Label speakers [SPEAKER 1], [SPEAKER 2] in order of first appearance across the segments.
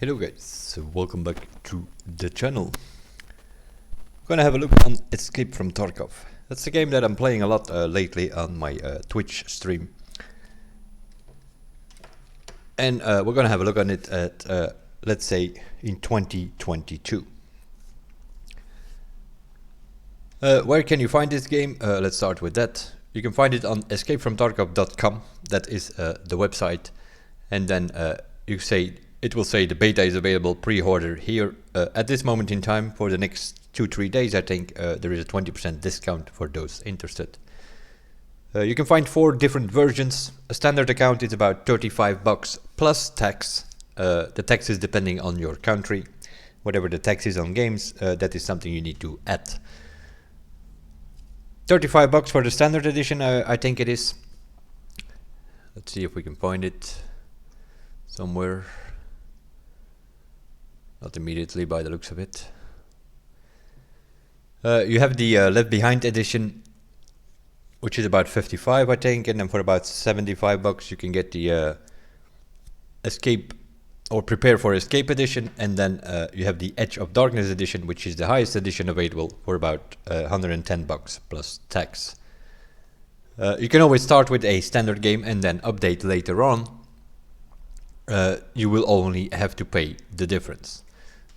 [SPEAKER 1] Hello guys, welcome back to the channel. We're gonna have a look on Escape from Tarkov. That's a game that I'm playing a lot lately on my Twitch stream. And we're gonna have a look on it at, let's say, in 2022. Where can you find this game? Let's start with that. You can find it on escapefromtarkov.com. That is the website. And then it will say the beta is available pre-order here. At this moment in time, for the next 2-3 days, I think there is a 20% discount for those interested. You can find 4 different versions. A standard account is about $35 plus tax. The tax is depending on your country. Whatever the tax is on games, that is something you need to add. $35 for the standard edition, I think it is. Let's see if we can find it somewhere. Not immediately by the looks of it. You have the Left Behind edition, which is about 55, I think, and then for about $75 you can get the Escape or Prepare for Escape edition, and then you have the Edge of Darkness edition, which is the highest edition available, for about $110 plus tax. You can always start with a standard game and then update later on. You will only have to pay the difference.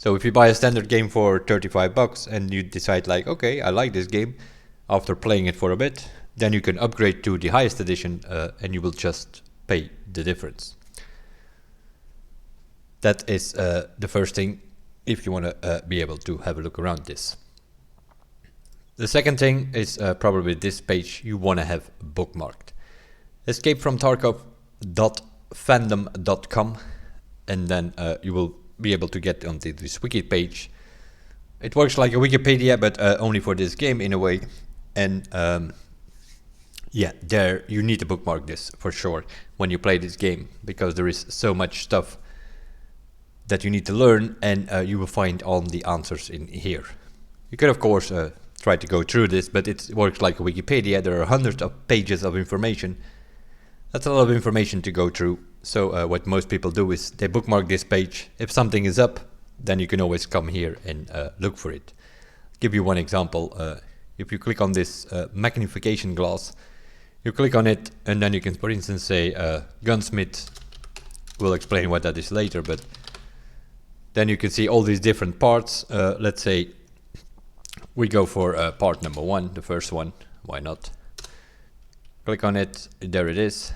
[SPEAKER 1] So if you buy a standard game for $35 and you decide like, okay, I like this game after playing it for a bit, then you can upgrade to the highest edition and you will just pay the difference. That is the first thing if you want to be able to have a look around this. The second thing is probably this page you want to have bookmarked. escapefromtarkov.fandom.com, and then you will be able to get onto this wiki page. It works like a Wikipedia, but only for this game in a way. And yeah, there you need to bookmark this for sure when you play this game, because there is so much stuff that you need to learn, and you will find all the answers in here. You can of course try to go through this, but it works like a Wikipedia. There are hundreds of pages of information. That's a lot of information to go through. So what most people do is they bookmark this page. If something is up, then you can always come here and look for it. I'll give you one example. If you click on this magnification glass, you click on it, and then you can, for instance, say gunsmith. We'll explain what that is later, but then you can see all these different parts. Let's say we go for part number 1, the first one. Why not? Click on it, there it is.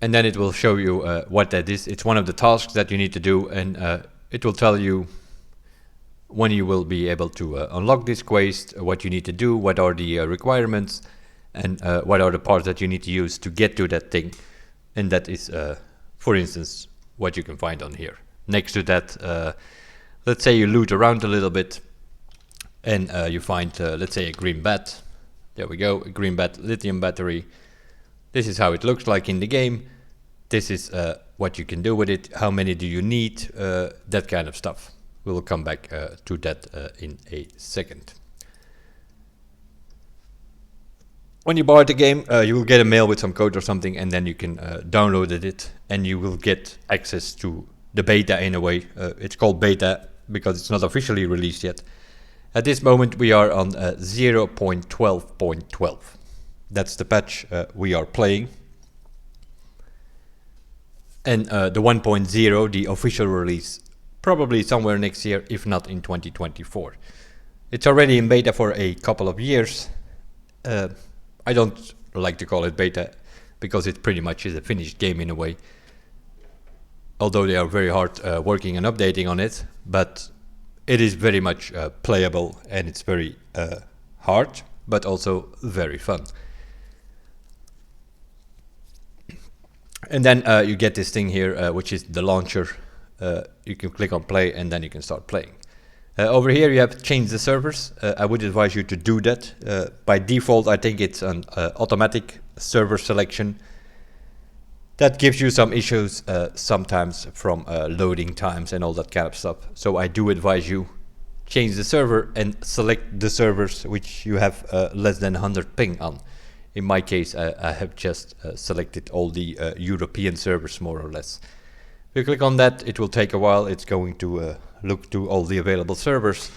[SPEAKER 1] And then it will show you what that is. It's one of the tasks that you need to do, and it will tell you when you will be able to unlock this quest, what you need to do, what are the requirements, and what are the parts that you need to use to get to that thing. And that is, for instance, what you can find on here. Next to that, let's say you loot around a little bit, and you find, let's say, a green bat. There we go, a green bat lithium battery. This is how it looks like in the game. This is what you can do with it. How many do you need? That kind of stuff. We'll come back to that in a second. When you buy the game, you will get a mail with some code or something, and then you can download it, and you will get access to the beta in a way. It's called beta because it's not officially released yet. At this moment we are on 0.12.12. That's the patch we are playing. And the 1.0, the official release, probably somewhere next year, if not in 2024. It's already in beta for a couple of years. I don't like to call it beta because it pretty much is a finished game in a way. Although they are very hard working and updating on it, but it is very much playable, and it's very hard, but also very fun. And then you get this thing here, which is the launcher. You can click on play, and then you can start playing. Over here you have change the servers. I would advise you to do that. By default, I think it's an automatic server selection. That gives you some issues sometimes from loading times and all that kind of stuff. So I do advise you change the server and select the servers which you have less than 100 ping on. In my case, I have just selected all the European servers more or less. If you click on that, it will take a while. It's going to look to all the available servers,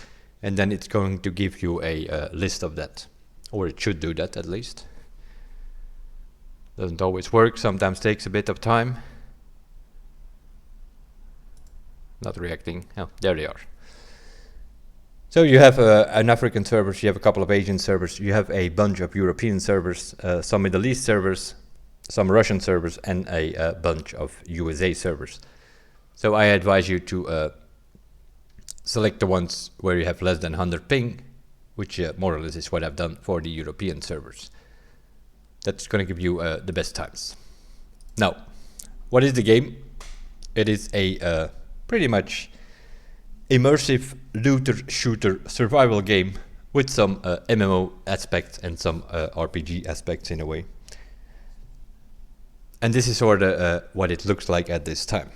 [SPEAKER 1] and then it's going to give you a list of that, or it should do that at least. Doesn't always work, sometimes takes a bit of time. Not reacting. Oh, there they are. So you have an African servers, you have a couple of Asian servers, you have a bunch of European servers, some Middle East servers, some Russian servers, and a bunch of USA servers. So I advise you to select the ones where you have less than 100 ping, which more or less is what I've done for the European servers. That's going to give you the best times. Now, what is the game? It is a pretty much immersive looter shooter survival game with some MMO aspects and some RPG aspects in a way. And this is sort of what it looks like at this time.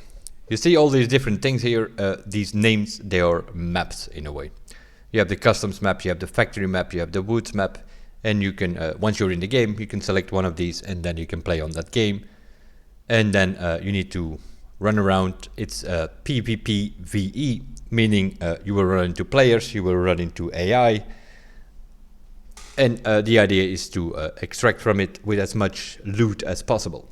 [SPEAKER 1] You see all these different things here, these names, they are maps in a way. You have the customs map, you have the factory map, you have the woods map, and you can, once you're in the game, you can select one of these and then you can play on that game. And then you need to run around. It's PvPvE, meaning you will run into players, you will run into AI, and the idea is to extract from it with as much loot as possible.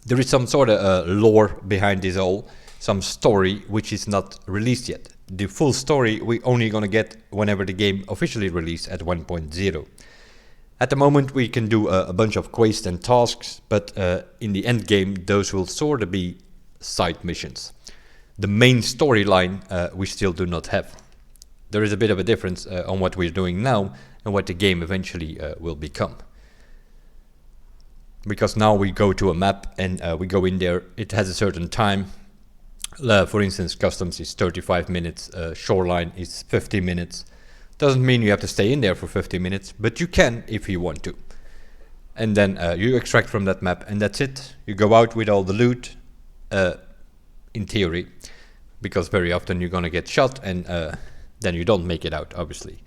[SPEAKER 1] There is some sort of lore behind this all, some story which is not released yet. The full story we're only gonna get whenever the game officially released at 1.0. At the moment we can do a bunch of quests and tasks, but in the end game those will sort of be side missions. The main storyline we still do not have. There is a bit of a difference on what we're doing now and what the game eventually will become. Because now we go to a map and we go in there, it has a certain time. For instance, customs is 35 minutes, shoreline is 50 minutes. Doesn't mean you have to stay in there for 50 minutes, but you can if you want to. And then you extract from that map and that's it. You go out with all the loot, in theory, because very often you're gonna get shot and then you don't make it out, obviously.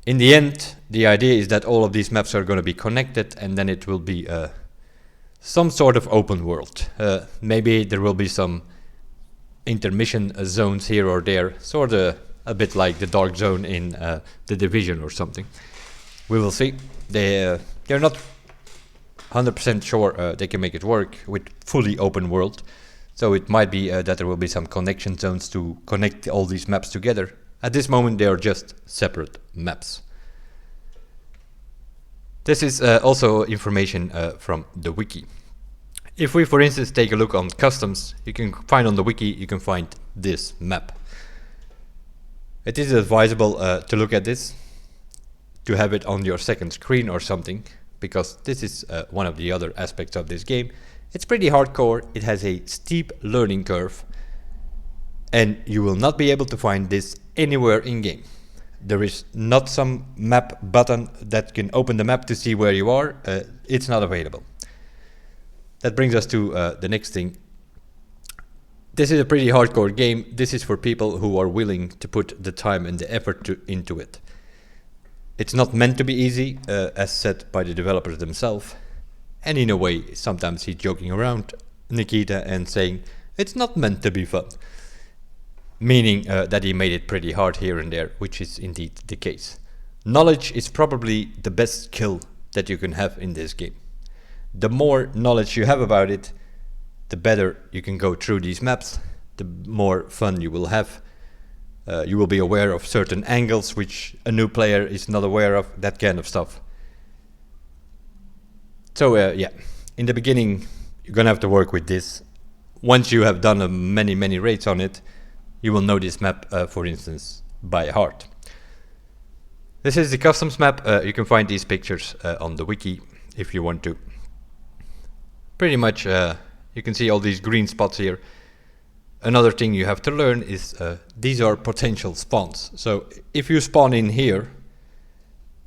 [SPEAKER 1] In the end, the idea is that all of these maps are going to be connected and then it will be some sort of open world. Maybe there will be some intermission zones here or there, sort of a bit like the dark zone in The Division or something. We will see. They're not 100% sure they can make it work with fully open world. So it might be that there will be some connection zones to connect all these maps together. At this moment they are just separate maps. This is also information from the wiki. If we for instance take a look on customs, you can find on the wiki, you can find this map. It is advisable to look at this, to have it on your second screen or something, because this is one of the other aspects of this game. It's pretty hardcore, it has a steep learning curve, and you will not be able to find this anywhere in game. There is not some map button that can open the map to see where you are. It's not available. That brings us to the next thing. This is a pretty hardcore game. This is for people who are willing to put the time and the effort into it. It's not meant to be easy, as said by the developers themselves. And in a way, sometimes he's joking around, Nikita, and saying, it's not meant to be fun. Meaning that he made it pretty hard here and there, which is indeed the case. Knowledge is probably the best skill that you can have in this game. The more knowledge you have about it, the better you can go through these maps, the more fun you will have. You will be aware of certain angles which a new player is not aware of, that kind of stuff. So yeah, in the beginning you're gonna have to work with this. Once you have done many raids on it, you will know this map, for instance, by heart. This is the customs map. You can find these pictures on the wiki if you want to. Pretty much you can see all these green spots here. Another thing you have to learn is these are potential spawns. So if you spawn in here,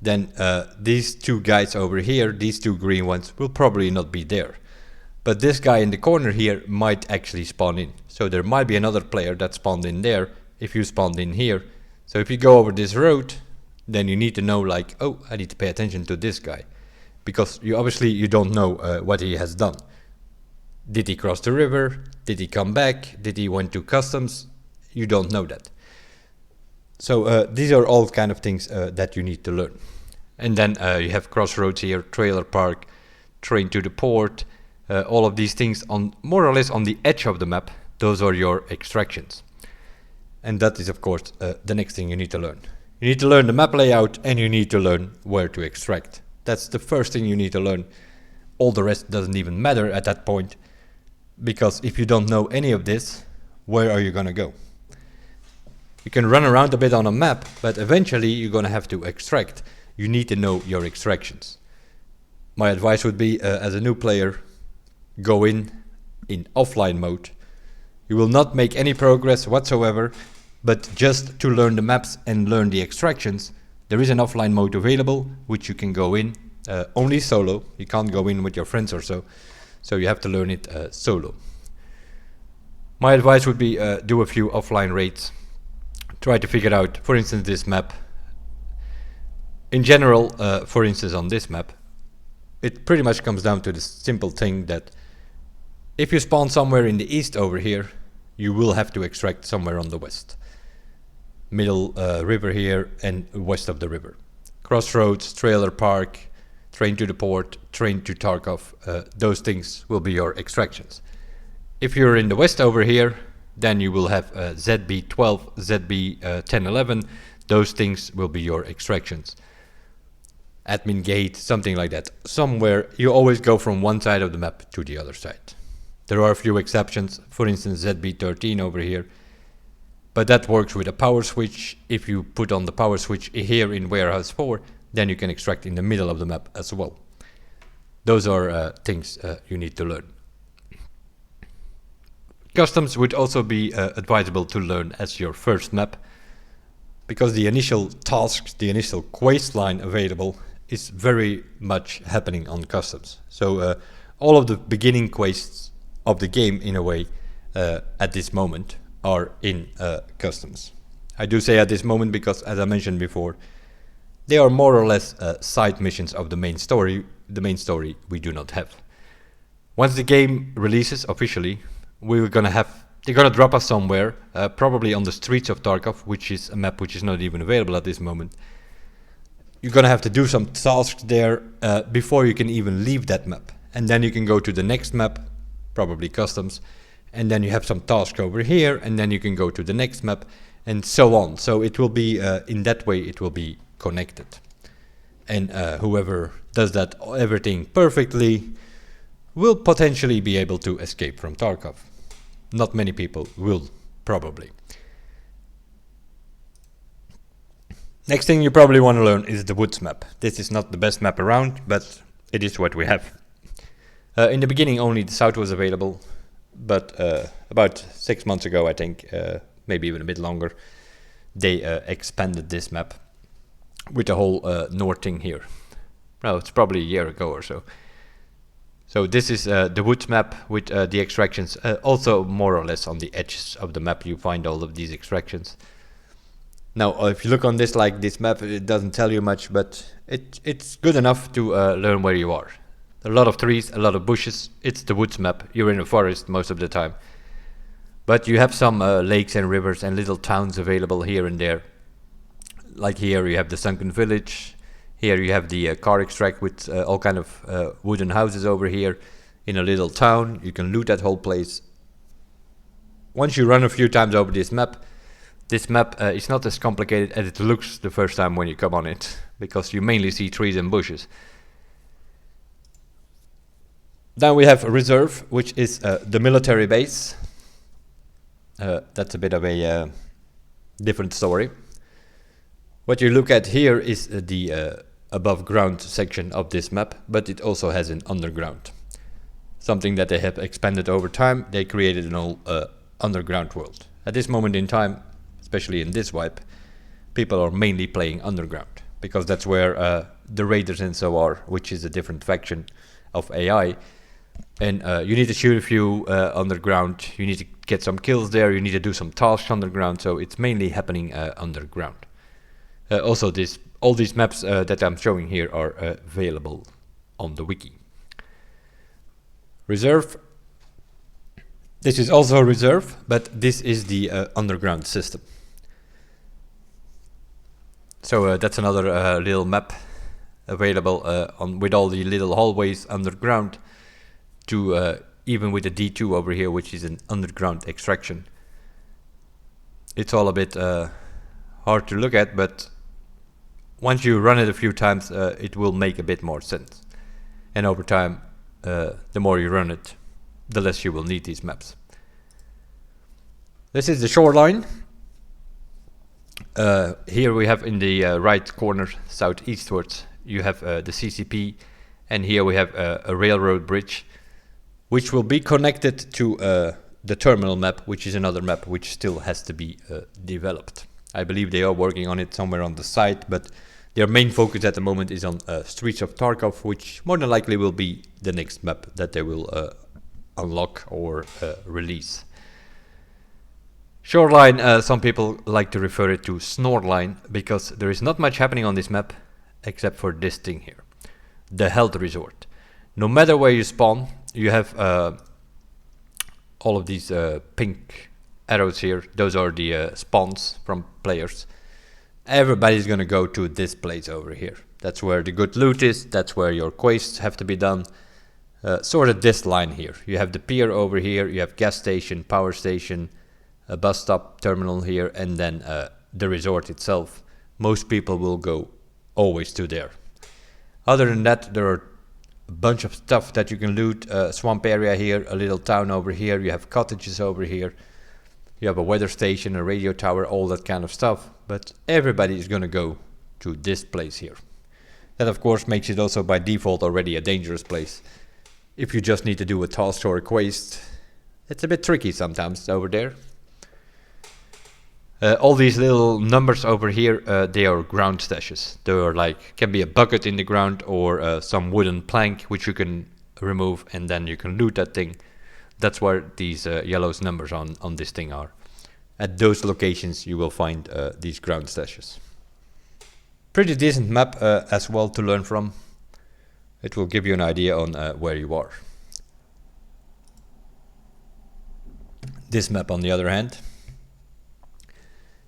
[SPEAKER 1] then these two guys over here, these two green ones, will probably not be there. But this guy in the corner here might actually spawn in. So there might be another player that spawned in there if you spawned in here. So if you go over this road, then you need to know like, oh, I need to pay attention to this guy. Because you obviously you don't know what he has done. Did he cross the river? Did he come back? Did he went to customs? You don't know that. So these are all kind of things that you need to learn. And then you have crossroads here, trailer park, train to the port, all of these things on more or less on the edge of the map. Those are your extractions. And that is of course the next thing you need to learn. You need to learn the map layout and you need to learn where to extract. That's the first thing you need to learn. All the rest doesn't even matter at that point, because if you don't know any of this, where are you gonna go? You can run around a bit on a map, but eventually you're gonna have to extract. You need to know your extractions. My advice would be, as a new player, go in offline mode. You will not make any progress whatsoever, but just to learn the maps and learn the extractions, there is an offline mode available, which you can go in only solo. You can't go in with your friends or so. So you have to learn it solo. My advice would be do a few offline raids. Try to figure out, for instance, this map. In general, for instance, on this map, it pretty much comes down to the simple thing that if you spawn somewhere in the east over here, you will have to extract somewhere on the west. Middle river here and west of the river. Crossroads, trailer park, train to the port, train to Tarkov, those things will be your extractions. If you're in the west over here, then you will have ZB12, ZB1011, those things will be your extractions. Admin gate, something like that. Somewhere, you always go from one side of the map to the other side. There are a few exceptions, for instance ZB13 over here, but that works with a power switch. If you put on the power switch here in warehouse 4, then you can extract in the middle of the map as well. Those are things you need to learn. Customs would also be advisable to learn as your first map, because the initial tasks, the initial quest line available is very much happening on customs. So all of the beginning quests of the game, in a way, at this moment are in customs. I do say at this moment because, as I mentioned before, they are more or less side missions of the main story. The main story we do not have. Once the game releases officially, they're gonna drop us somewhere, probably on the streets of Tarkov, which is a map which is not even available at this moment. You're gonna have to do some tasks there before you can even leave that map, and then you can go to the next map, probably customs, and then you have some task over here, and then you can go to the next map, and so on. So it will be in that way it will be connected, and whoever does that everything perfectly will potentially be able to escape from Tarkov. Not many people will, probably. Next thing you probably want to learn is the woods map. This is not the best map around, but it is what we have. In the beginning only the south was available, but about 6 months ago, I think, maybe even a bit longer, they expanded this map with the whole north thing here. No, it's probably a year ago or so. So this is the woods map with the extractions. Also more or less on the edges of the map you find all of these extractions. Now if you look on this like this map, it doesn't tell you much, but it's good enough to learn where you are. A lot of trees, a lot of bushes. It's the woods map. You're in a forest most of the time. But you have some lakes and rivers and little towns available here and there. Like here you have the sunken village. Here you have the car extract with all kind of wooden houses over here in a little town. You can loot that whole place. Once you run a few times over this map is not as complicated as it looks the first time when you come on it, because you mainly see trees and bushes. Then we have a reserve, which is the military base. That's a bit of a different story. What you look at here is the above ground section of this map, but it also has an underground. Something that they have expanded over time. They created an whole underground world. At this moment in time, especially in this wipe, people are mainly playing underground, because that's where the raiders and so are, which is a different faction of AI. And you need to shoot a few underground, you need to get some kills there, you need to do some tasks underground, so it's mainly happening underground. Also, all these maps that I'm showing here are available on the wiki. Reserve, This is also a reserve, but this is the underground system. So that's another little map available with all the little hallways underground to even with the D2 over here, which is an underground extraction. It's all a bit hard to look at, but once you run it a few times, it will make a bit more sense. And over time, the more you run it, the less you will need these maps. This is the shoreline. Here we have in the right corner, southeastwards, you have the CCP, and here we have a railroad bridge, which will be connected to the terminal map, which is another map which still has to be developed. I believe they are working on it somewhere on the site, but their main focus at the moment is on Streets of Tarkov, which more than likely will be the next map that they will unlock or release. Shoreline, some people like to refer it to Snoreline, because there is not much happening on this map except for this thing here, the health resort. No matter where you spawn, you have all of these pink arrows here. Those are the spawns from players. Everybody's gonna go to this place over here. That's where the good loot is, that's where your quests have to be done. Sort of this line here. You have the pier over here, you have gas station, power station, a bus stop terminal here, and then the resort itself. Most people will go always to there. Other than that, there are a bunch of stuff that you can loot. Swamp area here, a little town over here, you have cottages over here, you have a weather station, a radio tower, all that kind of stuff. But everybody is gonna go to this place here. That of course makes it also by default already a dangerous place. If you just need to do a task or a quest, it's a bit tricky sometimes over there. All these little numbers over here, they are ground stashes. They are like, can be a bucket in the ground or some wooden plank which you can remove and then you can loot that thing. That's where these yellow numbers on this thing are. At those locations you will find these ground stashes. Pretty decent map as well to learn from. It will give you an idea on where you are. This map on the other hand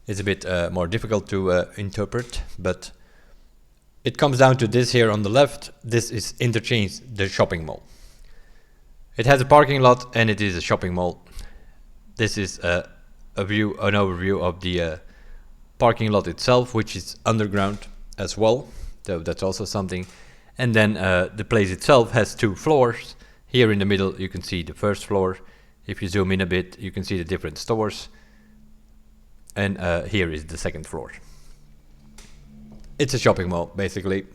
[SPEAKER 1] is a bit more difficult to interpret, but it comes down to this here on the left. This is Interchange, the shopping mall. It has a parking lot and it is a shopping mall. This is an overview of the parking lot itself, which is underground as well, so that's also something. And then the place itself has two floors. Here in the middle you can see the first floor. If you zoom in a bit, you can see the different stores. And here is the second floor. It's a shopping mall, basically.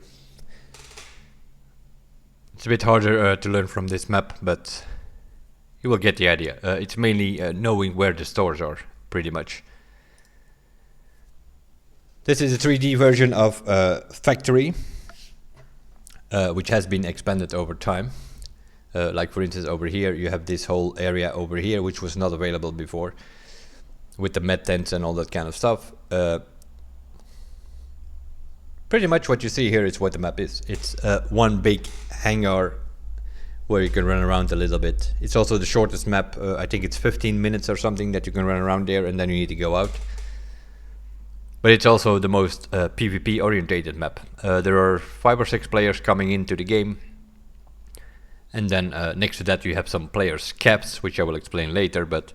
[SPEAKER 1] It's a bit harder to learn from this map, but you will get the idea. It's mainly knowing where the stores are, pretty much. This is a 3D version of Factory, which has been expanded over time. Like for instance over here, you have this whole area over here, which was not available before, with the med tents and all that kind of stuff. Pretty much what you see here is what the map is. It's one big hangar where you can run around a little bit. It's also the shortest map. I think it's 15 minutes or something that you can run around there, and then you need to go out. But it's also the most PvP orientated map. There are 5 or 6 players coming into the game, and then next to that you have some players' caps, which I will explain later. But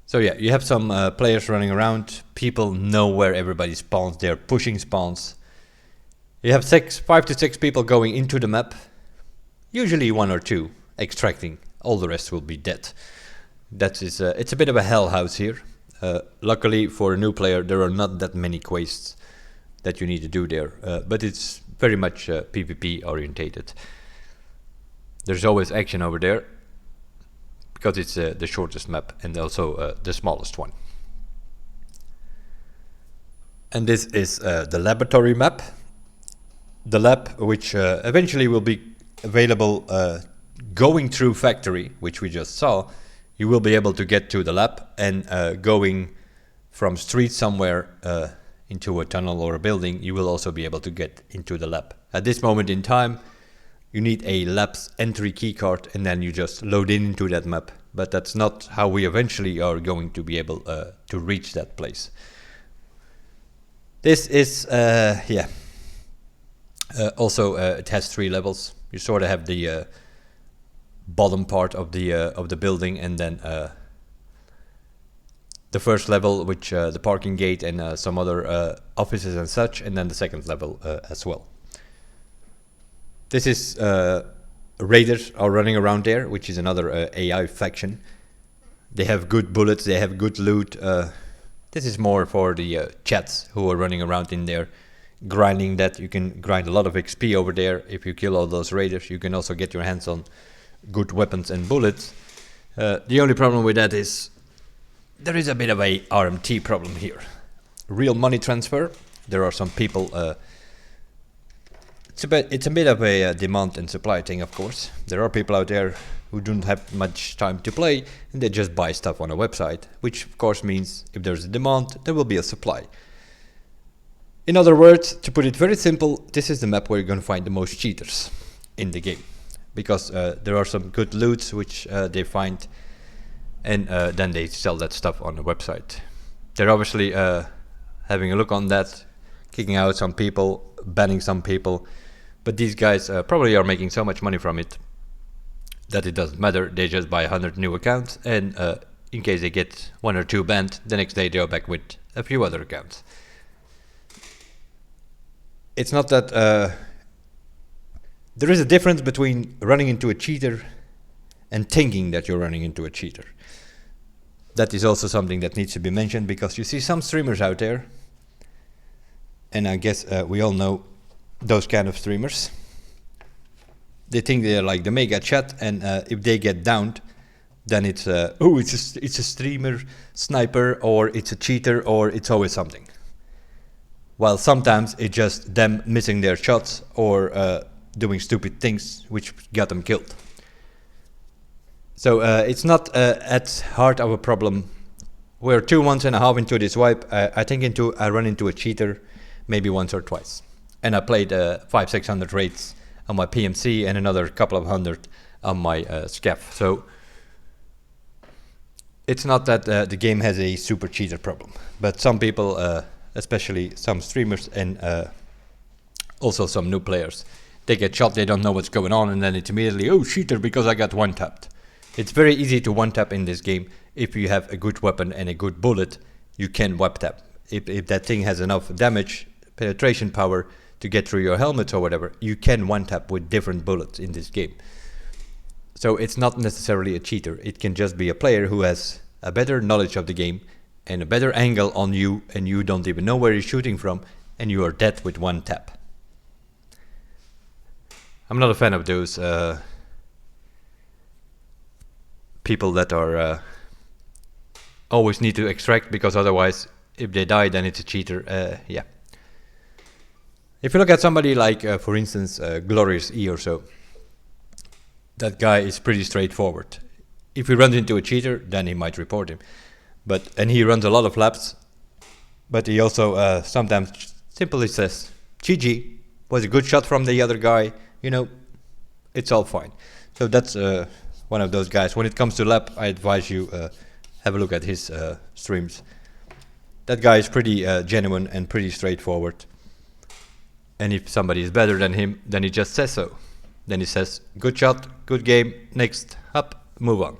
[SPEAKER 1] so yeah, you have some players running around. People know where everybody spawns. They're pushing spawns. You have 5 to 6 people going into the map. Usually 1 or 2 extracting. All the rest will be dead. That is, it's a bit of a hell house here. Luckily for a new player, there are not that many quests that you need to do there. But it's very much PvP orientated. There's always action over there, because it's the shortest map and also the smallest one. And this is the laboratory map. The lab, which eventually will be available going through Factory, which we just saw. You will be able to get to the lab, and going from street somewhere into a tunnel or a building, you will also be able to get into the lab. At this moment in time, you need a lab's entry keycard, and then you just load into that map but that's not how we eventually are going to be able to reach that place. This is also it has 3 levels. You sort of have the bottom part of the building, and then the first level, which the parking gate and some other offices and such, and then the second level as well. This is raiders are running around there, which is another AI faction. They have good bullets, they have good loot. This is more for the chats who are running around in there, grinding that. You can grind a lot of XP over there. If you kill all those raiders, you can also get your hands on good weapons and bullets. The only problem with that is there is a bit of a RMT problem here. Real money transfer. There are some people. It's a bit of a demand and supply thing, of course. There are people out there who don't have much time to play, and they just buy stuff on a website, which of course means if there's a demand, there will be a supply. In other words, to put it very simple, this is the map where you're going to find the most cheaters in the game, because there are some good loots which they find, and then they sell that stuff on the website. They're obviously having a look on that, kicking out some people, banning some people, but these guys probably are making so much money from it that it doesn't matter. They just buy 100 new accounts, and in case they get 1 or 2 banned, the next day they're back with a few other accounts. It's not that there is a difference between running into a cheater and thinking that you're running into a cheater. That is also something that needs to be mentioned, because you see some streamers out there, and I guess we all know those kind of streamers. They think they're like the mega chat, and if they get downed, then it's it's a streamer, sniper, or it's a cheater, or it's always something. While sometimes it's just them missing their shots or doing stupid things which got them killed. So it's not at heart of a problem. We're 2 months and a half into this wipe. I think I run into a cheater maybe once or twice, and I played 500-600 raids on my PMC and another couple of hundred on my SCAF. So it's not that the game has a super cheater problem, but some people, especially some streamers and also some new players, they get shot, they don't know what's going on, and then it's immediately, oh, cheater, because I got one-tapped. It's very easy to one-tap in this game. If you have a good weapon and a good bullet, you can one-tap. If that thing has enough damage, penetration power to get through your helmet or whatever, you can one-tap with different bullets in this game. So it's not necessarily a cheater. It can just be a player who has a better knowledge of the game and a better angle on you, and you don't even know where he's shooting from, and you are dead with one tap. I'm not a fan of those people that are always need to extract, because otherwise if they die then it's a cheater. Yeah. If you look at somebody like for instance Glorious E or so, that guy is pretty straightforward. If he runs into a cheater, then he might report him, and he runs a lot of laps, but he also sometimes simply says GG, was a good shot from the other guy, you know, it's all fine. So that's one of those guys. When it comes to lap, I advise you have a look at his streams. That guy is pretty genuine and pretty straightforward. And if somebody is better than him, then he just says so. Then he says, good shot, good game, next, up, move on.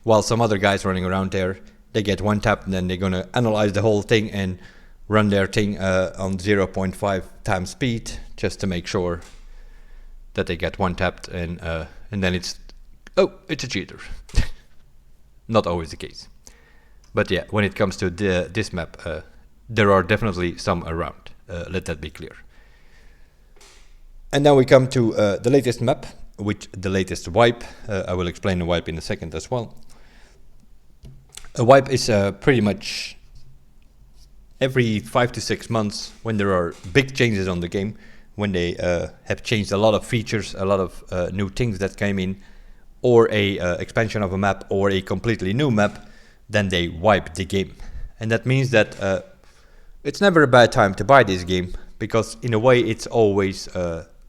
[SPEAKER 1] While some other guys running around there, they get one tap, and then they're going to analyze the whole thing and run their thing on 0.5 times speed, just to make sure that they get one tapped, and then it's, oh, it's a cheater. Not always the case. But yeah, when it comes to this map, there are definitely some around. Let that be clear. And now we come to the latest map, the latest wipe. I will explain the wipe in a second as well. A wipe is pretty much every 5 to 6 months, when there are big changes on the game, when they have changed a lot of features, a lot of new things that came in, or a expansion of a map, or a completely new map, then they wipe the game. And that means that it's never a bad time to buy this game, because in a way it's always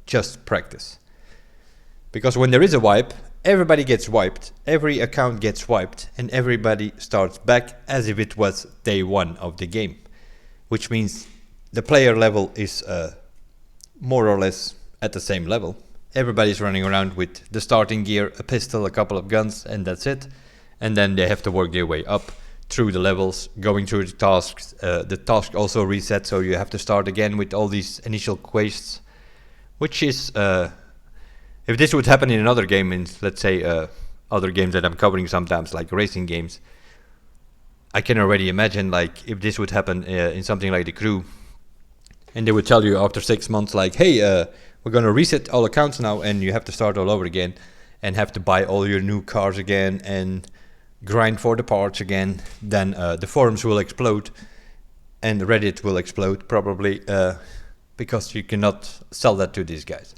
[SPEAKER 1] just practice. Because when there is a wipe, everybody gets wiped, every account gets wiped, and everybody starts back as if it was day one of the game. Which means the player level is more or less at the same level. Everybody's running around with the starting gear, a pistol, a couple of guns, and that's it. And then they have to work their way up through the levels, going through the tasks. The task also resets, so you have to start again with all these initial quests, which is, if this would happen in another game, in let's say other games that I'm covering sometimes, like racing games, I can already imagine like if this would happen in something like The Crew, and they would tell you after 6 months like, hey, we're going to reset all accounts now, and you have to start all over again and have to buy all your new cars again and grind for the parts again. Then the forums will explode and Reddit will explode probably because you cannot sell that to these guys.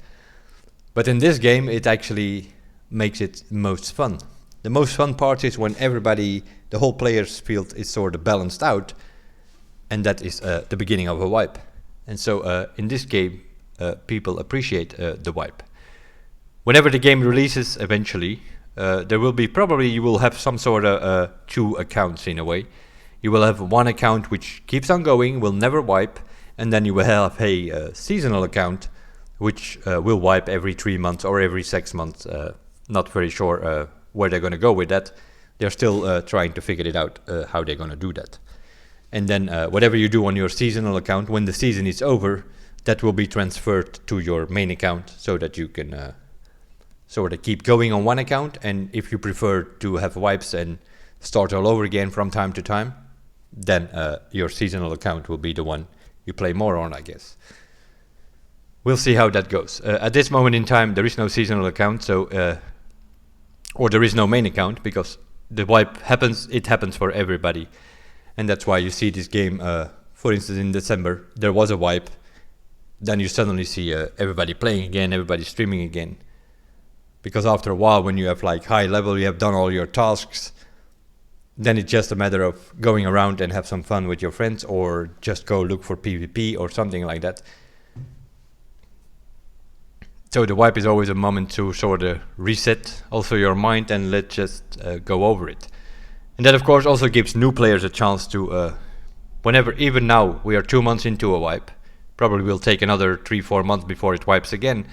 [SPEAKER 1] But in this game, it actually makes it most fun. The most fun part is when everybody, the whole players field is sort of balanced out, and that is the beginning of a wipe. And so in this game, people appreciate the wipe. Whenever the game releases eventually, there will be probably, you will have some sort of two accounts in a way. You will have one account which keeps on going, will never wipe, and then you will have a seasonal account which will wipe every 3 months or every 6 months. Not very sure where they're going to go with that. They're still trying to figure it out how they're going to do that. And then whatever you do on your seasonal account, when the season is over, that will be transferred to your main account so that you can sort of keep going on one account. And if you prefer to have wipes and start all over again from time to time, then your seasonal account will be the one you play more on, I guess. We'll see how that goes. At this moment in time, there is no seasonal account, so or there is no main account, because the wipe happens, it happens for everybody. And that's why you see this game, for instance, in December, there was a wipe. Then you suddenly see everybody playing again, everybody streaming again. Because after a while, when you have like high level, you have done all your tasks, then it's just a matter of going around and have some fun with your friends, or just go look for PvP or something like that. So the wipe is always a moment to sort of reset also your mind and let's just go over it. And that of course also gives new players a chance to, whenever, even now, we are 2 months into a wipe, probably will take another 3-4 months before it wipes again.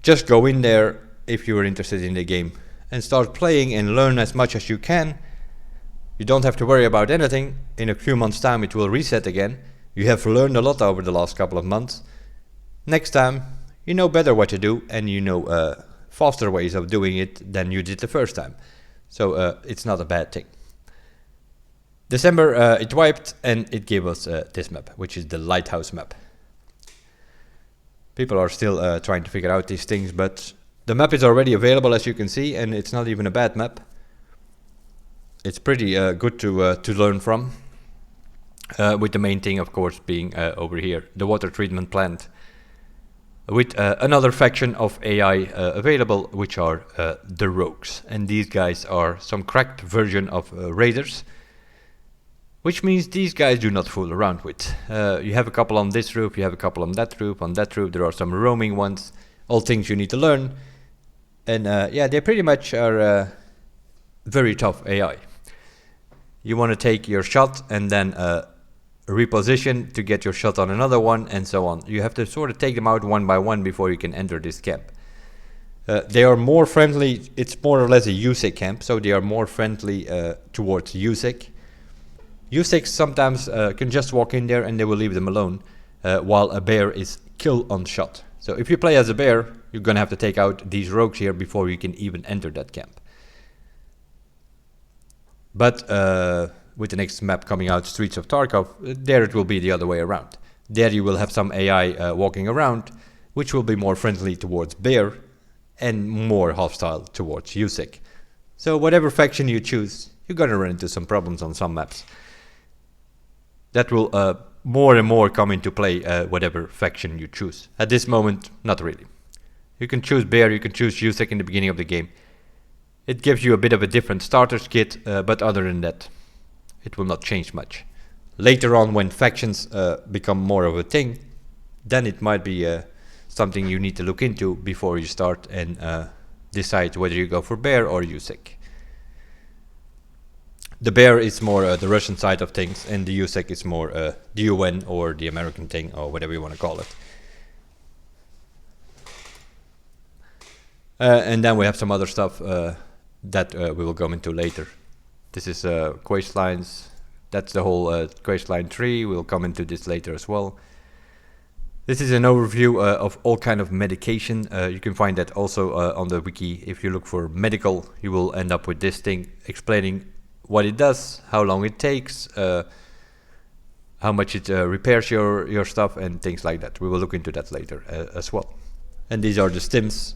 [SPEAKER 1] Just go in there if you are interested in the game and start playing and learn as much as you can. You don't have to worry about anything. In a few months time it will reset again. You have learned a lot over the last couple of months. Next time you know better what to do, and you know faster ways of doing it than you did the first time. So it's not a bad thing. December it wiped and it gave us this map, which is the Lighthouse map. People are still trying to figure out these things, but the map is already available, as you can see, and it's not even a bad map. It's pretty good to learn from, with the main thing of course being over here, the water treatment plant, with another faction of AI available, which are the rogues. And these guys are some cracked version of raiders, which means these guys do not fool around with. You have a couple on this roof, you have a couple on that roof, there are some roaming ones, all things you need to learn. And yeah, they pretty much are very tough AI. You want to take your shot and then reposition to get your shot on another one, and so on. You have to sort of take them out one by one before you can enter this camp. They are more friendly, it's more or less a USEC camp, so they are more friendly towards USEC. USEC sometimes can just walk in there and they will leave them alone, while a bear is kill on shot. So if you play as a bear, you're gonna have to take out these rogues here before you can even enter that camp. But with the next map coming out, Streets of Tarkov, there it will be the other way around. There you will have some AI walking around, which will be more friendly towards bear and more hostile towards USEC. So whatever faction you choose, you're gonna run into some problems on some maps. That will more and more come into play, whatever faction you choose. At this moment, not really. You can choose bear, you can choose USEC in the beginning of the game. It gives you a bit of a different starter's kit, but other than that, it will not change much. Later on, when factions become more of a thing, then it might be something you need to look into before you start, and decide whether you go for bear or USEC. The bear is more the Russian side of things, and the USEC is more the UN or the American thing, or whatever you want to call it. And then we have some other stuff that we will go into later. This is questlines. That's the whole questline tree. We'll come into this later as well. This is an overview of all kind of medication. You can find that also on the wiki. If you look for medical, you will end up with this thing explaining what it does, how long it takes, how much it repairs your stuff, and things like that. We will look into that later as well. And these are the stims.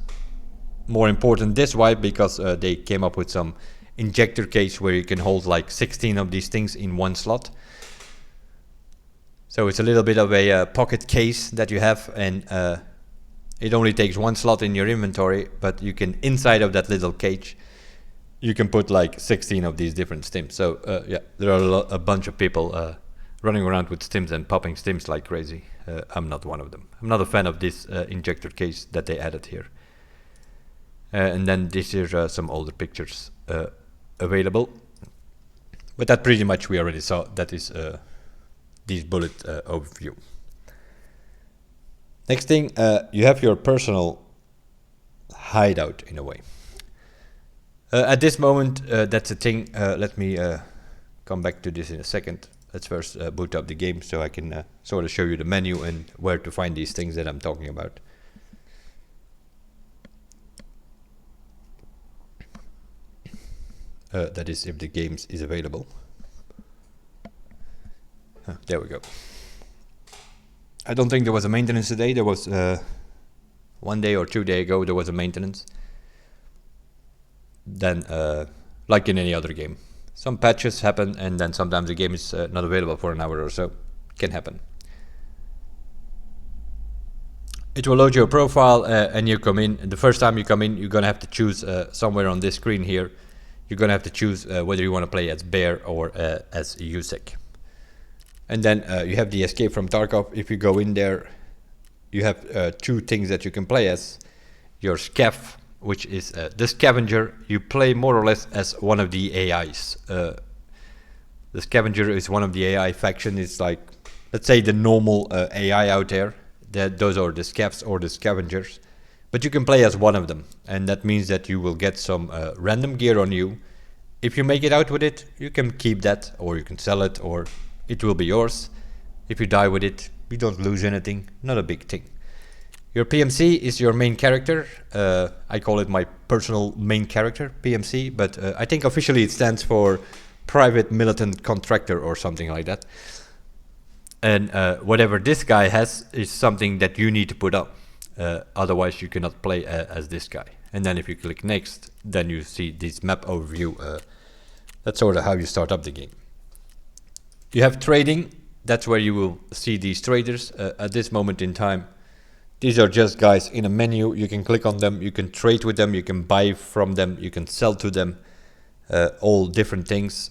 [SPEAKER 1] More important this why, because they came up with some injector case where you can hold like 16 of these things in one slot. So it's a little bit of a pocket case that you have, and it only takes one slot in your inventory, but you can, inside of that little cage, you can put like 16 of these different stims. So yeah, there are a bunch of people running around with stims and popping stims like crazy. I'm not one of them. I'm not a fan of this injector case that they added here. And then this is some older pictures available. But that pretty much we already saw. That is this bullet overview. Next thing, you have your personal hideout in a way. At this moment, that's a thing. Let me come back to this in a second. Let's first boot up the game so I can sort of show you the menu and where to find these things that I'm talking about. That is if the game is available. There we go. I don't think there was a maintenance today. There was 1 day or 2 days ago there was a maintenance. Then like in any other game, some patches happen, and then sometimes the game is not available for an hour or so. Can happen. It will load your profile and you come in. The first time you come in, you're gonna have to choose somewhere on this screen here. You're gonna have to choose whether you want to play as bear or as USEC. And then you have the escape from Tarkov. If you go in there, you have 2 things that you can play as. Your scav, which is the scavenger. You play more or less as one of the AIs. The scavenger is one of the AI faction. It's like, let's say, the normal AI out there. Those are the scavs or the scavengers. But you can play as one of them, and that means that you will get some random gear on you. If you make it out with it, you can keep that, or you can sell it, or it will be yours. If you die with it, you don't lose anything. Not a big thing. Your PMC is your main character. I call it my personal main character, PMC, but I think officially it stands for Private Militant Contractor or something like that. And whatever this guy has is something that you need to put up. Otherwise you cannot play as this guy. And then if you click next, then you see this map overview. That's sort of how you start up the game. You have trading. That's where you will see these traders. At this moment in time, these are just guys in a menu. You can click on them, you can trade with them, you can buy from them, you can sell to them. All different things.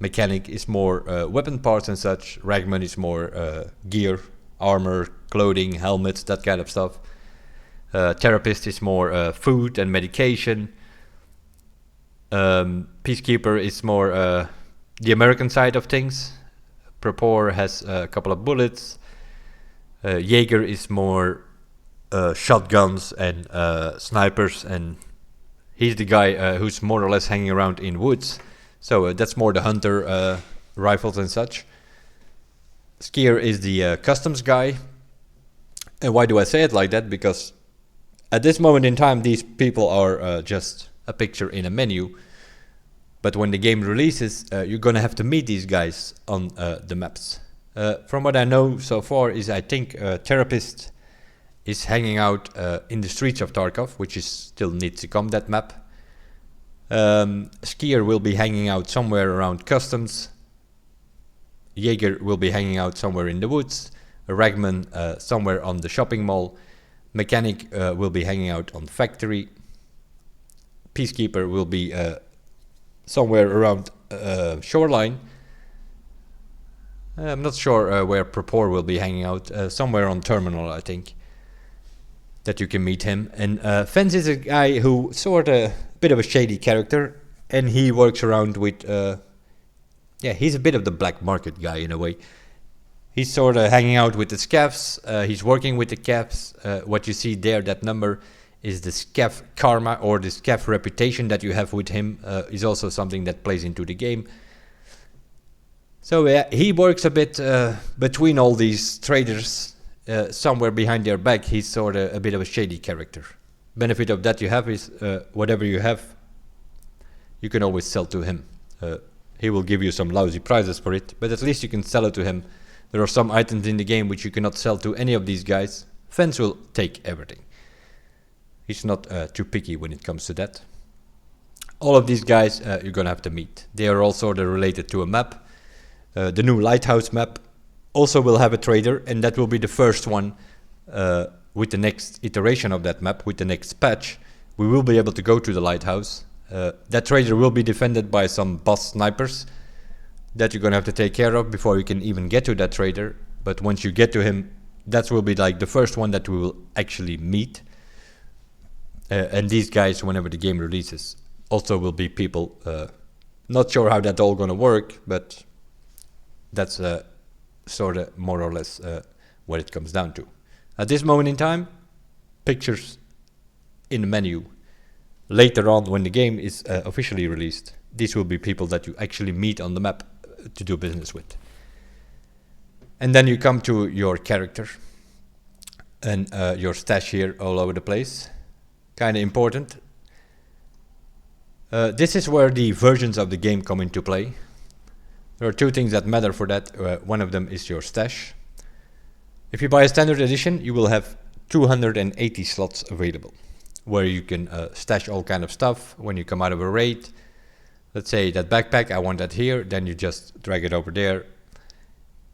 [SPEAKER 1] Mechanic is more weapon parts and such. Ragman is more gear, armor, clothing, helmets, that kind of stuff. Therapist is more food and medication. Peacekeeper is more the American side of things. Prepor has a couple of bullets. Jaeger is more shotguns and snipers, and he's the guy who's more or less hanging around in woods. So that's more the hunter rifles and such. Skier is the customs guy. And why do I say it like that? Because at this moment in time, these people are just a picture in a menu. But when the game releases, you're gonna have to meet these guys on the maps. From what I know so far is I think Therapist is hanging out in the streets of Tarkov, which is still needs to come, that map. Skier will be hanging out somewhere around customs. Jaeger will be hanging out somewhere in the woods. Ragman somewhere on the shopping mall. Mechanic will be hanging out on factory. Peacekeeper will be somewhere around shoreline. I'm not sure where Prepor will be hanging out. Somewhere on terminal, I think. that you can meet him. And Fence is a guy who sort of bit of a shady character, and he works around with he's a bit of the black market guy in a way. He's sort of hanging out with the scavs. He's working with the cavs. What you see there, that number, is the scav karma or the scav reputation that you have with him. Is also something that plays into the game. So yeah, he works a bit between all these traders. Somewhere behind their back, he's sort of a bit of a shady character. Benefit of that you have is whatever you have, you can always sell to him. He will give you some lousy prices for it, but at least you can sell it to him. There are some items in the game which you cannot sell to any of these guys. Fence will take everything. He's not too picky when it comes to that. All of these guys you're gonna have to meet. They are all sort of related to a map. The new lighthouse map also will have a trader, and that will be the first one with the next iteration of that map, with the next patch. We will be able to go to the lighthouse. That trader will be defended by some boss snipers that you're gonna have to take care of before you can even get to that trader. But once you get to him, that will be like the first one that we will actually meet. And these guys, whenever the game releases, also will be people. Not sure how that's all gonna work, but that's sort of more or less what it comes down to. At this moment in time, pictures in the menu. Later on, when the game is officially released, these will be people that you actually meet on the map to do business with. And then you come to your character and your stash here all over the place. Kind of important. This is where the versions of the game come into play. There are two things that matter for that. One of them is your stash. If you buy a standard edition, you will have 280 slots available, where you can stash all kind of stuff when you come out of a raid. Let's say that backpack, I want that here, then you just drag it over there,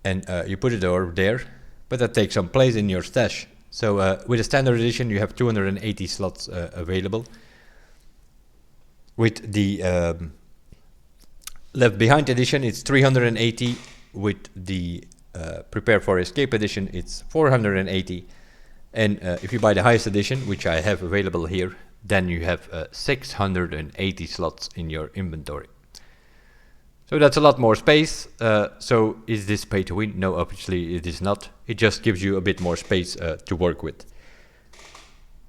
[SPEAKER 1] and you put it over there, but that takes some place in your stash. So with a standard edition, you have 280 slots available. With the Left Behind edition, it's 380. With the Prepare for Escape edition, it's 480. And if you buy the highest edition, which I have available here, then you have 680 slots in your inventory. So that's a lot more space. So is this pay to win? No, obviously it is not. It just gives you a bit more space to work with.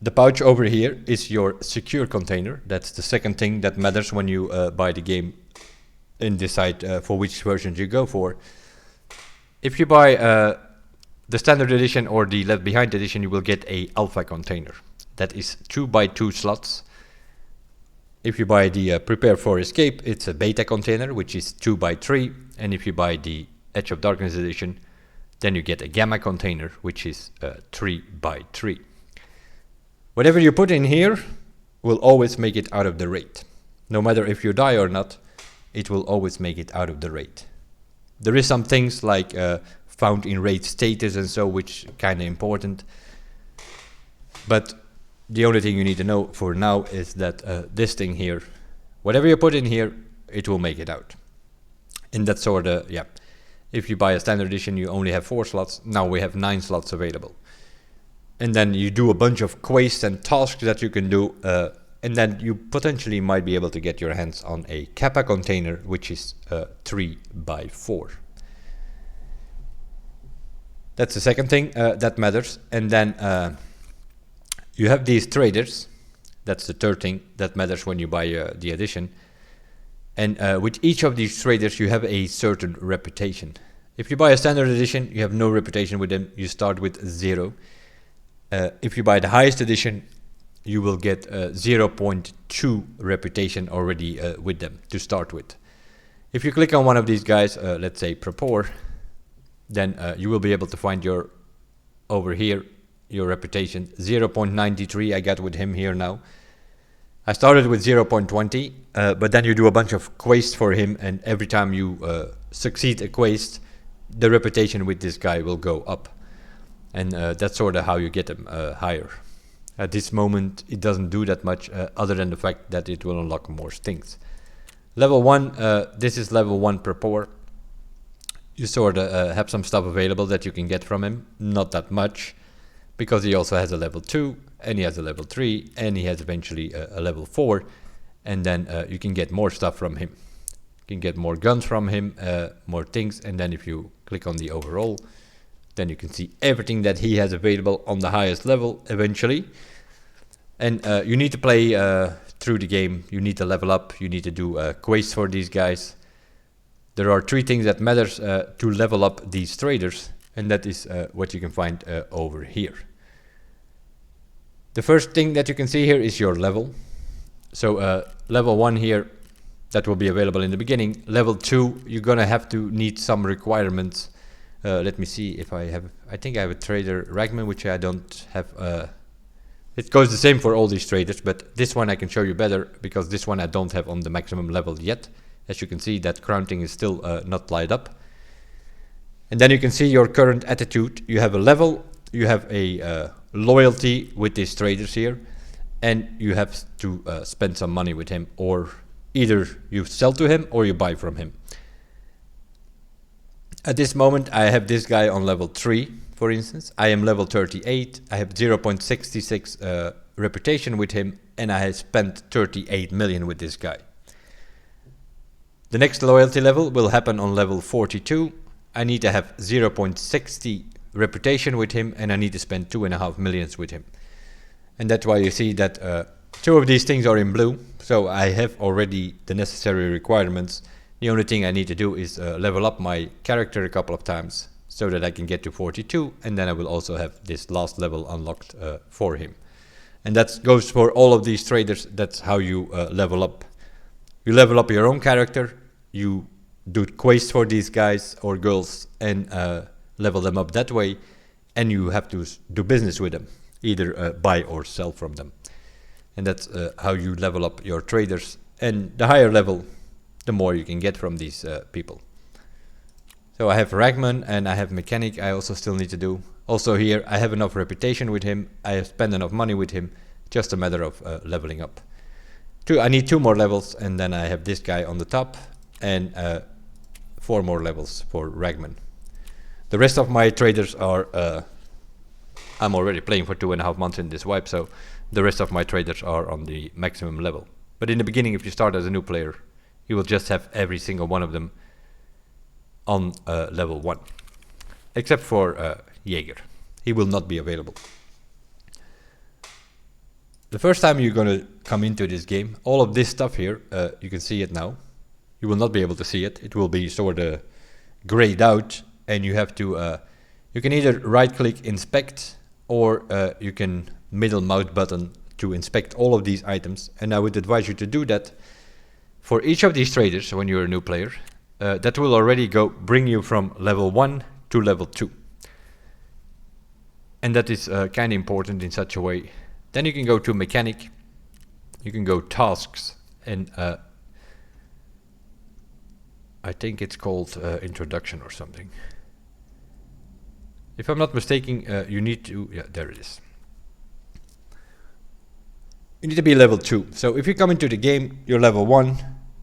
[SPEAKER 1] The pouch over here is your secure container. That's the second thing that matters when you buy the game and decide for which versions you go for. If you buy the standard edition or the Left Behind edition, you will get a alpha container. That is 2x2 slots. If you buy the Prepare for Escape, it's a beta container, which is 2x3. And if you buy the Edge of Darkness edition, then you get a gamma container, which is 3x3. Whatever you put in here will always make it out of the raid. No matter if you die or not, it will always make it out of the raid. There is some things like found in raid status and so, which kind of important. But the only thing you need to know for now is that this thing here, whatever you put in here, it will make it out. And that's sort of, yeah. If you buy a standard edition, you only have 4 slots. Now we have 9 slots available. And then you do a bunch of quests and tasks that you can do. And then you potentially might be able to get your hands on a Kappa container, which is 3x4. That's the second thing that matters. And then you have these traders. That's the third thing that matters when you buy the edition. And with each of these traders, you have a certain reputation. If you buy a standard edition, you have no reputation with them. You start with 0. If you buy the highest edition, you will get 0.2 reputation already with them to start with. If you click on one of these guys, let's say Prepare, then you will be able to find your, over here, your reputation. 0.93 I got with him here now. I started with 0.20, but then you do a bunch of quests for him, and every time you succeed a quest, the reputation with this guy will go up. And that's sort of how you get them higher. At this moment, it doesn't do that much, other than the fact that it will unlock more things. Level 1, this is level 1 Prepare. You sort of have some stuff available that you can get from him. Not that much, because he also has a level 2, and he has a level 3, and he has eventually a level 4, and then you can get more stuff from him. You can get more guns from him, more things, and then if you click on the overall, then you can see everything that he has available on the highest level eventually. And you need to play through the game, you need to level up, you need to do quests for these guys. There are 3 things that matters to level up these traders, and that is what you can find over here. The first thing that you can see here is your level. So level 1 here, that will be available in the beginning. Level 2, you're gonna have to need some requirements. Let me see if I have, I think I have a trader Ragman, which I don't have. It goes the same for all these traders, but this one I can show you better because this one I don't have on the maximum level yet. As you can see, that counting is still not light up. And then you can see your current attitude. You have a level, you have a loyalty with these traders here, and you have to spend some money with him, or either you sell to him or you buy from him. At this moment I have this guy on level 3, for instance. I am level 38, I have 0.66 reputation with him, and I have spent 38 million with this guy. The next loyalty level will happen on level 42. I need to have 0.60 reputation with him, and I need to spend 2.5 million with him. And that's why you see that 2 of these things are in blue, so I have already the necessary requirements. The only thing I need to do is level up my character a couple of times so that I can get to 42, and then I will also have this last level unlocked for him. And that goes for all of these traders. That's how you level up. You level up your own character, you do quests for these guys or girls, and level them up that way, and you have to do business with them, either buy or sell from them. And that's how you level up your traders. And the higher level, the more you can get from these people. So I have Ragman and I have Mechanic I also still need to do. Also here I have enough reputation with him, I have spent enough money with him, just a matter of leveling up. I need 2 more levels, and then I have this guy on the top, and 4 more levels for Ragman. The rest of my traders are, I'm already playing for 2.5 months in this wipe, so the rest of my traders are on the maximum level. But in the beginning, if you start as a new player, you will just have every single one of them on level 1. Except for Jaeger. He will not be available. The first time you're going to come into this game, all of this stuff here, you can see it now. You will not be able to see it. It will be sort of grayed out, and you have to, you can either right click inspect, or you can middle mouse button to inspect all of these items. And I would advise you to do that for each of these traders when you're a new player. That will already bring you from level 1 to level 2. And that is kind of important in such a way. Then you can go to mechanic, you can go tasks, and I think it's called introduction or something. If I'm not mistaken, you need to, yeah, there it is. You need to be level 2. So if you come into the game, you're level 1,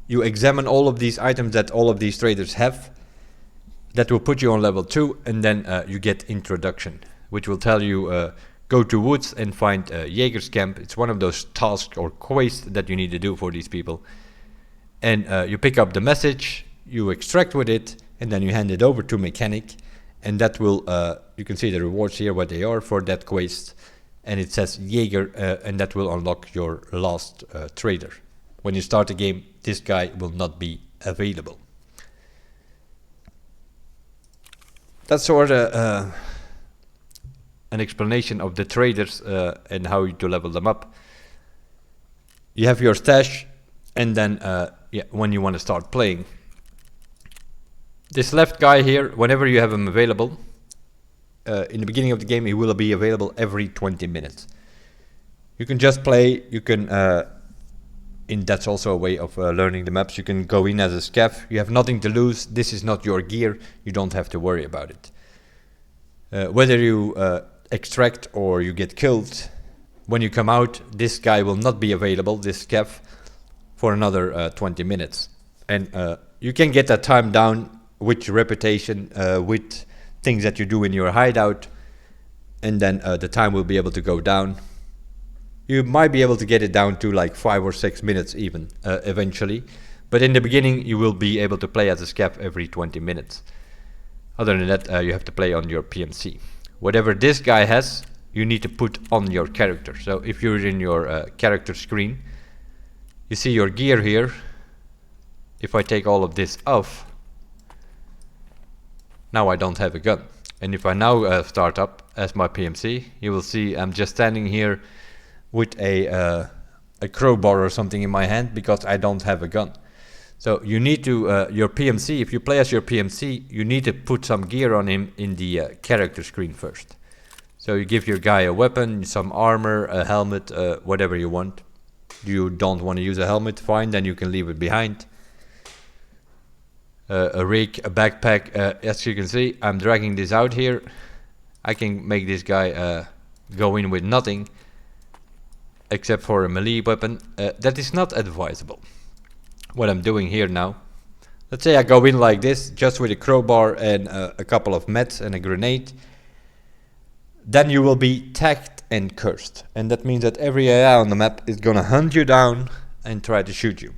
[SPEAKER 1] you examine all of these items that all of these traders have. That will put you on level 2, and then you get introduction, which will tell you go to woods and find Jaeger's camp. It's one of those tasks or quests that you need to do for these people. And you pick up the message, you extract with it, and then you hand it over to mechanic, and that will, you can see the rewards here, what they are for that quest, and it says Jaeger, and that will unlock your last trader. When you start the game, this guy will not be available. That's sort of an explanation of the traders and how to level them up. You have your stash, and then yeah, when you want to start playing, this left guy here, whenever you have him available, in the beginning of the game, he will be available every 20 minutes. You can just play, you can, that's also a way of learning the maps. You can go in as a scav, you have nothing to lose, this is not your gear, you don't have to worry about it. Whether you extract or you get killed, when you come out, this guy will not be available, this scav, for another 20 minutes. And you can get that time down with your reputation, with things that you do in your hideout. and then the time will be able to go down. You might be able to get it down to like 5 or 6 minutes even eventually, but in the beginning you will be able to play as a scav every 20 minutes. Other than that, you have to play on your PMC. Whatever this guy has, you need to put on your character. So if you're in your character screen, you see your gear here. If I take all of this off, now I don't have a gun. And if I now start up as my PMC, you will see I'm just standing here with a crowbar or something in my hand because I don't have a gun. So you need to, your PMC, if you play as your PMC, you need to put some gear on him in the character screen first. So you give your guy a weapon, some armor, a helmet, whatever you want. You don't want to use a helmet, fine, then you can leave it behind. A rig, a backpack, as you can see, I'm dragging this out here. I can make this guy go in with nothing, except for a melee weapon. That is not advisable. What I'm doing here now, let's say I go in like this, just with a crowbar and a couple of meds and a grenade. Then you will be tagged and cursed, and that means that every AI on the map is gonna hunt you down and try to shoot you.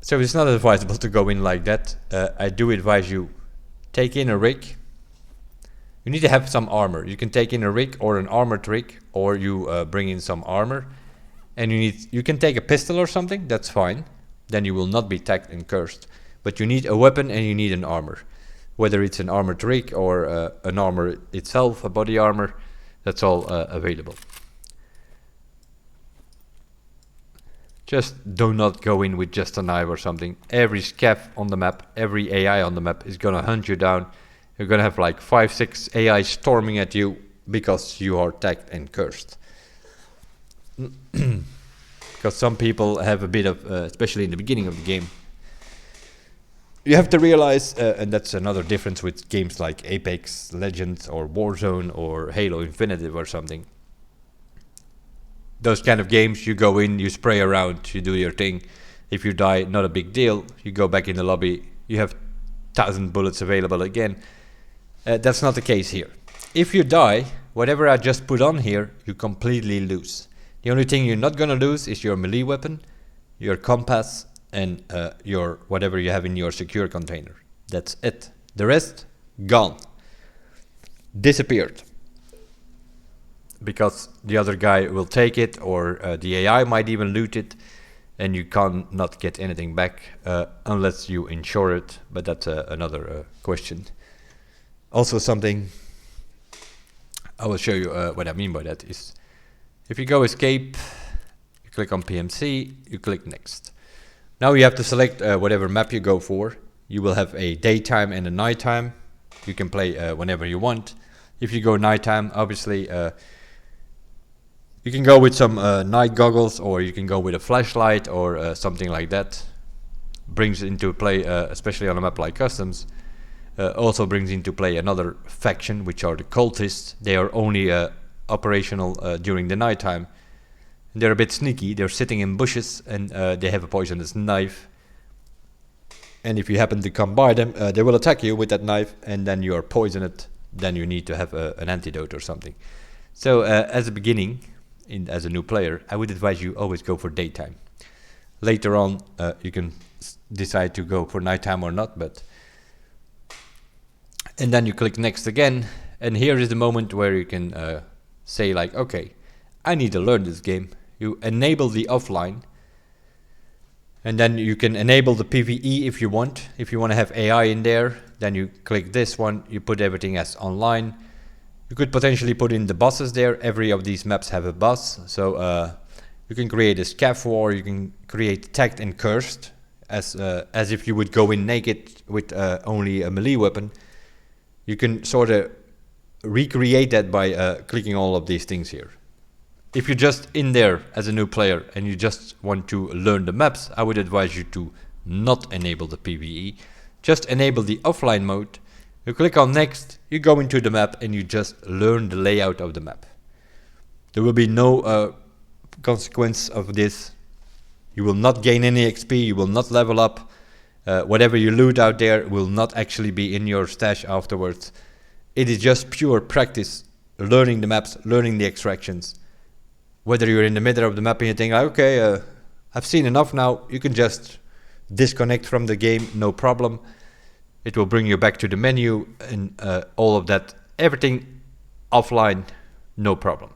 [SPEAKER 1] So it's not advisable to go in like that. I do advise you take in a rig. You need to have some armor. You can take in a rig or an armored rig, or you bring in some armor, and you can take a pistol or something. That's fine. Then you will not be tagged and cursed. But you need a weapon and you need an armor. Whether it's an armored rig or an armor itself, a body armor, that's all available. Just do not go in with just a knife or something. Every scav on the map, every AI on the map is gonna hunt you down. You're gonna have like 5-6 AI storming at you because you are tagged and cursed. Because some people have a bit of, especially in the beginning of the game, you have to realize, and that's another difference with games like Apex Legends or Warzone or Halo Infinite or something. Those kind of games, you go in, you spray around, you do your thing. If you die, not a big deal. You go back in the lobby, you have 1,000 bullets available again. That's not the case here. If you die, whatever I just put on here, you completely lose. The only thing you're not gonna lose is your melee weapon, your compass, and your whatever you have in your secure container. That's it. The rest, gone. Disappeared. Because the other guy will take it, or the AI might even loot it, and you cannot get anything back unless you insure it, but that's another question. Also something, I will show you what I mean by that is, if you go escape, you click on PMC, you click next. Now you have to select whatever map you go for. You will have a daytime and a nighttime. You can play whenever you want. If you go nighttime, obviously you can go with some night goggles, or you can go with a flashlight or something like that. Brings into play, especially on a map like Customs, also brings into play another faction, which are the cultists. They are only operational during the nighttime. They're a bit sneaky. They're sitting in bushes, and they have a poisonous knife. And if you happen to come by them, they will attack you with that knife, and then you are poisoned. Then you need to have an antidote or something. So as a beginning, as a new player, I would advise you always go for daytime. Later on, you can decide to go for nighttime or not, but and then you click next again, and here is the moment where you can say like, okay, I need to learn this game. You enable the offline, and then you can enable the PvE if you want. If you want to have AI in there, then you click this one, you put everything as online. You could potentially put in the bosses there. Every of these maps have a boss, so you can create a scav war, you can create tagged and cursed, as if you would go in naked with only a melee weapon. You can sort of recreate that by clicking all of these things here. If you're just in there as a new player and you just want to learn the maps, I would advise you to not enable the PvE. Just enable the offline mode. You click on next, you go into the map, and you just learn the layout of the map. There will be no consequence of this. You will not gain any XP, you will not level up. Whatever you loot out there will not actually be in your stash afterwards. It is just pure practice, learning the maps, learning the extractions. Whether you're in the middle of the map and you think, okay, I've seen enough now, you can just disconnect from the game, no problem. It will bring you back to the menu and all of that, everything offline, no problem.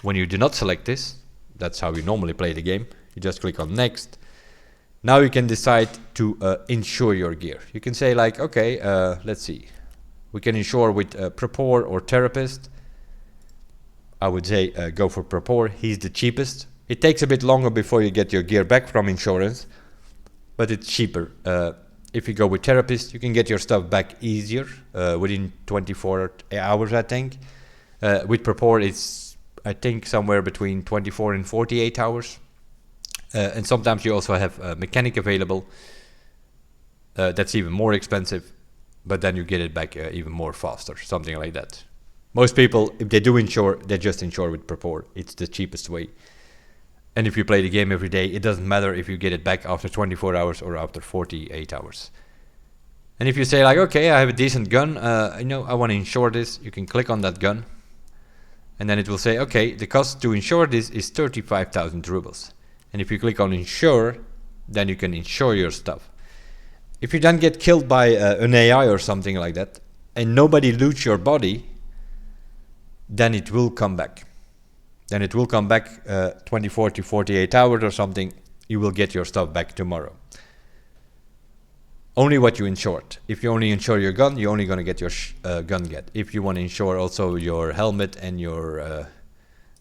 [SPEAKER 1] When you do not select this, that's how you normally play the game. You just click on next. Now you can decide to insure your gear. You can say like, okay, let's see. We can insure with Prepor or Therapist. I would say go for Prepor. He's the cheapest. It takes a bit longer before you get your gear back from insurance, but it's cheaper. If you go with Therapist, you can get your stuff back easier, within 24 hours, I think. With Prepor, it's, I think, somewhere between 24 and 48 hours. And sometimes you also have a mechanic available. That's even more expensive, but then you get it back even more faster, something like that. Most people, if they do insure, they just insure with Prepor. It's the cheapest way. And if you play the game every day, it doesn't matter if you get it back after 24 hours or after 48 hours. And if you say like, okay, I have a decent gun, I want to insure this, you can click on that gun. And then it will say, okay, the cost to insure this is 35,000 rubles. And if you click on insure, then you can insure your stuff. If you then get killed by an AI or something like that, and nobody loots your body, then it will come back. Then it will come back 24 to 48 hours or something. You will get your stuff back tomorrow. Only what you insured. If you only insure your gun, you're only going to get your gun get. If you want to insure also your helmet and your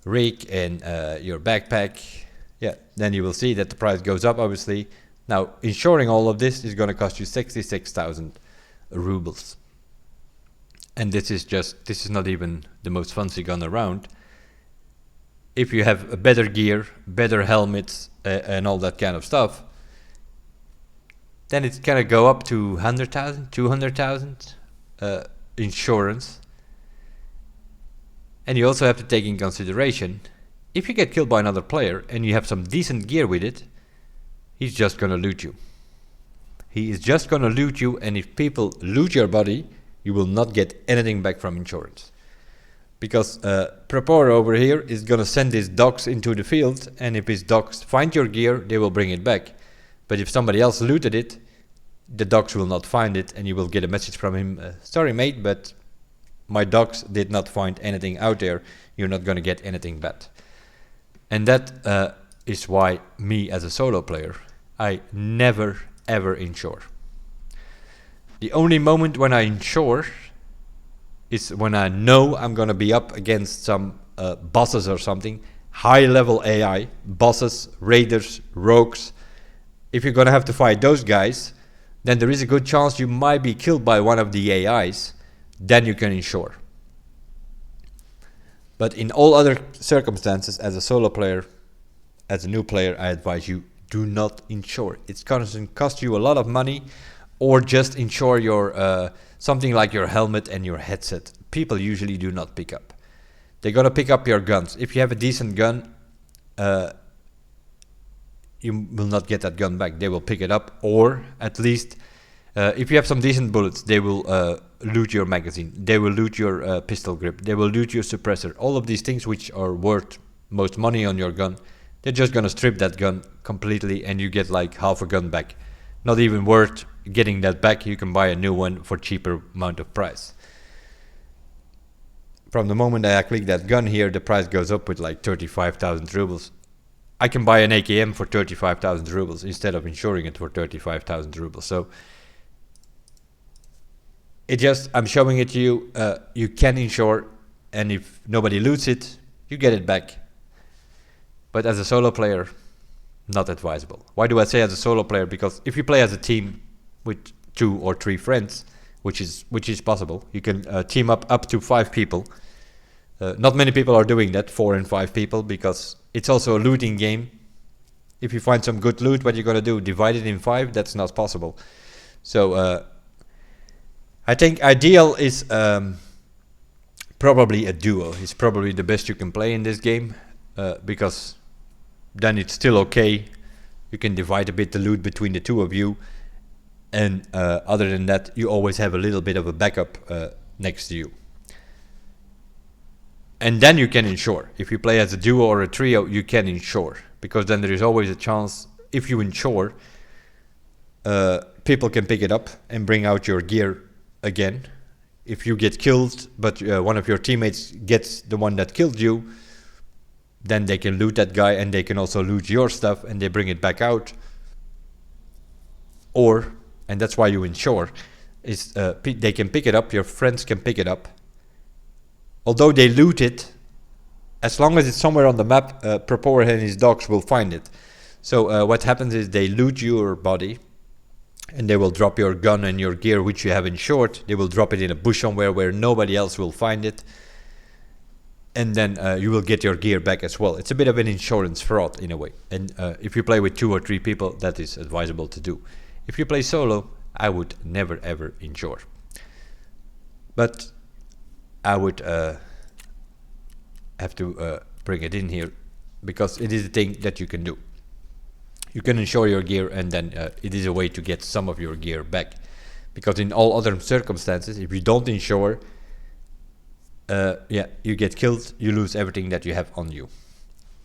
[SPEAKER 1] rig and your backpack, yeah, then you will see that the price goes up, obviously. Now, insuring all of this is going to cost you 66,000 rubles. And this is not even the most fancy gun around. If you have a better gear, better helmets, and all that kind of stuff, then it's gonna go up to 100,000, 200,000 insurance. And you also have to take in consideration, if you get killed by another player and you have some decent gear with it, he's just gonna loot you. He is just gonna loot you, and if people loot your body, you will not get anything back from insurance. Because Prepor over here is gonna send his dogs into the field, and if his dogs find your gear, they will bring it back. But if somebody else looted it, the dogs will not find it, and you will get a message from him, sorry mate, but my dogs did not find anything out there, you're not gonna get anything back. And that is why me as a solo player, I never ever insure. The only moment when I insure is when I know I'm gonna be up against some bosses or something, high level AI, bosses, raiders, rogues. If you're gonna have to fight those guys, then there is a good chance you might be killed by one of the AIs, then you can insure. But in all other circumstances, as a solo player, as a new player, I advise you, do not insure. It's gonna cost you a lot of money, or just insure your something like your helmet and your headset. People usually do not pick up. They're gonna pick up your guns. If you have a decent gun, you will not get that gun back. They will pick it up, or at least if you have some decent bullets, they will loot your magazine. They will loot your pistol grip. They will loot your suppressor. All of these things which are worth most money on your gun, they're just gonna strip that gun completely, and you get like half a gun back. Not even worth getting that back. You can buy a new one for cheaper amount of price. From the moment that I click that gun here, the price goes up with like 35,000 rubles. I can buy an AKM for 35,000 rubles instead of insuring it for 35,000 rubles. So I'm showing it to you. You can insure, and if nobody loots it, you get it back. But as a solo player, not advisable. Why do I say as a solo player? Because if you play as a team with 2 or 3 friends, which is possible, you can team up to 5 people. Not many people are doing that, 4 and 5 people, because it's also a looting game. If you find some good loot, what you're gonna do? Divide it in 5? That's not possible. So I think ideal is probably a duo. It's probably the best you can play in this game, because then it's still okay. You can divide a bit the loot between the two of you, and other than that, you always have a little bit of a backup next to you. And then you can insure. If you play as a duo or a trio, you can insure, because then there is always a chance, if you insure, people can pick it up and bring out your gear again. If you get killed, but one of your teammates gets the one that killed you, then they can loot that guy, and they can also loot your stuff, and they bring it back out. Or, and that's why you insure, is they can pick it up, your friends can pick it up. Although they loot it, as long as it's somewhere on the map, Propower and his dogs will find it. So what happens is they loot your body, and they will drop your gun and your gear, which you have insured. They will drop it in a bush somewhere where nobody else will find it. And then you will get your gear back as well. It's a bit of an insurance fraud in a way. And if you play with 2 or 3 people, that is advisable to do. If you play solo, I would never ever insure. But I would have to bring it in here, because it is a thing that you can do. You can insure your gear, and then it is a way to get some of your gear back. Because in all other circumstances, if you don't insure, you get killed, you lose everything that you have on you.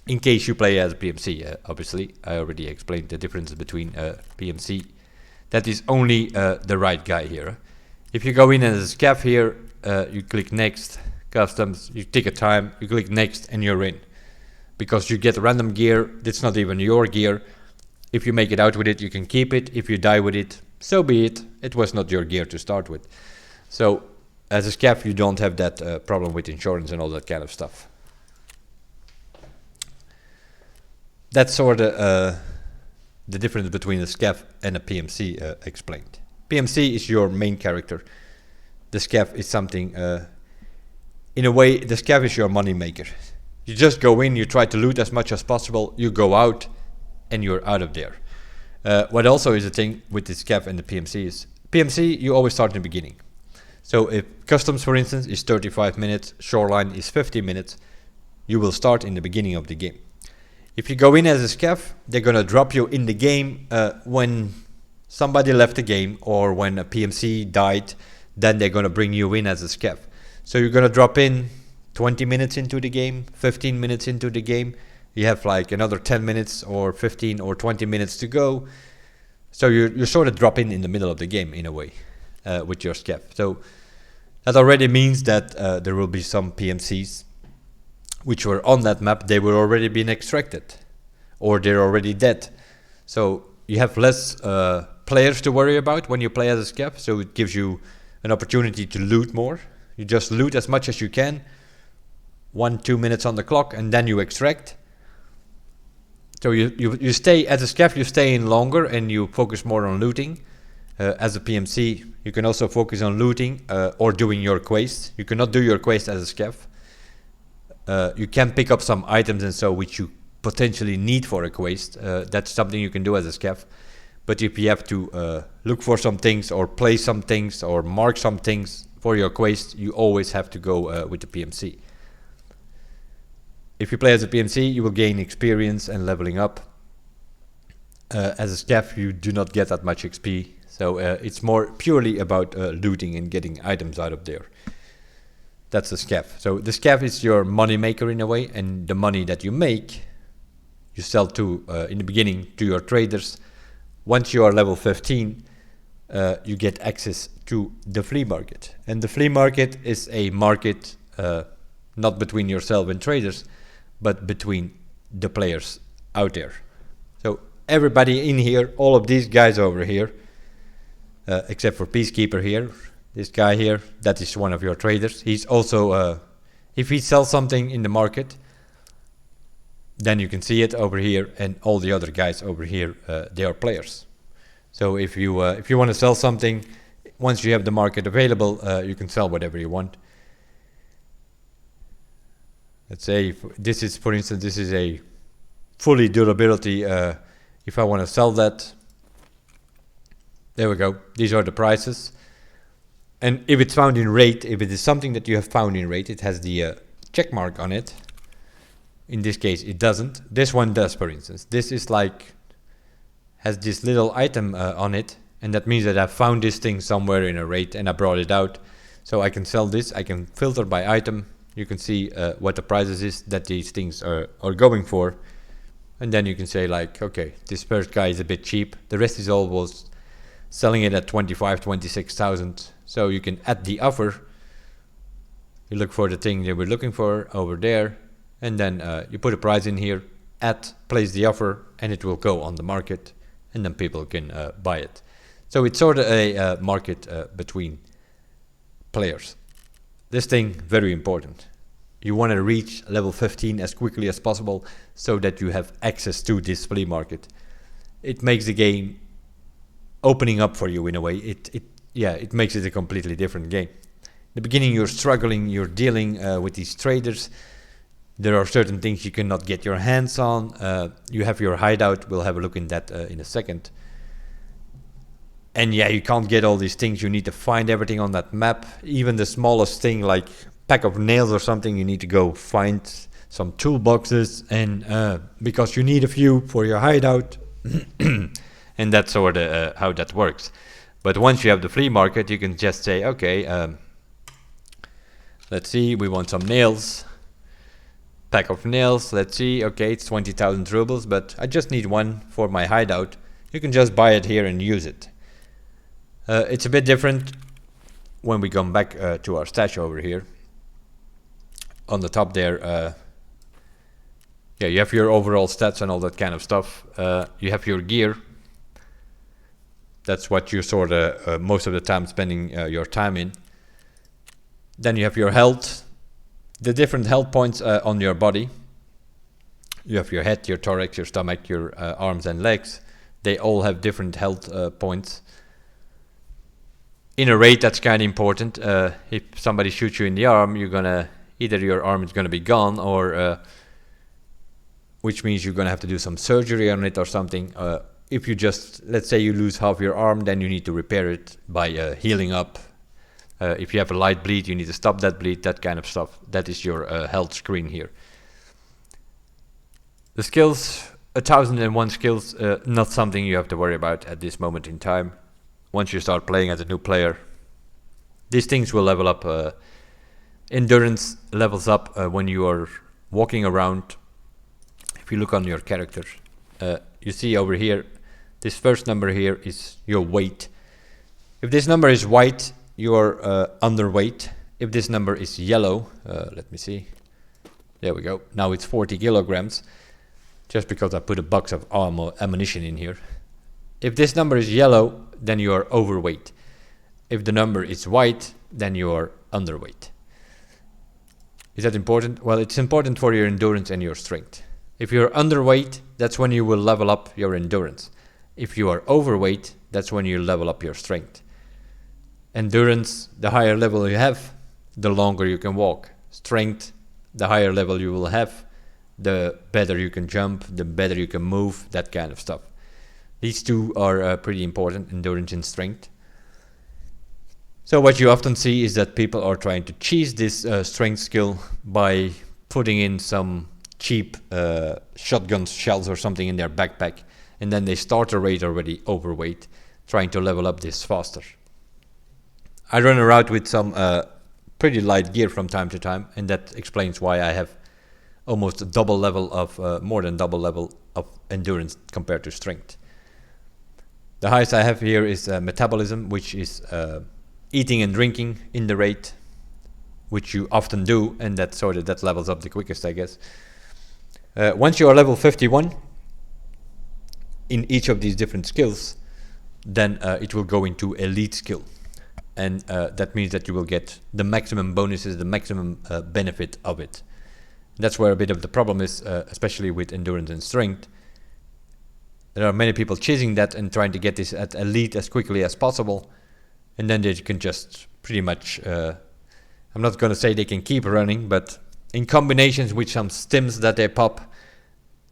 [SPEAKER 1] In case you play as PMC, obviously. I already explained the difference between PMC. That is only the right guy here. If you go in as a scav here, you click next, customs, you take a time, you click next, and you're in. Because you get random gear, that's not even your gear. If you make it out with it, you can keep it. If you die with it, so be it. It was not your gear to start with. So, as a scav, you don't have that problem with insurance and all that kind of stuff. That's sort of the difference between a scav and a PMC explained. PMC is your main character. The scav is something, in a way, the scav is your money maker. You just go in, you try to loot as much as possible, you go out, and you're out of there. What also is a thing with the scav and the PMC is, PMC, you always start in the beginning. So if customs, for instance, is 35 minutes, shoreline is 50 minutes, you will start in the beginning of the game. If you go in as a scav, they're gonna drop you in the game when somebody left the game, or when a PMC died, then they're gonna bring you in as a scav. So you're gonna drop in 20 minutes into the game, 15 minutes into the game, you have like another 10 minutes or 15 or 20 minutes to go. So you sort of drop in the middle of the game in a way with your scav. So that already means that there will be some PMCs which were on that map, they were already being extracted, or they're already dead. So you have less players to worry about when you play as a scav, so it gives you an opportunity to loot more. You just loot as much as you can, 1-2 minutes on the clock, and then you extract. So you stay, as a scav, you stay in longer and you focus more on looting. As a PMC, you can also focus on looting or doing your quest. You cannot do your quest as a scav. You can pick up some items and so which you potentially need for a quest. That's something you can do as a scav. But if you have to look for some things or play some things or mark some things for your quest, you always have to go with the PMC. If you play as a PMC, you will gain experience and leveling up. As a scav, you do not get that much XP. So it's more purely about looting and getting items out of there. That's the scav. So the scav is your money maker in a way, and the money that you make, you sell to, in the beginning, to your traders. Once you are level 15, you get access to the flea market. And the flea market is a market not between yourself and traders, but between the players out there. So everybody in here, all of these guys over here, except for Peacekeeper here, this guy here, that is one of your traders. He's also, if he sells something in the market, then you can see it over here, and all the other guys over here, they are players. So if you want to sell something, once you have the market available, you can sell whatever you want. Let's say this is, for instance, this is a fully durability. If I want to sell that, there we go. These are the prices. And if it's found in rate, if it is something that you have found in rate, it has the check mark on it. In this case, it doesn't. This one does, for instance. This is like, has this little item on it, and that means that I found this thing somewhere in a rate and I brought it out. So I can sell this, I can filter by item, you can see what the prices is that these things are going for. And then you can say like, okay, this first guy is a bit cheap, the rest is almost selling it at 25, 26,000. So you can add the offer, you look for the thing that we're looking for over there, and then you put a price in here, add, place the offer, and it will go on the market, and then people can buy it. So it's sort of a market between players. This thing, very important. You want to reach level 15 as quickly as possible so that you have access to this flea market. It makes the game opening up for you in a way. It makes it a completely different game. In the beginning you're struggling, you're dealing with these traders. There are certain things you cannot get your hands on. You have your hideout, we'll have a look in that in a second. And yeah, you can't get all these things, you need to find everything on that map. Even the smallest thing like pack of nails or something, you need to go find some toolboxes, and because you need a few for your hideout. And that's sort of how that works. But once you have the flea market, you can just say, okay, let's see, we want some nails. Pack of nails, let's see, okay, it's 20,000 rubles, but I just need one for my hideout. You can just buy it here and use it. It's a bit different when we come back to our stash over here. On the top there, yeah, you have your overall stats and all that kind of stuff. You have your gear. That's what you're sort of most of the time spending your time in. Then you have your health, the different health points on your body. You have your head, your thorax, your stomach, your arms and legs. They all have different health points. In a raid, that's kind of important. If somebody shoots you in the arm, you're gonna either your arm is gonna be gone, or which means you're gonna have to do some surgery on it or something. If you just, let's say you lose half your arm, then you need to repair it by healing up. If you have a light bleed, you need to stop that bleed, that kind of stuff. That is your health screen here. The skills, 1001 skills, not something you have to worry about at this moment in time. Once you start playing as a new player, these things will level up. Endurance levels up when you are walking around. If you look on your character, you see over here, this first number here is your weight. If this number is white, you are underweight. If this number is yellow, let me see. There we go. Now it's 40 kilograms, just because I put a box of ammunition in here. If this number is yellow, then you are overweight. If the number is white, then you are underweight. Is that important? Well, it's important for your endurance and your strength. If you're underweight, that's when you will level up your endurance. If you are overweight, that's when you level up your strength. Endurance, the higher level you have, the longer you can walk. Strength, the higher level you will have, the better you can jump, the better you can move, that kind of stuff. These two are pretty important, endurance and strength. So what you often see is that people are trying to cheese this strength skill by putting in some cheap shotgun shells or something in their backpack, and then they start a raid already overweight, trying to level up this faster. I run around with some pretty light gear from time to time, and that explains why I have almost a double level of, more than double level of endurance compared to strength. The highest I have here is metabolism, which is eating and drinking in the raid, which you often do, and that sort of that levels up the quickest, I guess. Once you are level 51 in each of these different skills, then it will go into elite skill, and that means that you will get the maximum bonuses, the maximum benefit of it. That's where a bit of the problem is, especially with endurance and strength. There are many people chasing that and trying to get this at elite as quickly as possible, and then they can just pretty much, I'm not going to say they can keep running, but in combinations with some stims that they pop,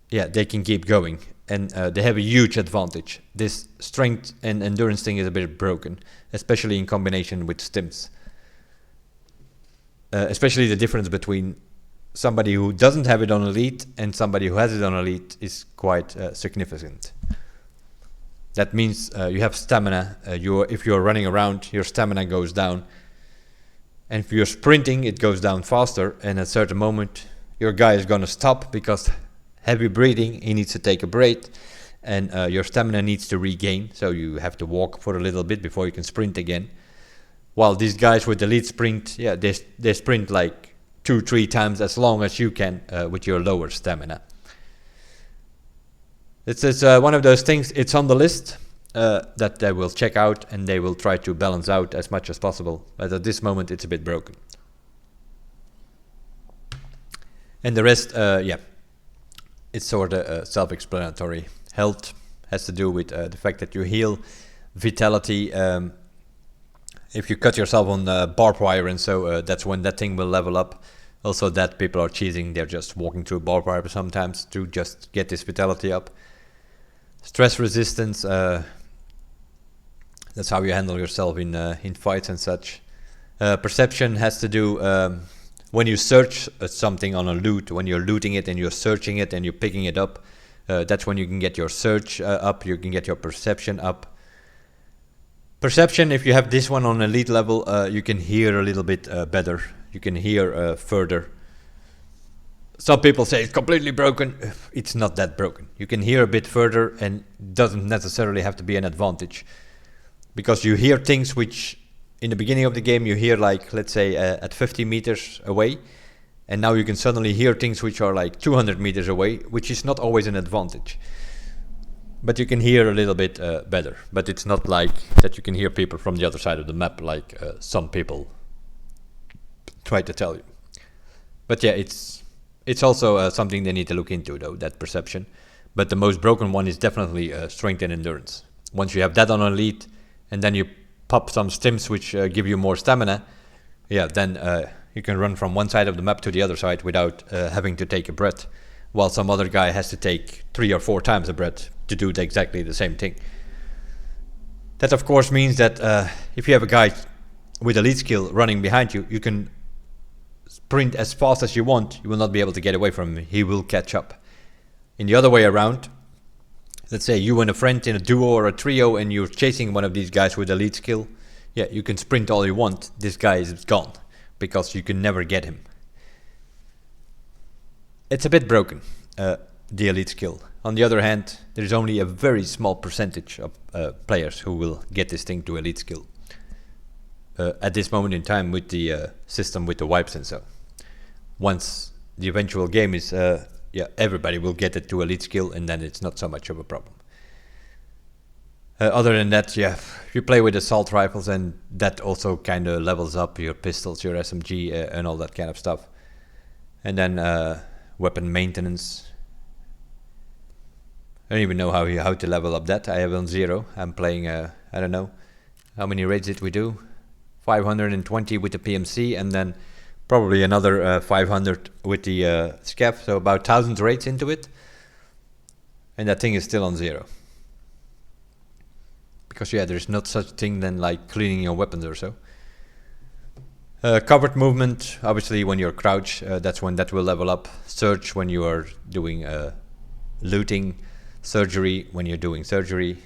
[SPEAKER 1] yeah, they can keep going, and they have a huge advantage. This strength and endurance thing is a bit broken, especially in combination with stims. Especially the difference between somebody who doesn't have it on elite and somebody who has it on elite is quite significant. That means you have stamina. If you're running around, your stamina goes down. And if you're sprinting, it goes down faster, and at a certain moment your guy is gonna stop because heavy breathing, he needs to take a break, and your stamina needs to regain, so you have to walk for a little bit before you can sprint again. While these guys with the lead sprint, yeah, they sprint like 2-3 times as long as you can with your lower stamina. This is one of those things, it's on the list that they will check out, and they will try to balance out as much as possible. But at this moment it's a bit broken. And the rest, yeah, it's sort of self-explanatory. Health has to do with the fact that you heal. Vitality, if you cut yourself on barbed wire, and so that's when that thing will level up. Also, that people are cheating, they're just walking through barbed wire sometimes to just get this vitality up. Stress resistance, that's how you handle yourself in fights and such. Perception has to do when you search something on a loot, when you're looting it and you're searching it and you're picking it up. That's when you can get your search up, you can get your perception up. Perception, if you have this one on elite level, you can hear a little bit better. You can hear further. Some people say it's completely broken. It's not that broken. You can hear a bit further, and doesn't necessarily have to be an advantage. Because you hear things which, in the beginning of the game, you hear like, let's say, at 50 meters away. And now you can suddenly hear things which are like 200 meters away, which is not always an advantage. But you can hear a little bit better. But it's not like that you can hear people from the other side of the map, like some people try to tell you. But yeah, it's also something they need to look into, though, that perception. But the most broken one is definitely strength and endurance. Once you have that on elite, and then you pop some stims which give you more stamina, yeah, then you can run from one side of the map to the other side without having to take a breath, while some other guy has to take 3 or 4 times a breath to do exactly the same thing. That of course means that if you have a guy with a lead skill running behind you, you can sprint as fast as you want, you will not be able to get away from him, he will catch up. In the other way around, let's say you and a friend in a duo or a trio and you're chasing one of these guys with a lead skill, yeah, you can sprint all you want, this guy is gone, because you can never get him. It's a bit broken, the elite skill. On the other hand, there's only a very small percentage of players who will get this thing to elite skill. At this moment in time with the system with the wipes and so. Once the eventual game is, yeah, everybody will get it to elite skill, and then it's not so much of a problem. Other than that, yeah, you play with assault rifles, and that also kind of levels up your pistols, your SMG, and all that kind of stuff. And then weapon maintenance. I don't even know how to level up that. I have on 0. I'm playing, I don't know, how many raids did we do? 520 with the PMC, and then probably another 500 with the scav, so about 1000 raids into it. And that thing is still on 0. Because yeah, there's not such thing than like cleaning your weapons or so. Covered movement, obviously when you're crouched, that's when that will level up. Search when you are doing looting. Surgery when you're doing surgery.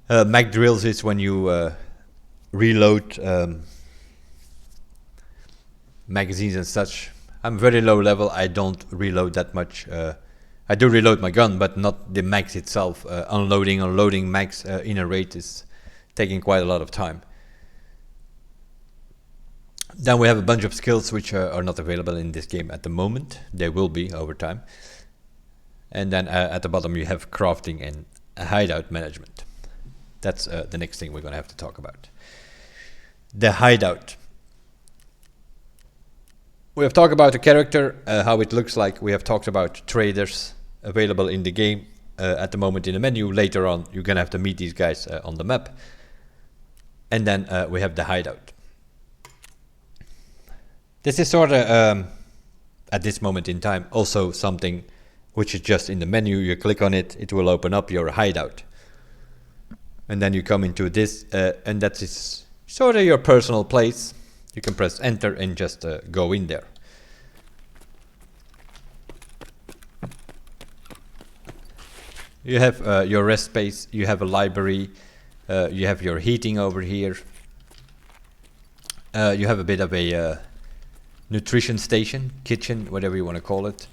[SPEAKER 1] Mag drills is when you reload magazines and such. I'm very low level, I don't reload that much. I do reload my gun, but not the mags itself. Unloading mags in a raid is taking quite a lot of time. Then we have a bunch of skills which are not available in this game at the moment. They will be over time. And then at the bottom you have crafting and hideout management. That's the next thing we're going to have to talk about. The hideout. We have talked about the character, how it looks like. We have talked about traders available in the game at the moment in the menu. Later on, you're going to have to meet these guys on the map. And then we have the hideout. This is sort of, at this moment in time, also something which is just in the menu. You click on it, it will open up your hideout. And then you come into this, and that is sort of your personal place. You can press enter and just go in there. You have your rest space, you have a library, you have your heating over here. You have a bit of a nutrition station, kitchen, whatever you want to call it.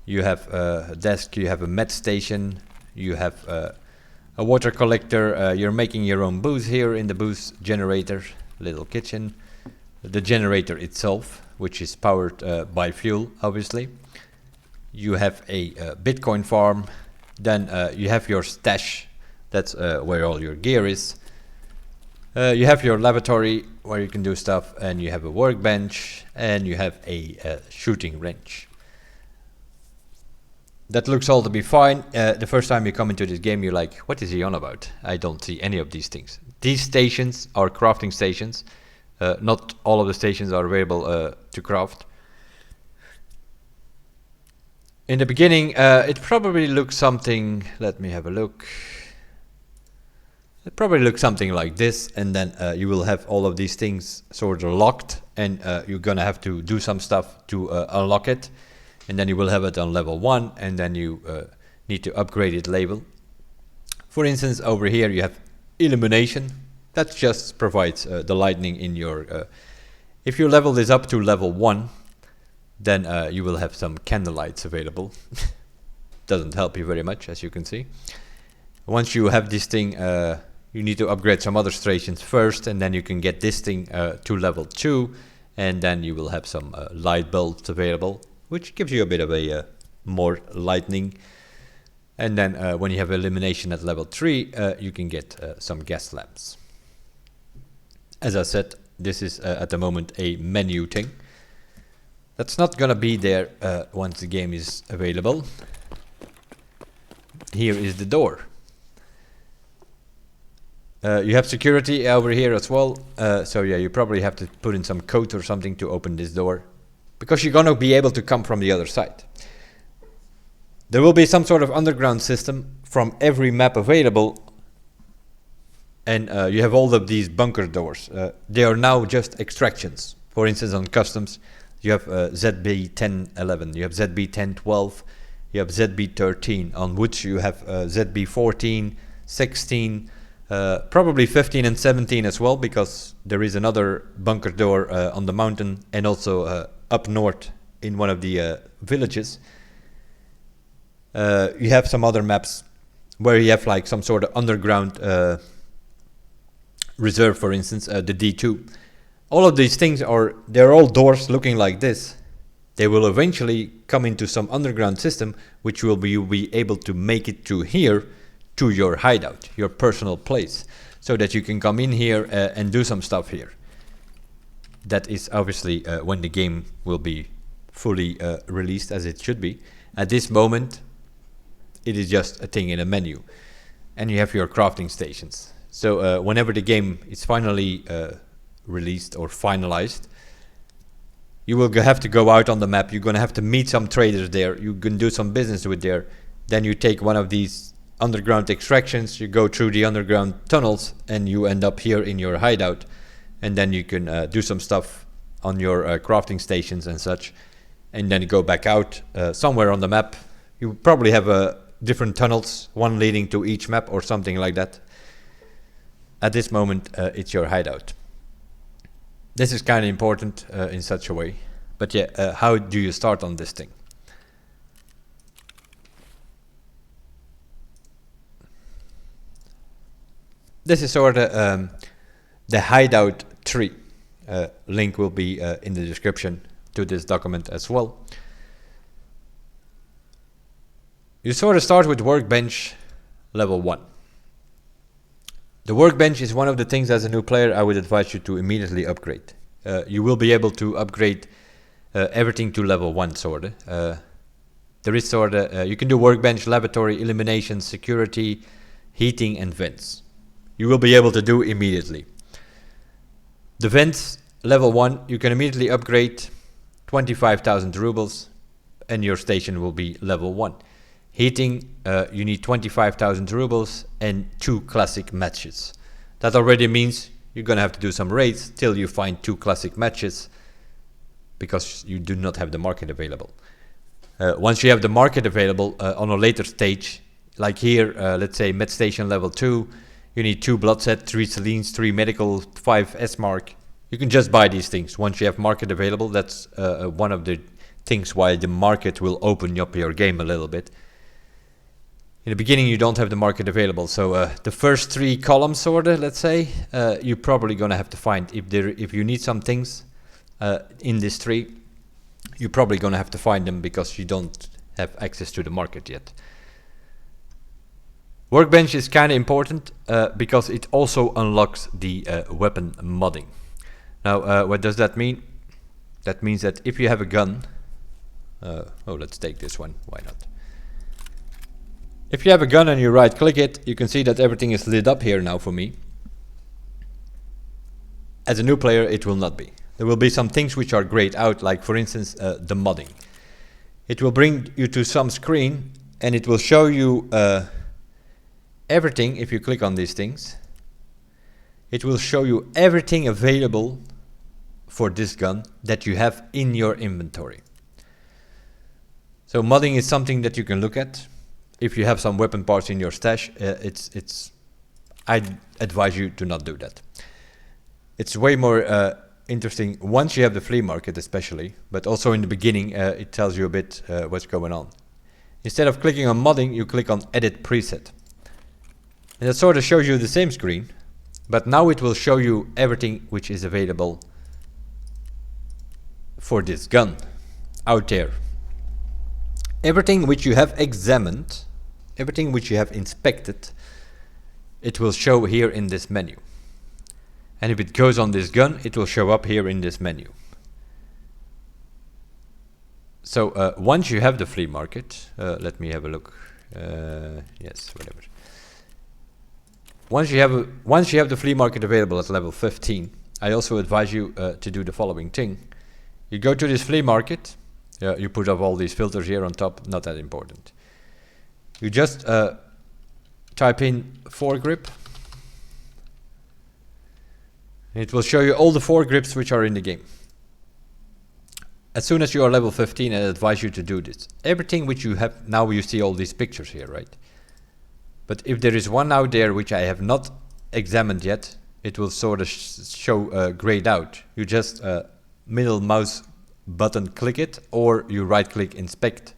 [SPEAKER 1] You have a desk, you have a med station, you have a water collector. You're making your own booze here in the booze generator, little kitchen. The generator itself, which is powered by fuel, obviously. You have a Bitcoin farm. Then you have your stash. That's where all your gear is. You have your laboratory where you can do stuff, and you have a workbench, and you have a shooting range. That looks all to be fine. The first time you come into this game, you're like, what is he on about? I don't see any of these things. These stations are crafting stations. Not all of the stations are available to craft. In the beginning, it probably looks something, let me have a look. It probably looks something like this, and then you will have all of these things sort of locked, and you're gonna have to do some stuff to unlock it. And then you will have it on level 1, and then you need to upgrade it level. For instance, over here you have illumination. That just provides the lighting in your... if you level this up to level 1, then you will have some candle lights available. Doesn't help you very much, as you can see. Once you have this thing, you need to upgrade some other stations first, and then you can get this thing to level 2, and then you will have some light bulbs available, which gives you a bit of a more lightning. And then when you have illumination at level 3, you can get some gas lamps. As I said, this is at the moment a menu thing. That's not gonna be there once the game is available. Here is the door. You have security over here as well. So yeah, you probably have to put in some code or something to open this door, because you're gonna be able to come from the other side. There will be some sort of underground system from every map available, and you have all of these bunker doors. They are now just extractions. For instance, on customs, you have ZB1011, you have ZB1012, you have ZB13, on which you have ZB14, 16, probably 15 and 17 as well, because there is another bunker door on the mountain, and also up north in one of the villages. You have some other maps where you have like some sort of underground reserve, for instance, the D2. All of these things they're all doors looking like this. They will eventually come into some underground system, which will be able to make it to here, to your hideout, your personal place, so that you can come in here and do some stuff here. That is obviously when the game will be fully released, as it should be. At this moment, it is just a thing in a menu. And you have your crafting stations. So whenever the game is finally released or finalized, you will have to go out on the map. You're going to have to meet some traders there. You can do some business with there. Then you take one of these underground extractions, you go through the underground tunnels, and you end up here in your hideout. And then you can do some stuff on your crafting stations and such, and then go back out somewhere on the map. You probably have different tunnels, one leading to each map or something like that. At this moment, it's your hideout. This is kind of important in such a way. But yeah, how do you start on this thing? This is sort of the hideout tree. Link will be in the description to this document as well. You sort of start with workbench level 1. The workbench is one of the things, as a new player, I would advise you to immediately upgrade. You will be able to upgrade everything to level 1 sort of. There is sort of, you can do workbench, laboratory, illumination, security, heating and vents. You will be able to do immediately. The vents, level 1, you can immediately upgrade 25,000 rubles and your station will be level 1. Heating, you need 25,000 rubles and 2 classic matches. That already means you're gonna have to do some raids till you find 2 classic matches, because you do not have the market available. Once you have the market available on a later stage, like here, let's say med station level 2, you need 2 blood set, 3 salines, 3 medical, 5 S mark, You can just buy these things once you have market available. That's one of the things why the market will open up your game a little bit. In the beginning you don't have the market available, so the first 3 columns sorta, let's say, you're probably gonna have to find. If you need some things in this tree, you're probably gonna have to find them because you don't have access to the market yet. Workbench is kinda important because it also unlocks the weapon modding. Now what does that mean? That means that if you have a gun, let's take this one, why not? If you have a gun and you right click it, you can see that everything is lit up here now for me. As a new player it will not be. There will be some things which are grayed out, like for instance the modding. It will bring you to some screen and it will show you everything. If you click on these things, it will show you everything available for this gun that you have in your inventory. So modding is something that you can look at. If you have some weapon parts in your stash, I'd advise you to not do that. It's way more interesting once you have the flea market especially, but also in the beginning it tells you a bit what's going on. Instead of clicking on modding, you click on edit preset. And that sort of shows you the same screen, but now it will show you everything which is available for this gun out there. Everything which you have examined, everything which you have inspected, it will show here in this menu. And if it goes on this gun, it will show up here in this menu. So once you have the flea market, let me have a look. Yes, whatever. Once you have the flea market available at level 15, I also advise you to do the following thing. You go to this flea market. You put up all these filters here on top, not that important. You just type in foregrip. It will show you all the foregrips which are in the game. As soon as you are level 15, I advise you to do this. Everything which you have, now you see all these pictures here, right? But if there is one out there which I have not examined yet, it will sort of show grayed out. You just middle mouse button click it, or you right click inspect.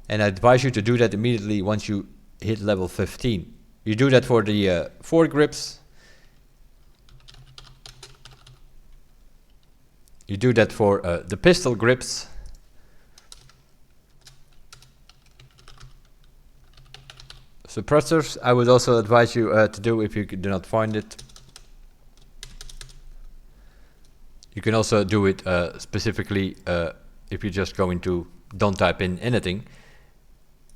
[SPEAKER 1] And I advise you to do that immediately once you hit level 15. You do that for the foregrips. You do that for the pistol grips. Suppressors, I would also advise you to do if you do not find it. You can also do it specifically if you just go into, don't type in anything.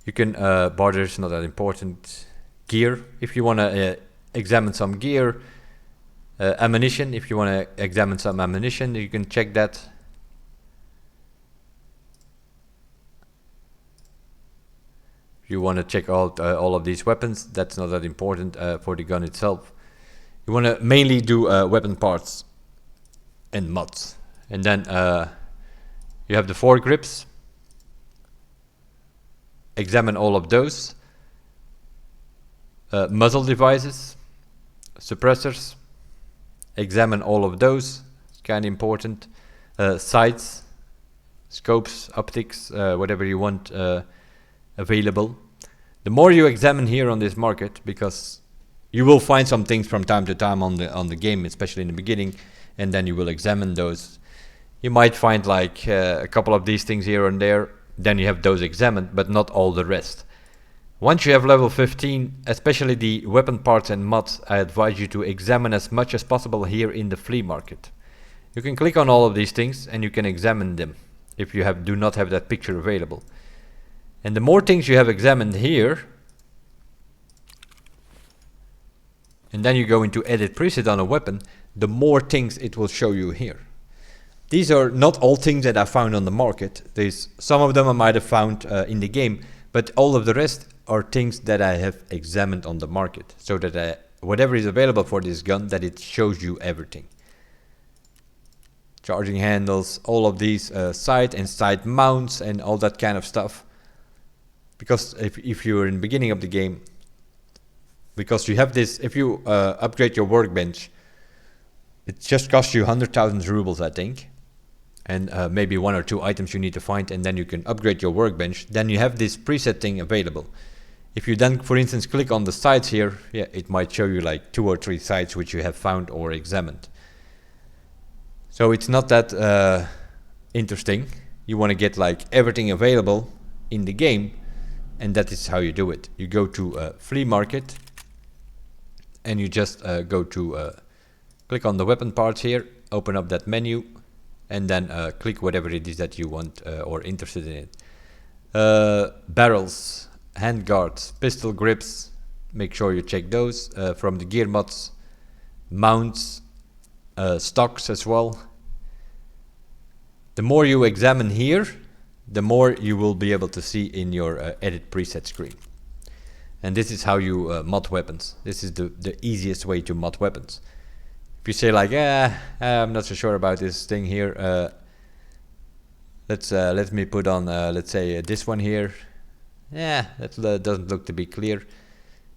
[SPEAKER 1] You can, borders, not that important. Gear, if you want to examine some gear. Ammunition, if you want to examine some ammunition, you can check that. If you want to check out all of these weapons, that's not that important for the gun itself. You want to mainly do weapon parts and mods. And then you have the foregrips. Examine all of those. Muzzle devices, suppressors. Examine all of those. It's kind of important. Sights, scopes, optics, whatever you want available. The more you examine here on this market, because you will find some things from time to time on the game, especially in the beginning, and then you will examine those. You might find like a couple of these things here and there, then you have those examined, but not all the rest. Once you have level 15, especially the weapon parts and mods, I advise you to examine as much as possible here in the flea market. You can click on all of these things and you can examine them if you do not have that picture available. And the more things you have examined here, and then you go into edit preset on a weapon, the more things it will show you here. These are not all things that I found on the market. There's some of them I might have found in the game, but all of the rest are things that I have examined on the market, so that whatever is available for this gun, that it shows you everything. Charging handles, all of these side and side mounts and all that kind of stuff. Because if you're in the beginning of the game, because you have this, if you upgrade your workbench, It just costs you 100,000 rubles, I think. And maybe 1 or 2 items you need to find, and then you can upgrade your workbench. Then you have this preset thing available. If you then, for instance, click on the sites here, yeah, it might show you like 2 or 3 sites which you have found or examined. So it's not that interesting. You want to get like everything available in the game, and that is how you do it. You go to Fleamarket, and you just go to click on the weapon parts here, open up that menu, and then click whatever it is that you want or interested in it. Barrels, handguards, pistol grips, make sure you check those from the gear mods, mounts, stocks as well. The more you examine here, the more you will be able to see in your edit preset screen. And this is how you mod weapons. This is the easiest way to mod weapons. If you say like, I'm not so sure about this thing here, let me put on, let's say this one here. Yeah, that doesn't look to be clear.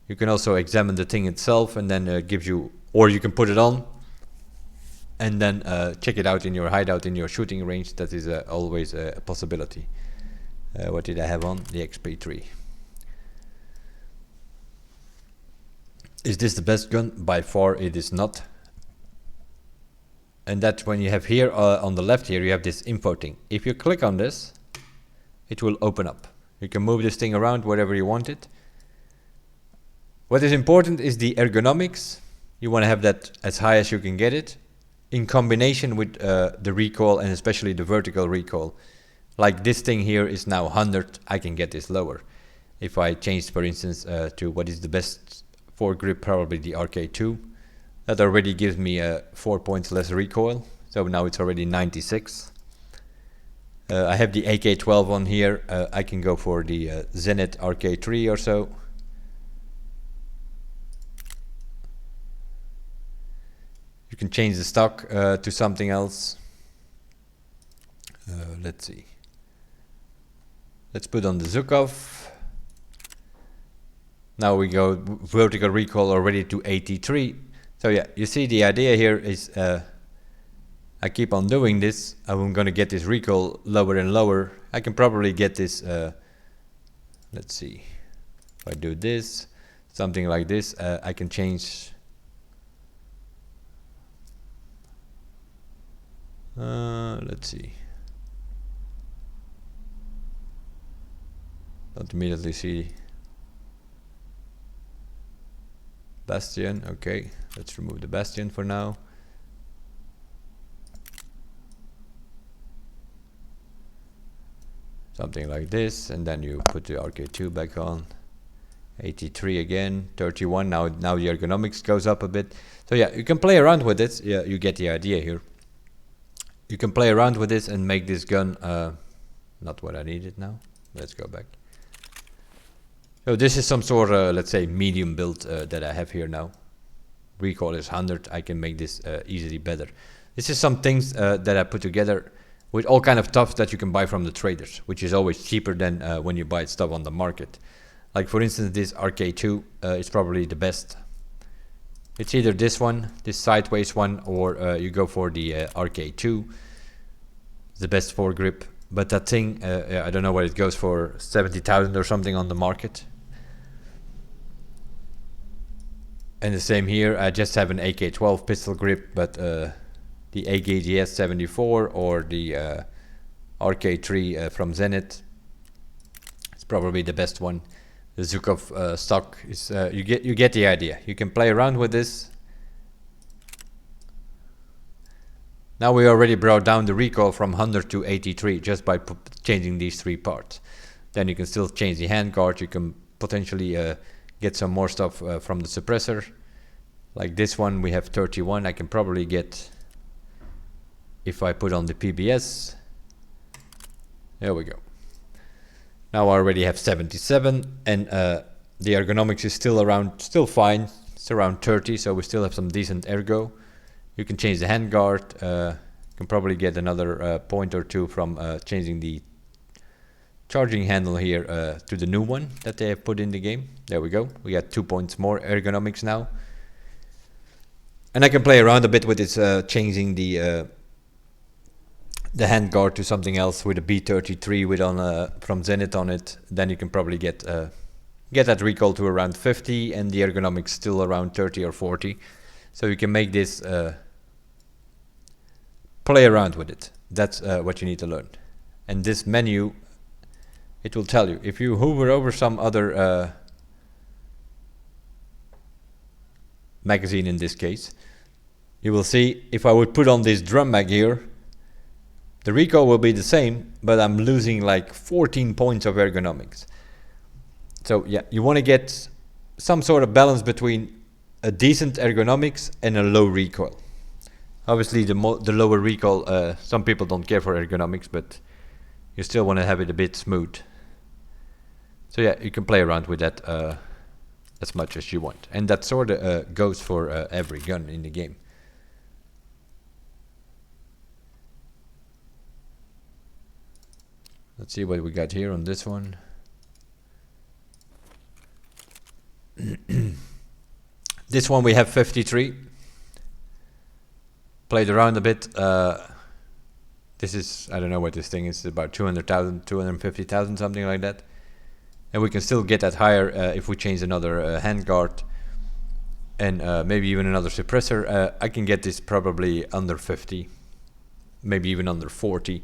[SPEAKER 1] You can also examine the thing itself, and then gives you, or you can put it on and then check it out in your hideout, in your shooting range. That is always a possibility. What did I have on? The XP3. Is this the best gun? By far it is not. And that's when you have here on the left here, you have this info thing. If you click on this, it will open up. You can move this thing around wherever you want it. What is important is the ergonomics. You want to have that as high as you can get it, in combination with the recoil, and especially the vertical recoil. Like this thing here is now 100, I can get this lower. If I change, for instance, to what is the best foregrip, probably the RK2, that already gives me 4 points less recoil, so now it's already 96. I have the AK12 on here. I can go for the Zenit RK3 or so. You can change the stock to something else. Let's see. Let's put on the Zukov. Now we go vertical recoil already to 83. So yeah, you see the idea here is I keep on doing this. I'm going to get this recoil lower and lower. I can probably get this, let's see, if I do this, something like this, I can change. Let's see. Don't immediately see Bastion. Okay, let's remove the Bastion for now. Something like this, and then you put the RK2 back on. 83 again, 31. Now the ergonomics goes up a bit. So yeah, you can play around with it. Yeah, you get the idea here. You can play around with this and make this gun not what I needed now. Let's go back. So this is some sort of, let's say, medium build that I have here now. Recoil is 100. I can make this easily better. This is some things that I put together with all kind of stuff that you can buy from the traders, which is always cheaper than when you buy stuff on the market. Like for instance, this RK2 is probably the best. It's either this one, this sideways one, or you go for the RK2. It's the best foregrip. But that thing, I don't know what it goes for, 70,000 or something on the market. And the same here, I just have an AK12 pistol grip, but the AKGS 74 or the RK3 from Zenit, it's probably the best one. The Zukov stock is, you get the idea. You can play around with this. Now we already brought down the recoil from 100 to 83 just by changing these 3 parts. Then you can still change the handguard. You can potentially get some more stuff from the suppressor. Like this one, we have 31. I can probably get, if I put on the PBS, there we go. Now I already have 77, and the ergonomics is still fine. It's around 30, so we still have some decent ergo. You can change the handguard. You can probably get another point or two from changing the charging handle here to the new one that they have put in the game. There we go. We got 2 points more ergonomics now. And I can play around a bit with this, changing the handguard to something else with a B33 with from Zenith on it. Then you can probably get that recoil to around 50 and the ergonomics still around 30 or 40. So you can make this, play around with it. That's what you need to learn. And this menu, it will tell you. If you hover over some other magazine in this case, you will see if I would put on this drum mag here, the recoil will be the same, but I'm losing like 14 points of ergonomics. So yeah, you want to get some sort of balance between a decent ergonomics and a low recoil. Obviously the lower recoil, some people don't care for ergonomics, but you still want to have it a bit smooth. So yeah, you can play around with that as much as you want. And that sort of goes for every gun in the game. Let's see what we got here on this one. This one we have 53. Played around a bit. This is, I don't know what this thing is, about 200,000, 250,000, something like that. And we can still get that higher if we change another handguard and maybe even another suppressor. I can get this probably under 50, maybe even under 40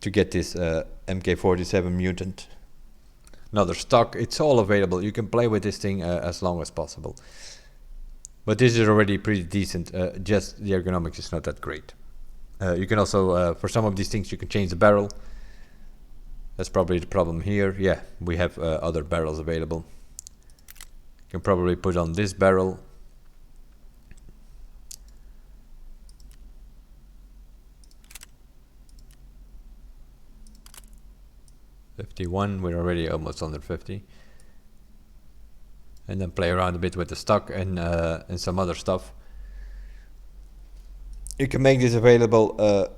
[SPEAKER 1] to get this MK47 Mutant. Another stock, it's all available. You can play with this thing as long as possible. But this is already pretty decent, just the ergonomics is not that great. You can also, for some of these things, you can change the barrel. That's probably the problem here. Yeah, we have other barrels available. You can probably put on this barrel. $51, we're already almost under 50. And then play around a bit with the stock and some other stuff. You can make this available.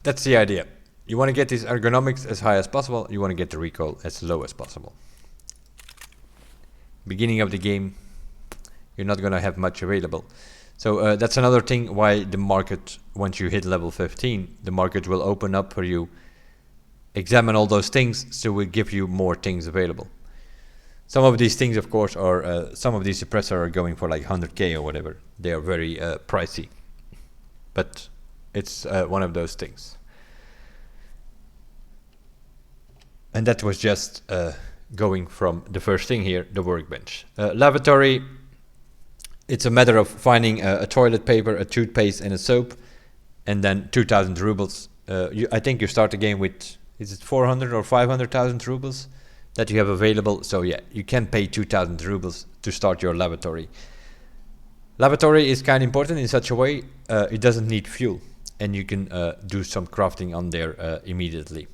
[SPEAKER 1] That's the idea. You want to get these ergonomics as high as possible. You want to get the recoil as low as possible. Beginning of the game, you're not going to have much available. So that's another thing why the market, once you hit level 15, the market will open up for you. Examine all those things, so we'll give you more things available. Some of these things, of course, are some of these suppressors are going for like 100k or whatever. They are very pricey, but it's one of those things. And that was just going from the first thing here, the workbench. Lavatory, it's a matter of finding a toilet paper, a toothpaste, and a soap, and then 2,000 rubles. I think you start the game with, is it 400 or 500,000 rubles that you have available? So yeah, you can pay 2,000 rubles to start your lavatory. Lavatory is kind of important in such a way, it doesn't need fuel, and you can do some crafting on there immediately.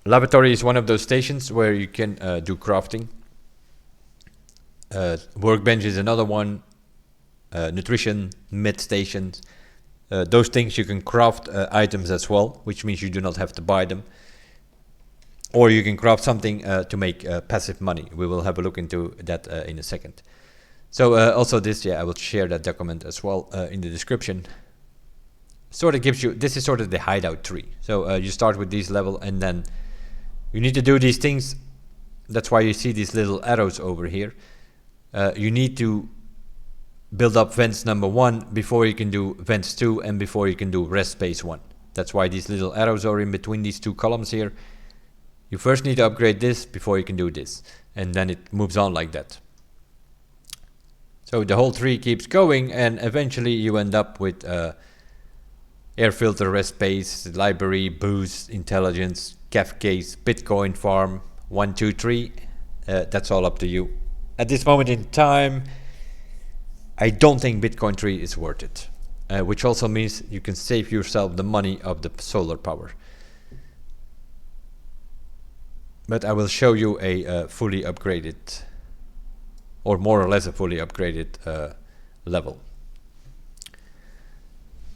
[SPEAKER 1] Lavatory is one of those stations where you can do crafting. Workbench is another one. Nutrition, med stations. Those things you can craft items as well, which means you do not have to buy them. Or you can craft something to make passive money. We will have a look into that in a second. So also this, yeah, I will share that document as well in the description. Sort of gives you, this is sort of the hideout tree. So you start with this level and then you need to do these things. That's why you see these little arrows over here. You need to build up vents number 1 before you can do vents 2 and before you can do rest space 1. That's why these little arrows are in between these two columns here. You first need to upgrade this before you can do this, and then it moves on like that. So the whole tree keeps going, and eventually you end up with air filter, rest space, library, boost, intelligence, CAF case, Bitcoin farm, 1, 2, 3. That's all up to you. At this moment in time, I don't think Bitcoin tree is worth it, which also means you can save yourself the money of the solar power. But I will show you a fully upgraded, or more or less a fully upgraded level.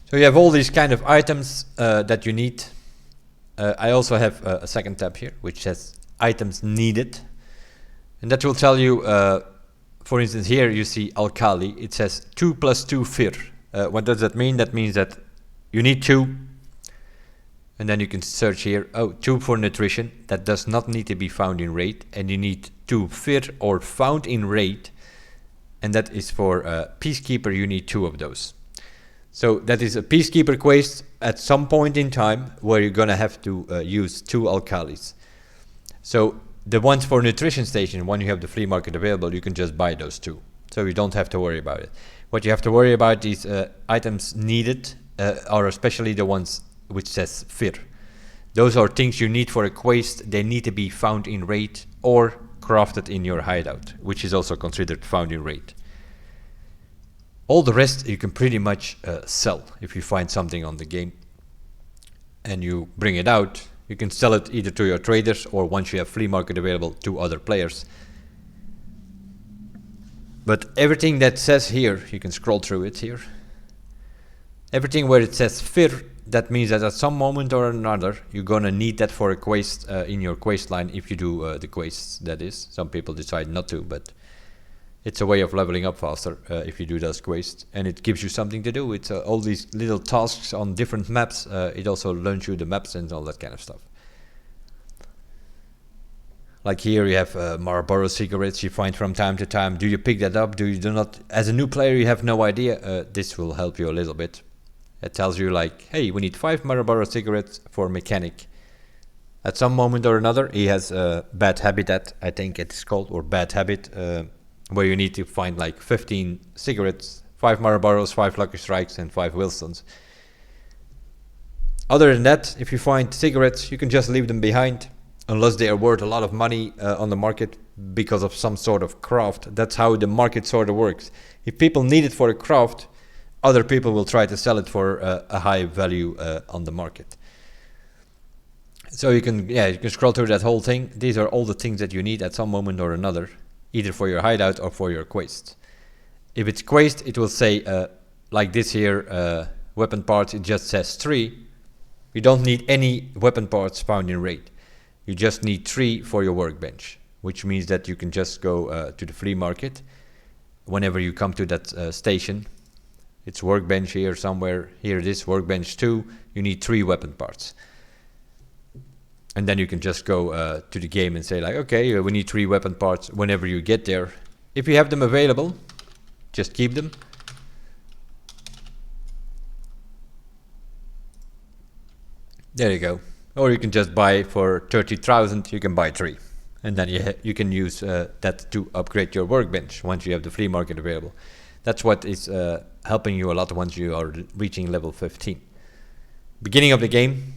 [SPEAKER 1] So you have all these kind of items that you need. I also have a second tab here, which says items needed. And that will tell you for instance, here you see alkali. It says 2 + 2 fir. What does that mean? That means that you need 2. And then you can search here. Oh, 2 for nutrition. That does not need to be found in raid. And you need 2 fir or found in raid. And that is for peacekeeper. You need 2 of those. So that is a peacekeeper quest at some point in time where you're gonna have to use 2 alkalis. So the ones for nutrition station, when you have the flea market available, you can just buy those 2. So you don't have to worry about it. What you have to worry about is items needed are especially the ones which says fir. Those are things you need for a quest. They need to be found in raid or crafted in your hideout, which is also considered found in raid. All the rest you can pretty much sell. If you find something on the game and you bring it out, you can sell it either to your traders or once you have flea market available to other players. But everything that says here, you can scroll through it here. Everything where it says fir, that means that at some moment or another you're gonna need that for a quest in your quest line if you do the quests, that is. Some people decide not to, but it's a way of leveling up faster if you do those quests, and it gives you something to do. It's all these little tasks on different maps. It also learns you the maps and all that kind of stuff. Like here you have Marlboro cigarettes you find from time to time. Do you pick that up? Do not? As a new player you have no idea. This will help you a little bit. It tells you like, hey, we need 5 Marlboro cigarettes for mechanic. At some moment or another he has a bad habitat, I think it's called, or bad habit, where you need to find like 15 cigarettes, 5 Marlboros, 5 Lucky Strikes and 5 Wilsons. Other than that, if you find cigarettes, you can just leave them behind, unless they are worth a lot of money on the market because of some sort of craft. That's how the market sort of works. If people need it for a craft, other people will try to sell it for a high value on the market. So you can scroll through that whole thing. These are all the things that you need at some moment or another, either for your hideout or for your quest. If it's quest, it will say like this here, weapon parts, it just says 3. You don't need any weapon parts found in raid. You just need 3 for your workbench, which means that you can just go to the flea market whenever you come to that station. It's workbench here somewhere. Here it is, workbench 2. You need 3 weapon parts. And then you can just go to the game and say like, okay, we need 3 weapon parts whenever you get there. If you have them available, just keep them. There you go. Or you can just buy for 30,000, you can buy 3. And then you can use that to upgrade your workbench once you have the flea market available. That's what is helping you a lot once you are reaching level 15. Beginning of the game,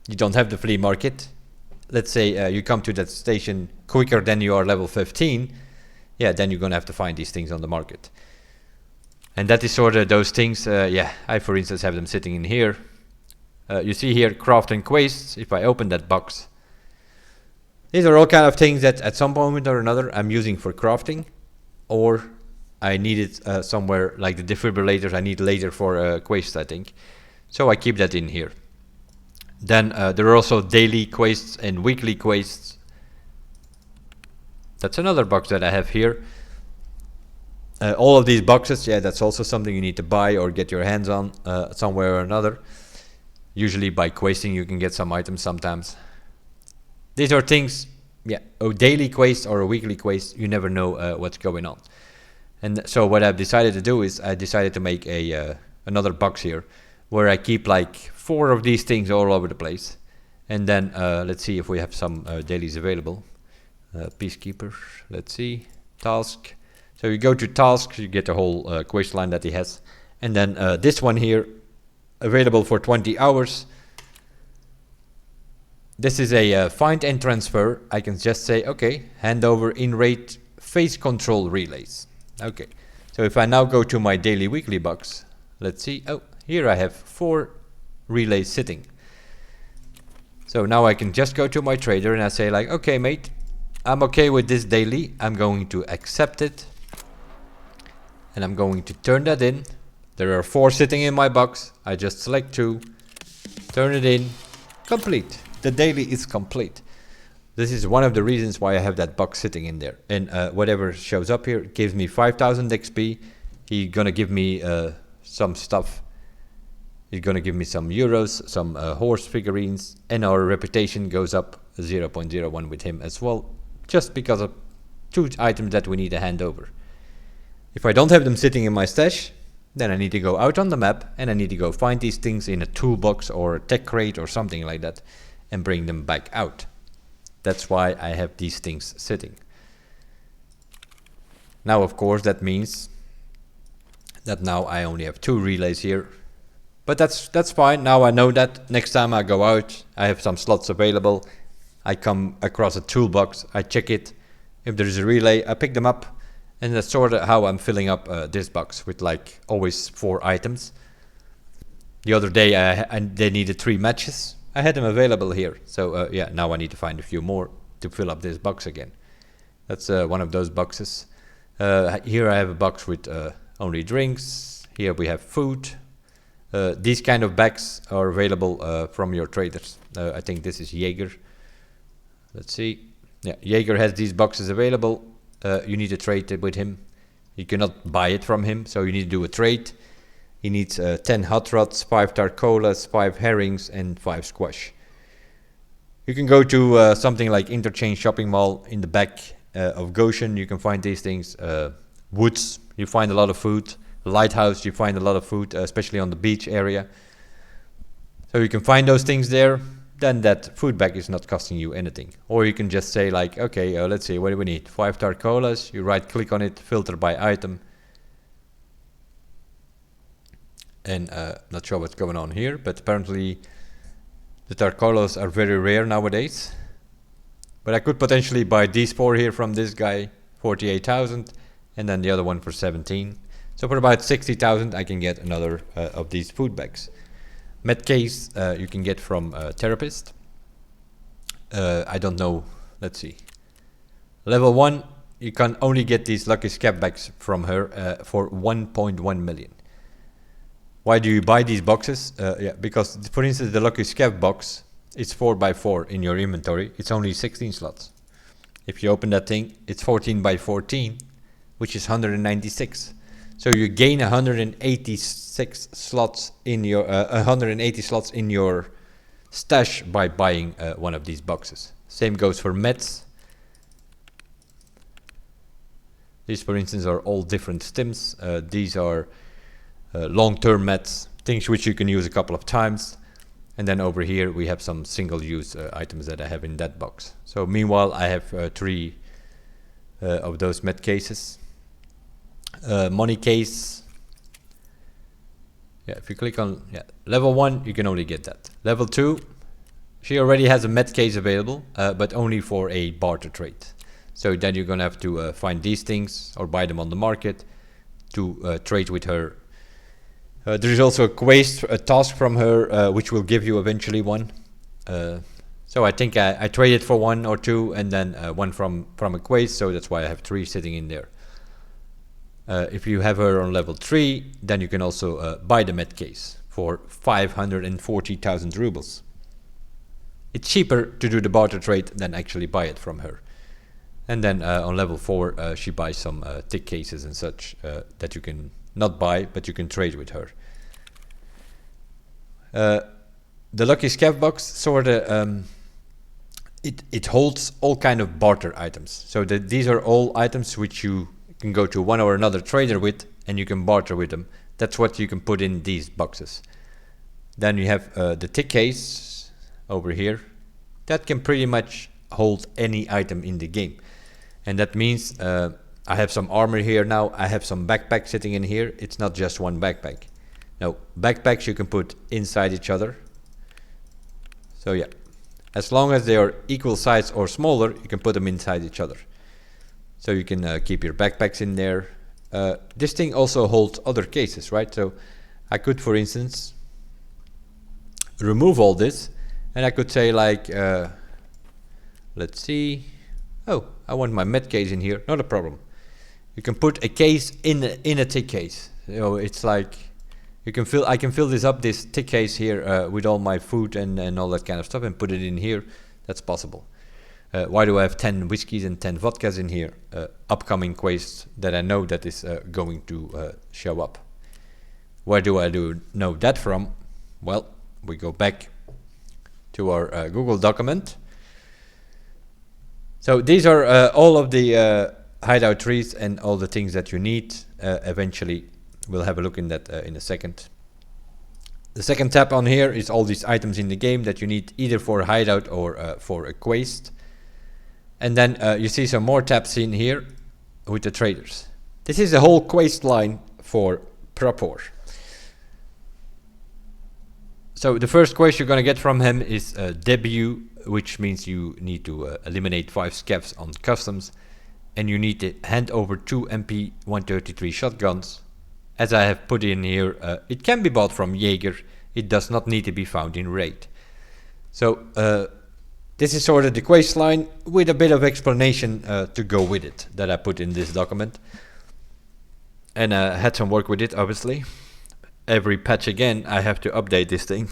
[SPEAKER 1] you don't have the flea market. Let's say you come to that station quicker than you are level 15. Yeah, then you're gonna have to find these things on the market. And that is sort of those things. I for instance have them sitting in here. You see here crafting quests. If I open that box, these are all kind of things that at some moment or another I'm using for crafting, or I need it somewhere, like the defibrillators I need later for a quest, I think. So I keep that in here. Then there are also daily quests and weekly quests. That's another box that I have here. All of these boxes, that's also something you need to buy or get your hands on somewhere or another. Usually by questing you can get some items sometimes. These are things, a daily quest or a weekly quest, you never know what's going on. And so what I've decided to do is I decided to make another box here where I keep like 4 of these things all over the place. And then let's see if we have some dailies available. Peacekeeper, let's see, task. So you go to tasks, you get the whole quest line that he has. And then this one here, available for 20 hours. This is a find and transfer. I can just say, okay, hand over in raid phase control relays. Okay, so if I now go to my daily weekly box, let's see, here I have 4 relays sitting. So now I can just go to my trader and I say like, okay mate, I'm okay with this daily, I'm going to accept it. And I'm going to turn that in. There are 4 sitting in my box, I just select 2, turn it in, complete. The daily is complete. This is one of the reasons why I have that box sitting in there. And whatever shows up here gives me 5,000 XP. He's gonna give me some stuff. He's gonna give me some euros, some horse figurines, and our reputation goes up 0.01 with him as well, just because of 2 items that we need to hand over. If I don't have them sitting in my stash, then I need to go out on the map and I need to go find these things in a toolbox or a tech crate or something like that and bring them back out. That's why I have these things sitting. Now, of course, that means that now I only have 2 relays here. But that's fine. Now I know that next time I go out, I have some slots available. I come across a toolbox, I check it. If there is a relay, I pick them up. And that's sort of how I'm filling up this box with like always 4 items. The other day they needed 3 matches. I had them available here. So yeah, now I need to find a few more to fill up this box again. That's one of those boxes. Here I have a box with only drinks. Here we have food. These kind of bags are available from your traders. I think this is Jaeger. Let's see. Yeah, Jaeger has these boxes available. You need to trade it with him. You cannot buy it from him, so you need to do a trade. He needs 10 hot rods, 5 tarcolas, 5 herrings, and 5 squash. You can go to something like Interchange Shopping Mall in the back of Goshen. You can find these things. Woods, you find a lot of food. Lighthouse, you find a lot of food, especially on the beach area. So you can find those things there. Then that food bag is not costing you anything. Or you can just say like, okay, let's see, what do we need? 5 tarcolas, you right click on it, filter by item. And not sure what's going on here, but apparently the tarcolas are very rare nowadays. But I could potentially buy these 4 here from this guy, 48,000, and then the other one for 17. So for about 60,000 I can get another of these food bags. Med case you can get from Therapist. I don't know, let's see. Level 1, you can only get these lucky scab bags from her for 1.1 million. Why do you buy these boxes? Yeah, because for instance the lucky scab box is 4x4 in your inventory. It's only 16 slots. If you open that thing, it's 14x14, which is 196. So you gain 186 slots in your 180 slots in your stash by buying one of these boxes. Same goes for meds. These, for instance, are all different stims. These are long-term meds, things which you can use a couple of times. And then over here we have some single-use items that I have in that box. So meanwhile, I have 3 of those med cases. Money case. Yeah, if you click on level 1, you can only get that. Level 2, she already has a med case available, but only for a barter trade. So then you're gonna have to find these things or buy them on the market to trade with her. There is also a quest, a task from her, which will give you eventually one. So I think I traded for 1 or 2 and then one from a quest, so that's why I have 3 sitting in there. If you have her on level 3, then you can also buy the med case for 540,000 rubles. It's cheaper to do the barter trade than actually buy it from her. And then on level 4, she buys some tick cases and such that you can not buy, but you can trade with her. The lucky scav box sort of it holds all kind of barter items. So these are all items which you can go to one or another trader with and you can barter with them. That's what you can put in these boxes. Then you have the tick case over here that can pretty much hold any item in the game. And that means I have some armor here now, I have some backpacks sitting in here. It's not just one backpack. No, backpacks you can put inside each other. So yeah, as long as they are equal size or smaller, you can put them inside each other. So you can keep your backpacks in there. This thing also holds other cases, right? So I could, for instance, remove all this and I could say like, let's see. Oh, I want my med case in here. Not a problem. You can put a case in a tick case. You know, it's like you can fill. I can fill this tick case here with all my food and all that kind of stuff and put it in here. That's possible. Why do I have 10 whiskeys and 10 vodkas in here? Upcoming quests that I know that is going to show up. Where do I know that from? Well, we go back to our Google document. So these are all of the hideout trees and all the things that you need. Eventually, we'll have a look in that in a second. The second tab on here is all these items in the game that you need either for a hideout or for a quest. And then you see some more tabs in here with the traders. This is the whole quest line for Propor. So the first quest you're going to get from him is debut, which means you need to eliminate 5 scavs on customs, and you need to hand over 2 MP133 shotguns. As I have put in here, it can be bought from Jaeger. It does not need to be found in raid. So this is sort of the quest line with a bit of explanation to go with it that I put in this document. And I had some work with it, obviously. Every patch again, I have to update this thing.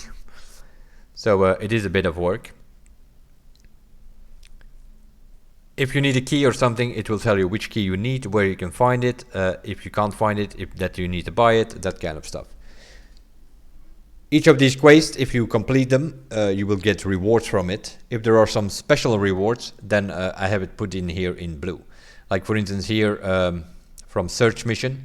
[SPEAKER 1] So it is a bit of work. If you need a key or something, it will tell you which key you need, where you can find it, if you can't find it, if that you need to buy it, that kind of stuff. Each of these quests, if you complete them, you will get rewards from it. If there are some special rewards, then I have it put in here in blue. Like for instance here, from search mission,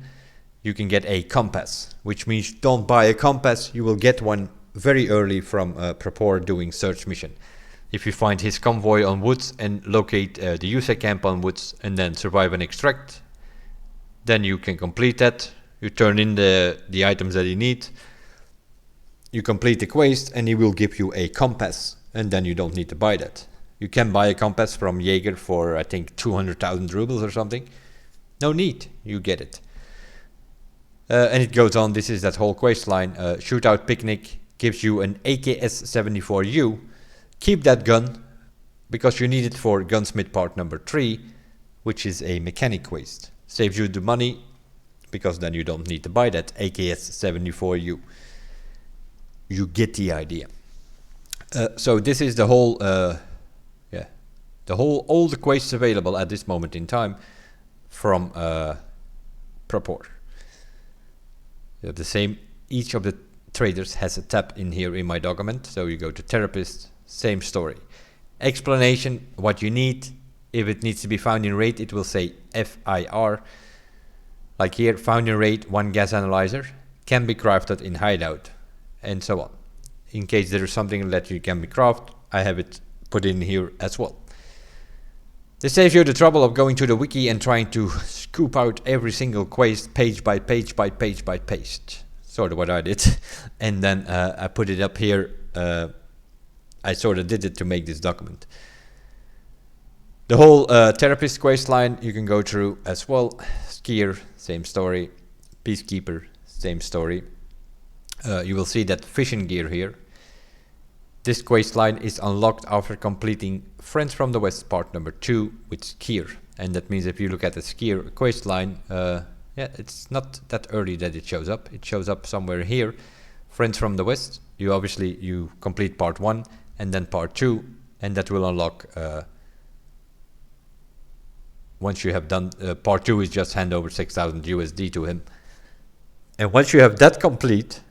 [SPEAKER 1] you can get a compass, which means don't buy a compass, you will get one very early from Propor doing search mission. If you find his convoy on woods and locate the user camp on woods and then survive and extract, then you can complete that. You turn in the items that you need. You complete the quest and he will give you a compass, and then you don't need to buy that. You can buy a compass from Jaeger for I think 200,000 rubles or something. No need, you get it. And it goes on. This is that whole quest line. Shootout Picnic gives you an AKS-74U. Keep that gun because you need it for gunsmith part number 3, which is a mechanic quest. Saves you the money because then you don't need to buy that AKS-74U. You get the idea. So this is the whole, all the quests available at this moment in time from Propor. You have the same. Each of the traders has a tab in here in my document. So you go to therapist. Same story. Explanation, what you need. If it needs to be found in raid, it will say FIR. Like here, found in raid, 1 gas analyzer. Can be crafted in hideout. And so on. In case there is something that you can be crafted, I have it put in here as well. This saves you the trouble of going to the wiki and trying to scoop out every single quest page by page by page by page. Sort of what I did. And then I put it up here. I sort of did it to make this document. The whole therapist quest line you can go through as well. Skier, same story. Peacekeeper, same story. You will see that fishing gear here. This quest line is unlocked after completing Friends from the West part number 2 with skier. And that means if you look at the skier quest line, it's not that early that it shows up. It shows up somewhere here. Friends from the West. You complete part 1 and then part 2, and that will unlock once you have done part 2 is just hand over 6,000 USD to him. And once you have that complete,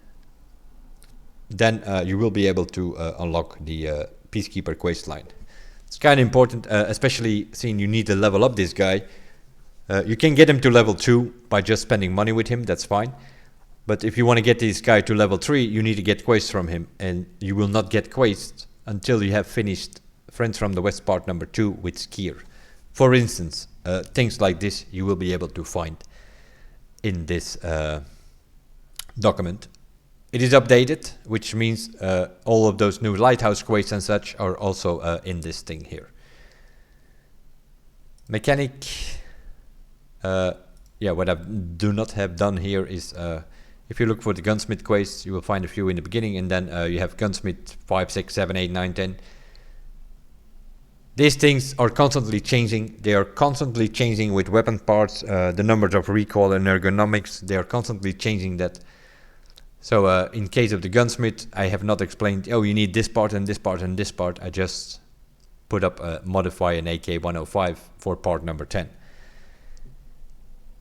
[SPEAKER 1] then you will be able to unlock the Peacekeeper quest line. It's kind of important, especially seeing you need to level up this guy. You can get him to level 2 by just spending money with him, that's fine. But if you want to get this guy to level 3, you need to get quests from him. And you will not get quests until you have finished Friends from the West part number 2 with skier. For instance, things like this you will be able to find in this document. It is updated, which means all of those new lighthouse quests and such are also in this thing here. Mechanic, what I do not have done here is, if you look for the gunsmith quests, you will find a few in the beginning, and then you have gunsmith 5, 6, 7, 8, 9, 10. These things are constantly changing. They are constantly changing with weapon parts, the numbers of recoil and ergonomics. They are constantly changing that. So in case of the gunsmith, I have not explained, oh, you need this part and this part and this part. I just put up modify an AK-105 for part number 10.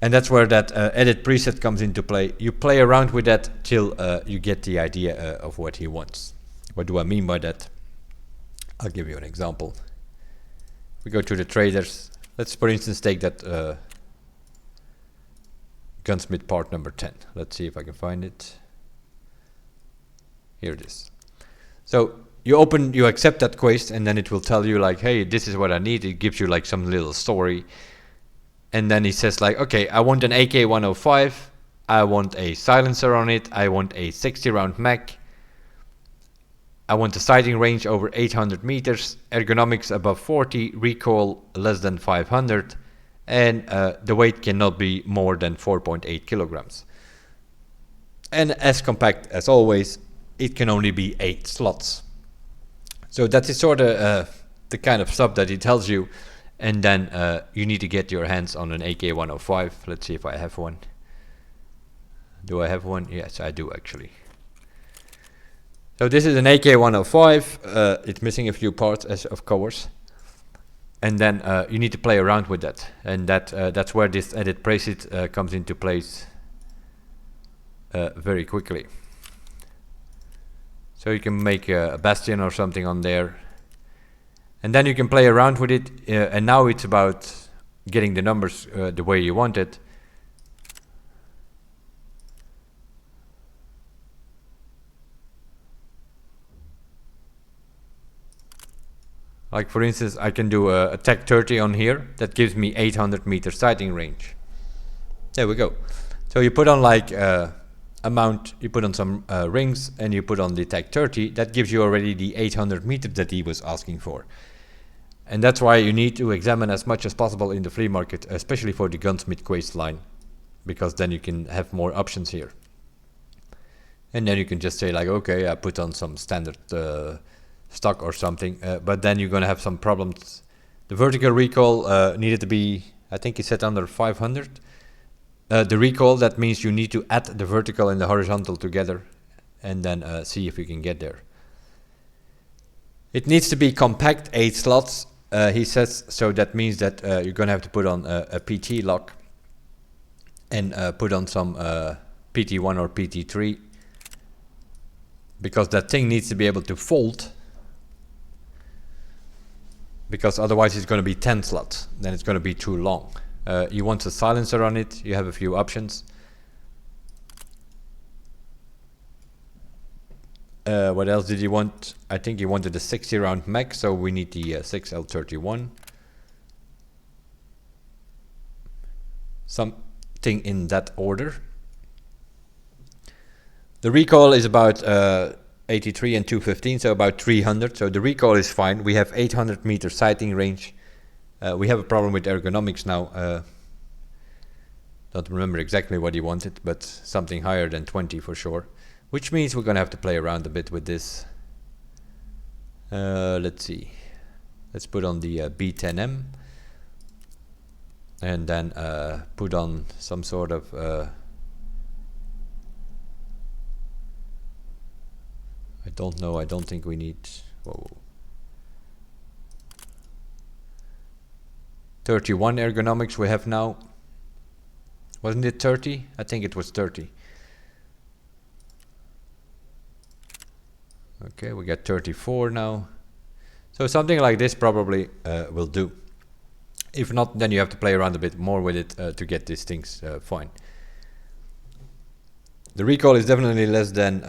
[SPEAKER 1] And that's where that edit preset comes into play. You play around with that till you get the idea of what he wants. What do I mean by that? I'll give you an example. We go to the traders. Let's for instance take that gunsmith part number 10. Let's see if I can find it. Here it is. So you accept that quest, and then it will tell you like, hey, this is what I need. It gives you like some little story. And then he says like, okay, I want an AK-105, I want a silencer on it, I want a 60 round mag, I want a sighting range over 800 meters, ergonomics above 40, recoil less than 500, and the weight cannot be more than 4.8 kilograms. And as compact as always, it can only be 8 slots. So that is sort of the kind of stuff that he tells you. And then you need to get your hands on an AK-105. Let's see if I have one. Do I have one? Yes, I do actually. So this is an AK-105. It's missing a few parts, as of course. And then you need to play around with that. And that's where this edit preset comes into place very quickly. So you can make a bastion or something on there. And then you can play around with it, and now it's about getting the numbers the way you want it. Like for instance, I can do a TAC 30 on here, that gives me 800 meter sighting range. There we go. So you put on like a mount, you put on some rings, and you put on the TAC 30, that gives you already the 800 meters that he was asking for. And that's why you need to examine as much as possible in the flea market, especially for the gunsmith quest line, because then you can have more options here. And then you can just say like, okay, I put on some standard stock or something, but then you're gonna have some problems. The vertical recoil needed to be, I think he said under 500. The recoil, that means you need to add the vertical and the horizontal together, and then see if you can get there. It needs to be compact, 8 slots. He says, so that means that you're gonna have to put on a PT lock and put on some PT1 or PT3, because that thing needs to be able to fold, because otherwise it's gonna be 10 slots, then it's gonna be too long. You want a silencer on it, you have a few options. What else did you want? I think you wanted a 60 round mag, so we need the 6L31. Something in that order. The recoil is about 83 and 215, so about 300. So the recoil is fine. We have 800 meter sighting range. We have a problem with ergonomics now. Don't remember exactly what he wanted, but something higher than 20 for sure. Which means we're gonna have to play around a bit with this. Let's see. Let's put on the B10M. And then put on some sort of... I don't know, I don't think we need... Whoa. 31 ergonomics we have now. Wasn't it 30? I think it was 30. Okay, we got 34 now. So something like this probably will do. If not, then you have to play around a bit more with it to get these things fine. The recoil is definitely less than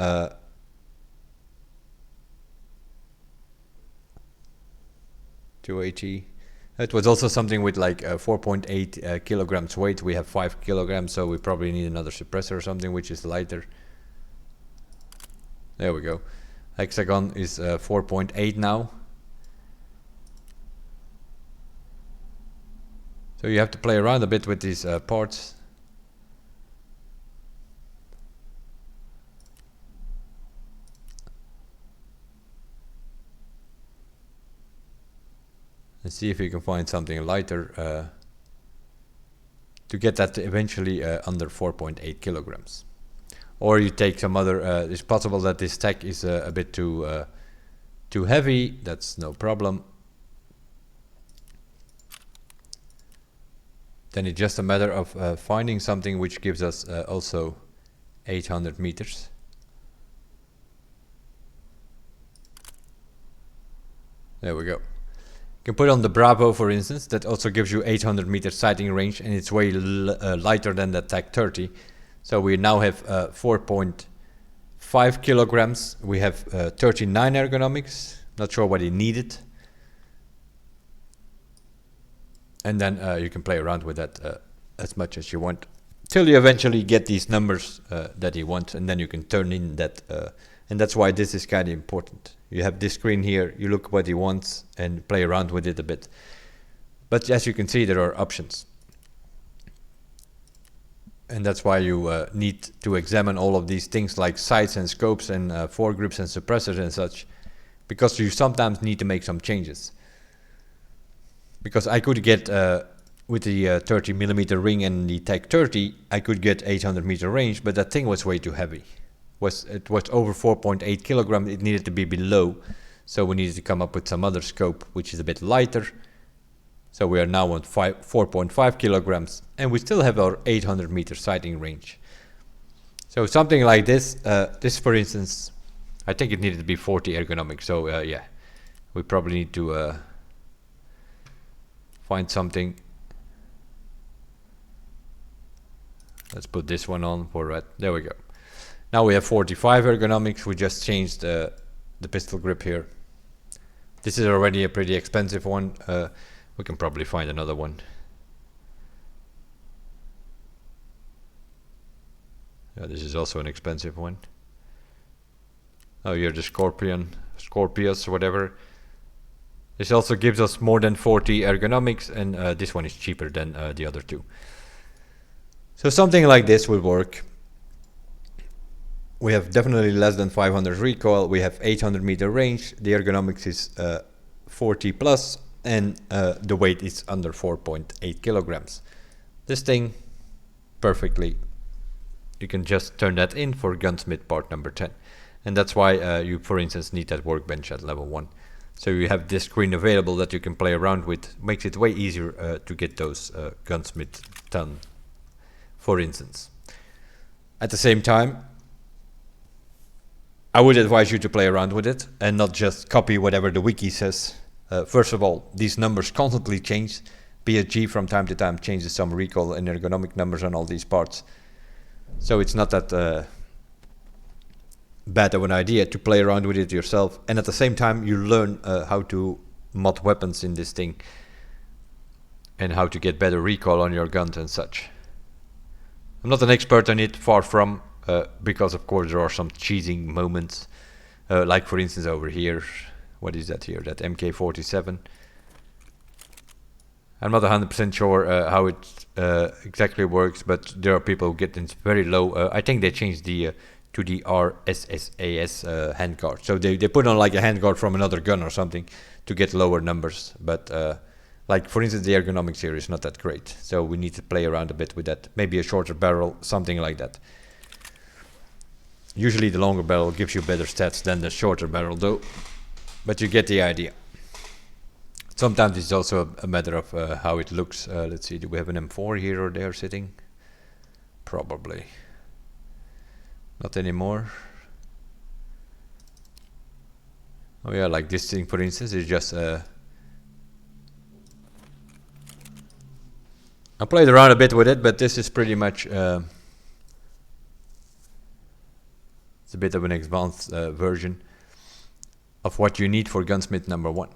[SPEAKER 1] 280. It was also something with like 4.8 kilograms weight. We have 5 kilograms, so we probably need another suppressor or something which is lighter. There we go. Hexagon is 4.8 now. So you have to play around a bit with these parts. And see if you can find something lighter to get that eventually under 4.8 kilograms. Or you take some other, it's possible that this tech is a bit too heavy, that's no problem. then it's just a matter of finding something which gives us also 800 meters. There we go. You can put on the Bravo, for instance. That also gives you 800 meter sighting range, and it's way lighter than the TAC 30. So we now have 4.5 kilograms. We have 39 ergonomics. Not sure what he needed. And then you can play around with that as much as you want, till you eventually get these numbers that you want, and then you can turn in that. And that's why this is kind of important. You have this screen here, you look what he wants and play around with it a bit. But as you can see, there are options. And that's why you need to examine all of these things like sights and scopes and foregrips and suppressors and such, because you sometimes need to make some changes. Because I could get, with the 30mm ring and the TAC 30, I could get 800 meter range, but that thing was way too heavy. It was over 4.8 kilograms, it needed to be below. So we needed to come up with some other scope, which is a bit lighter. So we are now on 4.5 kilograms, and we still have our 800 meter sighting range. So something like this, this for instance, I think it needed to be 40 ergonomic. So yeah, we probably need to find something. Let's put this one on for red. There we go. Now we have 45 ergonomics. We just changed the pistol grip here. This is already a pretty expensive one. We can probably find another one. Yeah, this is also an expensive one. Oh, you're the Scorpius, whatever. This also gives us more than 40 ergonomics, and this one is cheaper than the other two. So something like this will work. We have definitely less than 500 recoil. We have 800 meter range. The ergonomics is 40 plus, and the weight is under 4.8 kilograms. This thing, perfectly. You can just turn that in for gunsmith part number 10. And that's why you, for instance, need that workbench at level 1. So you have this screen available that you can play around with. Makes it way easier to get those gunsmith done, for instance. At the same time, I would advise you to play around with it and not just copy whatever the wiki says. First of all, these numbers constantly change. PSG from time to time changes some recoil and ergonomic numbers on all these parts. So it's not that bad of an idea to play around with it yourself. And at the same time, you learn how to mod weapons in this thing and how to get better recoil on your guns and such. I'm not an expert on it, far from. Because of course there are some cheesing moments, like for instance over here, what is that here, that MK47. I'm not 100% sure how it exactly works, but there are people who get it very low. I think they changed the to the RSSAS handguard, so they put on like a handguard from another gun or something to get lower numbers, but like for instance the ergonomics here is not that great, so we need to play around a bit with that. Maybe a shorter barrel, something like that. Usually the longer barrel gives you better stats than the shorter barrel though, but you get the idea. Sometimes it's also a matter of how it looks. Let's see, do we have an M4 here or there sitting? Probably. Not anymore. Oh yeah, like this thing for instance is just I played around a bit with it, but this is pretty much it's a bit of an advanced version of what you need for gunsmith number 1.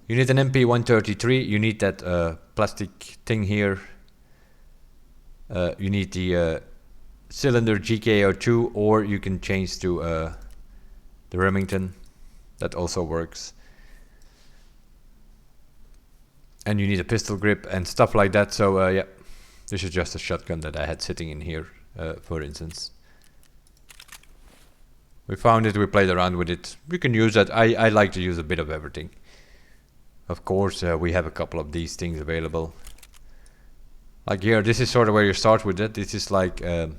[SPEAKER 1] You need an MP133, you need that plastic thing here, you need the cylinder GKO2, or you can change to the Remington, that also works. And you need a pistol grip and stuff like that, so yeah, this is just a shotgun that I had sitting in here, for instance. We found it, we played around with it. We can use that. I like to use a bit of everything. Of course, we have a couple of these things available. Like here, this is sort of where you start with it. This is like a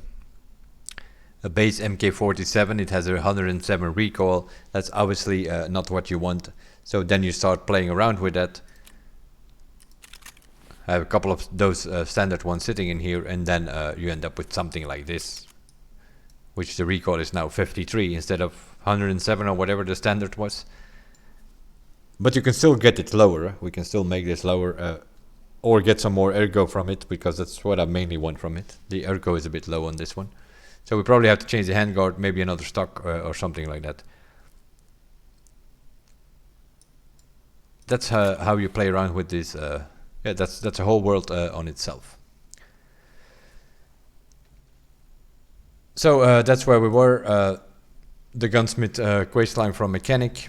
[SPEAKER 1] base MK47. It has a 107 recoil. That's obviously not what you want. So then you start playing around with that. have a couple of those standard ones sitting in here, and then you end up with something like this, which the recoil is now 53 instead of 107 or whatever the standard was. But you can still get it lower. We can still make this lower, or get some more ergo from it, because that's what I mainly want from it. The ergo is a bit low on this one. So we probably have to change the handguard, maybe another stock or something like that. That's how you play around with this. Yeah, that's a whole world on itself. So that's where we were. The gunsmith questline from mechanic.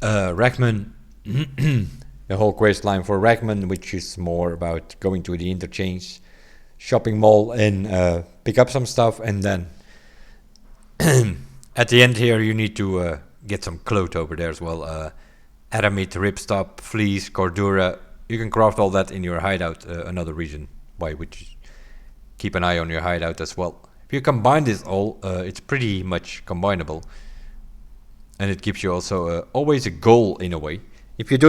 [SPEAKER 1] Rackman. The whole questline for Rackman, which is more about going to the interchange shopping mall and pick up some stuff, and then at the end here you need to get some cloth over there as well. Aramid, ripstop, fleece, cordura. You can craft all that in your hideout. Another reason why would you keep an eye on your hideout as well. If you combine this all, it's pretty much combinable, and it gives you also always a goal in a way. If you do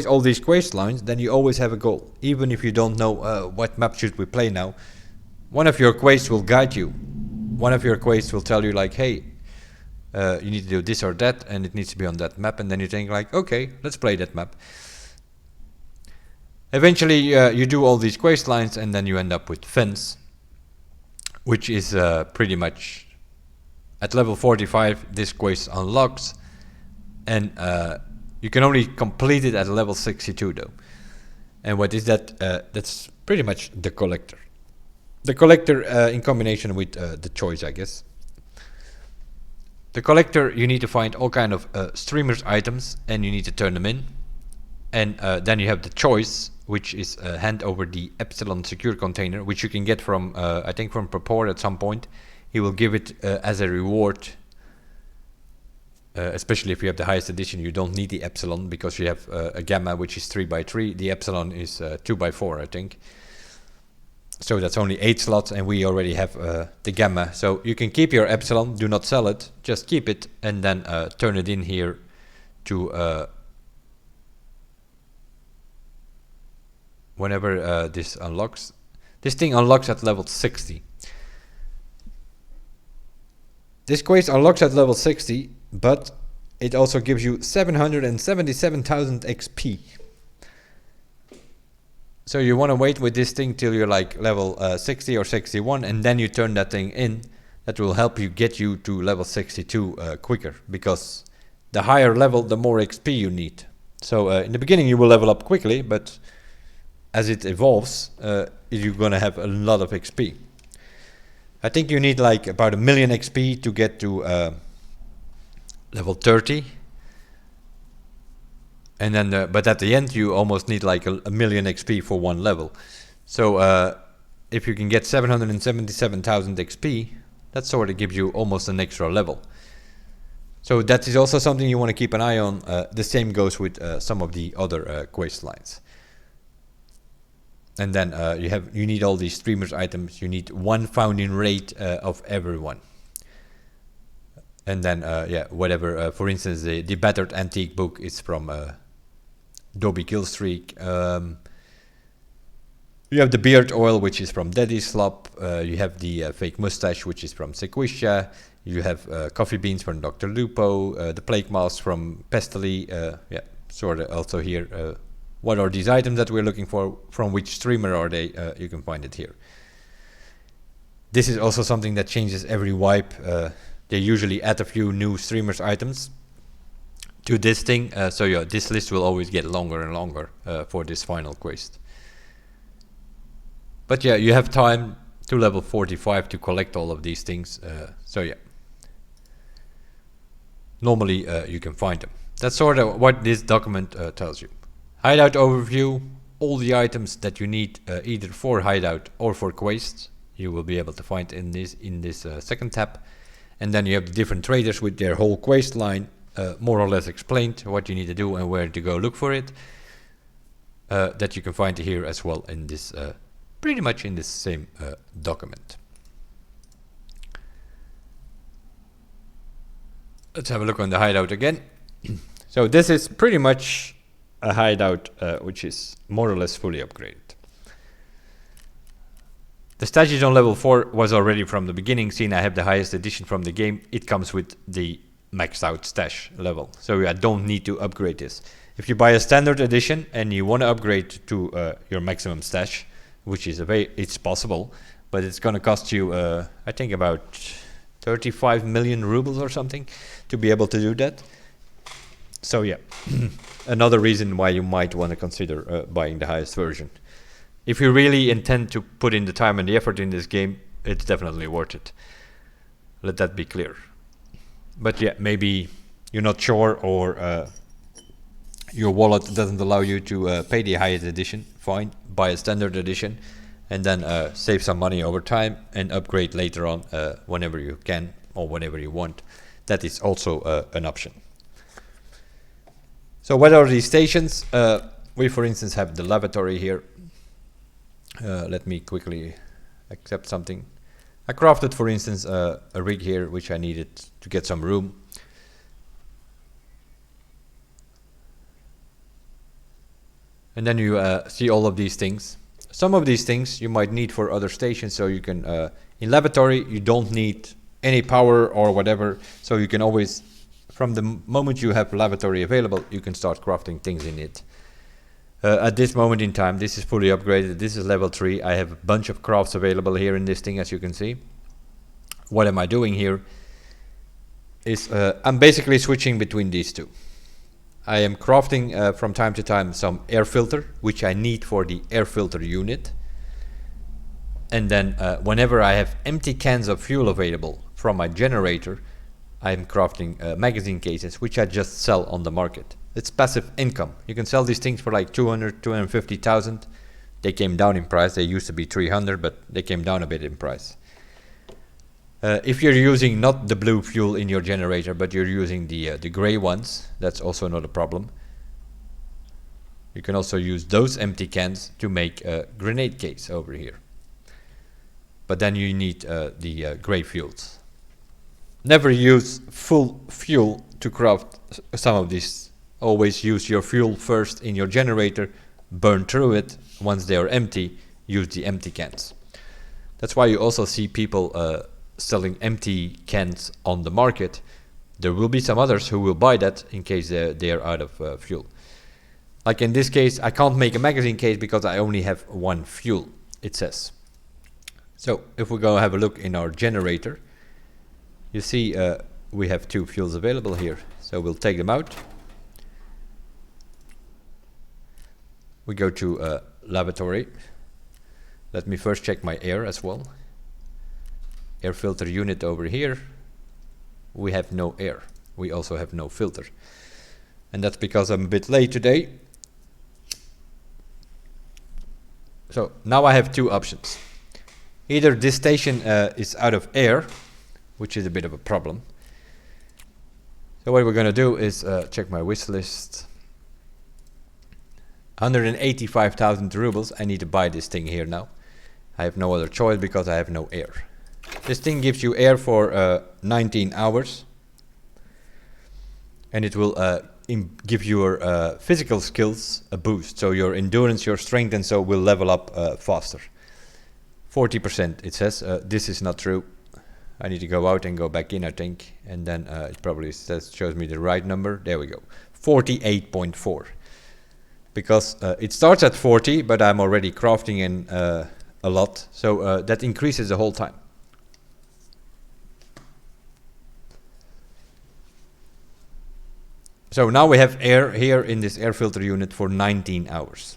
[SPEAKER 1] all these quest lines, then you always have a goal. Even if you don't know what map should we play now, one of your quests will guide you. One of your quests will tell you like, hey, you need to do this or that, and it needs to be on that map, and then you think like, okay, let's play that map. Eventually you do all these quest lines, and then you end up with Fence, which is pretty much at level 45 this quest unlocks, and you can only complete it at level 62 though. And what is that? That's pretty much the collector. The collector in combination with the choice, I guess. The collector, you need to find all kind of streamers items, and you need to turn them in. And then you have the choice, which is hand over the Epsilon secure container, which you can get from, I think from Purport at some point. He will give it as a reward. Especially if you have the highest edition, you don't need the Epsilon, because you have a Gamma, which is 3x3. The Epsilon is 2x4, I think. So that's only 8 slots, and we already have the Gamma. So you can keep your Epsilon, do not sell it, just keep it, and then turn it in here to whenever this unlocks. This thing unlocks at level 60. This quest unlocks at level 60, but it also gives you 777,000 XP. So you want to wait with this thing till you're like level 60 or 61, and then you turn that thing in. That will help you get you to level 62 quicker, because the higher level, the more XP you need. So in the beginning you will level up quickly, but as it evolves, you're gonna have a lot of XP. I think you need like about 1 million XP to get to level 30. And then, but at the end, you almost need like a million XP for one level. So if you can get 777,000 XP, that sort of gives you almost an extra level. So that is also something you want to keep an eye on. The same goes with some of the other quest lines. And then you need all these streamers items. You need one found in raid of everyone. And then yeah, whatever. For instance, the battered antique book is from Dobby Killstreak. You have the beard oil, which is from Daddy Slop. You have the fake mustache, which is from Sequisha. You have coffee beans from Dr. Lupo. The plague mask from Pestily. Yeah, sort of also here. What are these items that we're looking for? From which streamer are they? You can find it here. This is also something that changes every wipe. They usually add a few new streamers items to this thing. So yeah, this list will always get longer and longer for this final quest. But yeah, you have time to level 45 to collect all of these things. So yeah, normally you can find them. That's sort of what this document tells you. Hideout overview, all the items that you need either for hideout or for quests, you will be able to find in this second tab. And then you have the different traders with their whole quest line, more or less explained what you need to do and where to go look for it. That you can find here as well in this, pretty much in this same document. Let's have a look on the hideout again. So this is pretty much a hideout which is more or less fully upgraded. The stash is on level 4, was already from the beginning. Seen I have the highest edition from the game. It comes with the maxed out stash level, so I don't need to upgrade this. If you buy a standard edition and you want to upgrade to your maximum stash, which is it's possible, but it's going to cost you I think about 35 million rubles or something to be able to do that. So yeah, another reason why you might want to consider buying the highest version. If you really intend to put in the time and the effort in this game, it's definitely worth it. Let that be clear. But yeah, maybe you're not sure, or your wallet doesn't allow you to pay the highest edition. Fine, buy a standard edition and then save some money over time and upgrade later on whenever you can or whenever you want. That is also an option. So what are these stations? We for instance have the lavatory here. Let me quickly accept something. I crafted for instance a rig here which I needed to get some room. And then you see all of these things. Some of these things you might need for other stations, so you can in lavatory you don't need any power or whatever, so you can always, from the moment you have lavatory available, you can start crafting things in it. At this moment in time, this is fully upgraded. This is level 3. I have a bunch of crafts available here in this thing, as you can see. What am I doing here is I'm basically switching between these two. I am crafting from time to time some air filter, which I need for the air filter unit. And then whenever I have empty cans of fuel available from my generator, I'm crafting magazine cases, which I just sell on the market. It's passive income. You can sell these things for like 200, 250,000. They came down in price. They used to be 300, but they came down a bit in price. If you're using not the blue fuel in your generator, but you're using the gray ones, that's also not a problem. You can also use those empty cans to make a grenade case over here. But then you need the gray fuels. Never use full fuel to craft some of these. Always use your fuel first in your generator, burn through it. Once they are empty, use the empty cans. That's why you also see people selling empty cans on the market. There will be some others who will buy that in case they are out of fuel. Like in this case, I can't make a magazine case because I only have one fuel, it says. So if we go have a look in our generator, you see we have 2 fuels available here. So we'll take them out. We go to lavatory. Let me first check my air as well. Air filter unit over here. We have no air. We also have no filter. And that's because I'm a bit late today. So now I have 2 options. Either this station is out of air, which is a bit of a problem. So what we're going to do is check my wish list. 185,000 rubles. I need to buy this thing here now. I have no other choice because I have no air. This thing gives you air for 19 hours. And it will give your physical skills a boost. So your endurance, your strength and so will level up faster. 40% it says. This is not true. I need to go out and go back in, I think. And then it probably shows me the right number. There we go. 48.4. Because it starts at 40, but I'm already crafting in a lot. So that increases the whole time. So now we have air here in this air filter unit for 19 hours.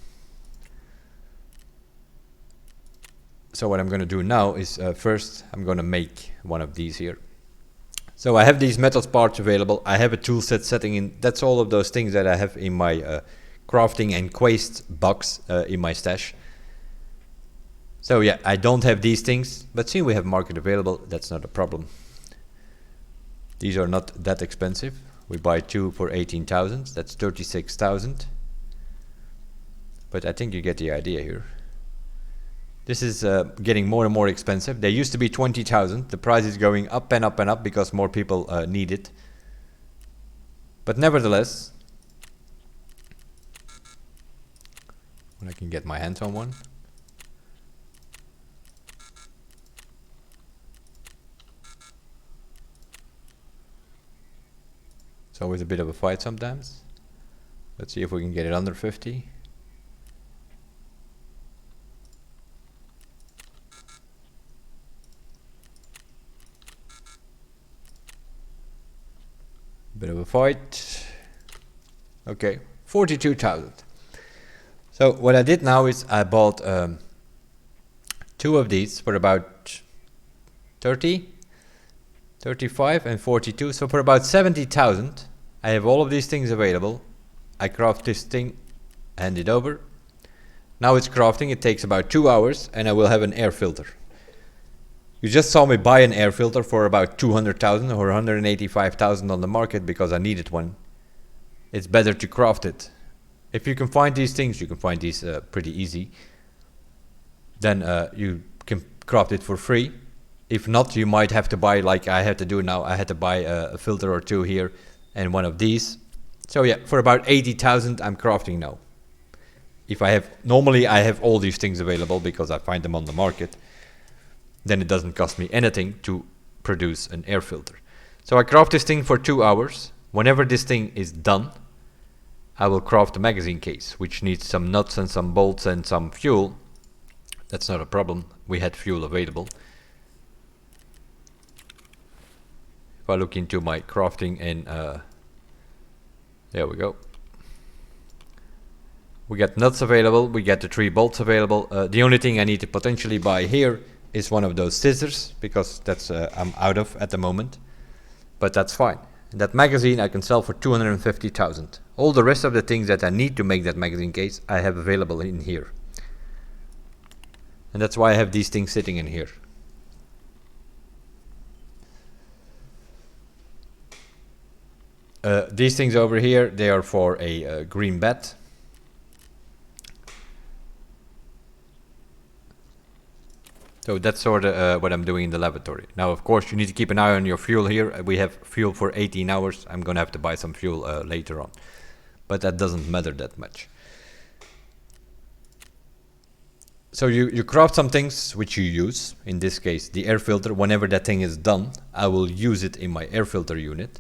[SPEAKER 1] So what I'm going to do now is first I'm going to make one of these here. So I have these metals parts available. I have a tool set setting in. That's all of those things that I have in my crafting and quest box in my stash. So yeah, I don't have these things, but see we have market available. That's not a problem. These are not that expensive. We buy 2 for 18,000. That's 36,000. But I think you get the idea here. This is getting more and more expensive. They used to be 20,000. The price is going up and up and up because more people need it. But nevertheless, when I can get my hands on one. It's always a bit of a fight sometimes. Let's see if we can get it under 50. Bit of a fight. Okay, 42,000. So what I did now is I bought 2 of these for about 30, 35 and 42. So for about 70,000, I have all of these things available. I craft this thing, hand it over. Now it's crafting. It takes about 2 hours and I will have an air filter. You just saw me buy an air filter for about 200,000 or 185,000 on the market because I needed one. It's better to craft it. If you can find these things, you can find these pretty easy. Then you can craft it for free. If not, you might have to buy, like I had to do now. I had to buy a filter or 2 here and one of these. So yeah, for about 80,000 I'm crafting now. If I have, normally I have all these things available because I find them on the market. Then it doesn't cost me anything to produce an air filter. So I craft this thing for 2 hours. Whenever this thing is done, I will craft a magazine case, which needs some nuts and some bolts and some fuel. That's not a problem. We had fuel available. If I look into my crafting and there we go. We got nuts available. We got the 3 bolts available. The only thing I need to potentially buy here is one of those scissors, because that's I'm out of at the moment, but that's fine. And that magazine I can sell for 250,000. All the rest of the things that I need to make that magazine case I have available in here, and that's why I have these things sitting in here. These things over here, they are for a green bat. So that's sort of what I'm doing in the laboratory. Now, of course, you need to keep an eye on your fuel here. We have fuel for 18 hours. I'm going to have to buy some fuel later on. But that doesn't matter that much. So you craft some things which you use. In this case, the air filter. Whenever that thing is done, I will use it in my air filter unit.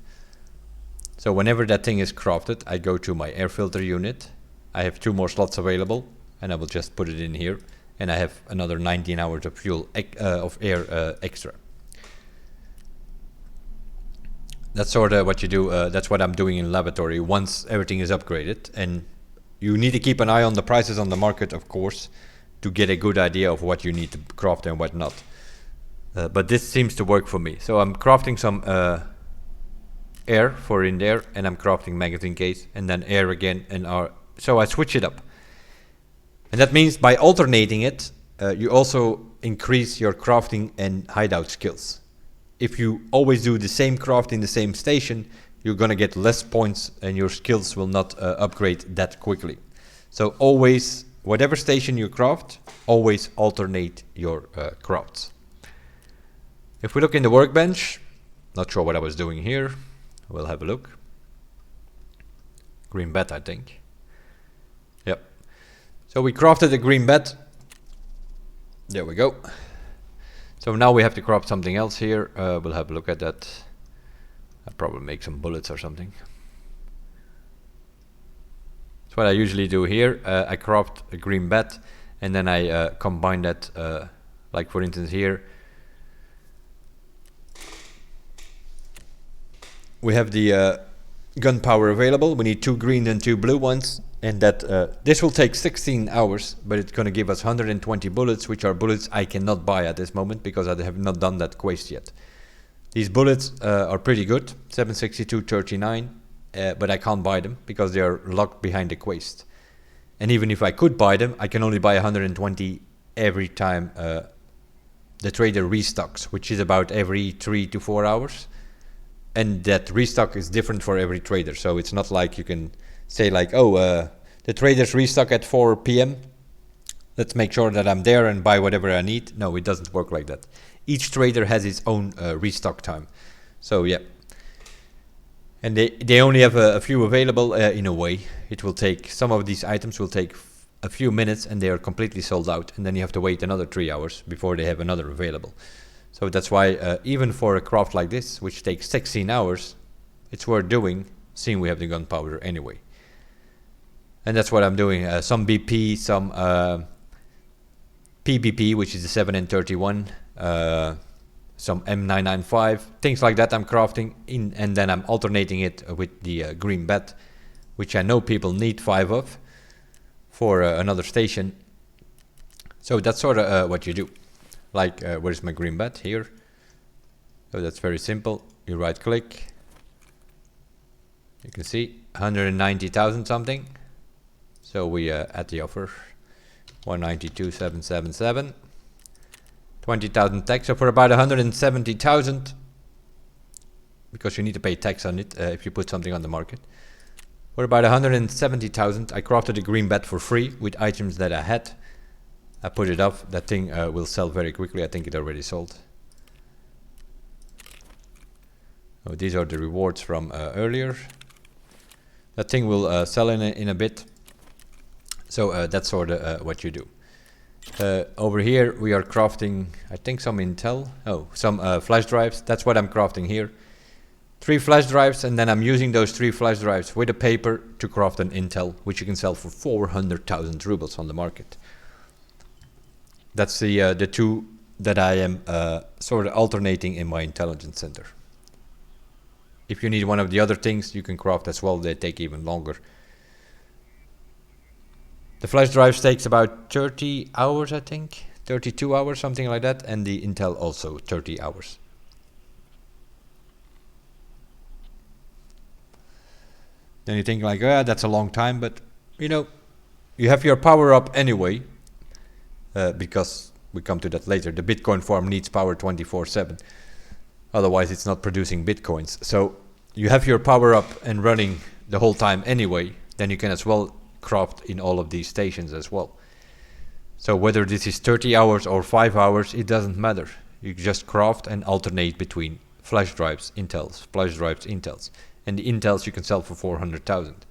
[SPEAKER 1] So whenever that thing is crafted, I go to my air filter unit. I have 2 more slots available, and I will just put it in here. And I have another 19 hours of fuel of air extra. That's sort of what you do. That's what I'm doing in laboratory once everything is upgraded. And you need to keep an eye on the prices on the market, of course, to get a good idea of what you need to craft and what not. But this seems to work for me. So I'm crafting some air for in there, and I'm crafting magazine case, and then air again, and so I switch it up. And that means by alternating it, you also increase your crafting and hideout skills. If you always do the same craft in the same station, you're going to get less points and your skills will not upgrade that quickly. So always, whatever station you craft, always alternate your crafts. If we look in the workbench, not sure what I was doing here. We'll have a look. Green bat, I think. Yep. So we crafted a green bat. There we go. So now we have to craft something else here. We'll have a look at that. I'll probably make some bullets or something. That's what I usually do here. I craft a green bat and then I combine that, like for instance here. We have the gunpowder available. We need 2 green and 2 blue ones. And that this will take 16 hours, but it's going to give us 120 bullets, which are bullets I cannot buy at this moment because I have not done that quest yet. These bullets are pretty good, 762.39, but I can't buy them because they are locked behind the quest. And even if I could buy them, I can only buy 120 every time the trader restocks, which is about every 3 to 4 hours. And that restock is different for every trader, so it's not like you can say like, oh, the traders restock at 4 p.m. Let's make sure that I'm there and buy whatever I need. No, it doesn't work like that. Each trader has his own restock time. So yeah. And they only have a few available in a way. It will take, some of these items will take a few minutes and they are completely sold out, and then you have to wait another 3 hours before they have another available. So that's why even for a craft like this, which takes 16 hours, it's worth doing, seeing we have the gunpowder anyway. And that's what I'm doing. Some BP, some PBP, which is the 7N31, some M995, things like that I'm crafting in, and then I'm alternating it with the green bat, which I know people need 5 of for another station. So that's sort of what you do. Like, where's my green bat? Here. So that's very simple. You right click. You can see 190,000 something. So we add the offer. 192,777. 20,000 tax. So for about 170,000, because you need to pay tax on it if you put something on the market. For about 170,000, I crafted a green bat for free with items that I had. I put it up. That thing will sell very quickly. I think it already sold. Oh, these are the rewards from earlier. That thing will sell in a bit. So that's sort of what you do. Over here we are crafting, I think, some Intel. Oh, some flash drives. That's what I'm crafting here. 3 flash drives, and then I'm using those 3 flash drives with a paper to craft an Intel, which you can sell for 400,000 rubles on the market. That's the 2 that I am sort of alternating in my intelligence center. If you need one of the other things, you can craft as well. They take even longer. The flash drive takes about 30 hours, I think. 32 hours, something like that. And the Intel also 30 hours. Then you think like, that's a long time. But, you know, you have your power up anyway. Because we come to that later. The Bitcoin farm needs power 24/7. Otherwise, it's not producing Bitcoins. So you have your power up and running the whole time anyway. Then you can as well craft in all of these stations as well. So whether this is 30 hours or 5 hours, it doesn't matter. You just craft and alternate between flash drives, Intels, flash drives, Intels. And the Intels you can sell for 400,000.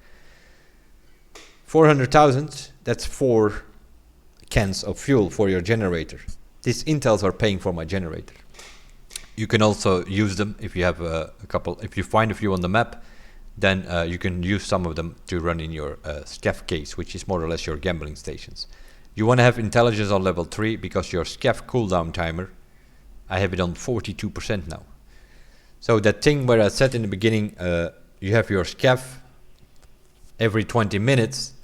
[SPEAKER 1] 400,000, that's 4 cans of fuel for your generator. These Intels are paying for my generator. You can also use them if you have a couple, if you find a few on the map, then you can use some of them to run in your SCAF case, which is more or less your gambling stations. You want to have intelligence on level 3 because your SCAF cooldown timer, I have it on 42% now. So that thing where I said in the beginning, you have your SCAF every 20 minutes,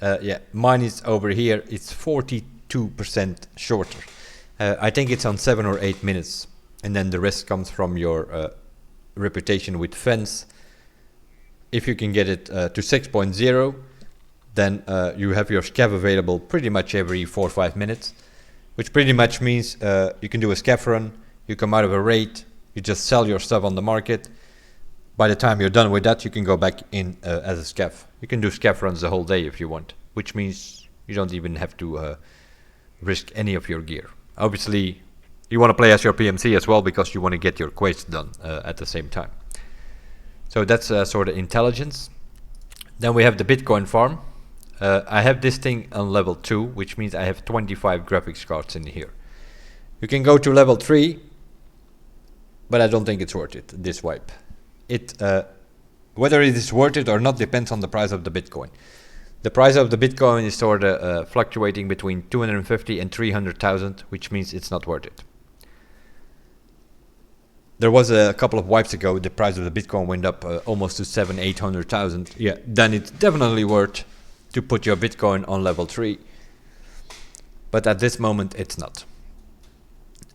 [SPEAKER 1] mine is over here, it's 42% shorter. I think it's on 7 or 8 minutes, and then the rest comes from your reputation with fence. If you can get it to 6.0, then you have your SCAF available pretty much every 4 or 5 minutes, which pretty much means you can do a SCAF run, you come out of a raid, you just sell your stuff on the market. By the time you're done with that, you can go back in as a SCAF. You can do SCAF runs the whole day if you want, which means you don't even have to risk any of your gear. Obviously, you want to play as your PMC as well because you want to get your quests done at the same time. So that's sort of intelligence. Then we have the Bitcoin farm. I have this thing on level 2, which means I have 25 graphics cards in here. You can go to level 3, but I don't think it's worth it, this wipe. Whether it is worth it or not depends on the price of the Bitcoin. The price of the Bitcoin is sort of fluctuating between 250 and 300,000, which means it's not worth it. There was a couple of wipes ago, the price of the Bitcoin went up almost to 700,000-800,000. Yeah, then it's definitely worth to put your Bitcoin on level 3. But at this moment, it's not.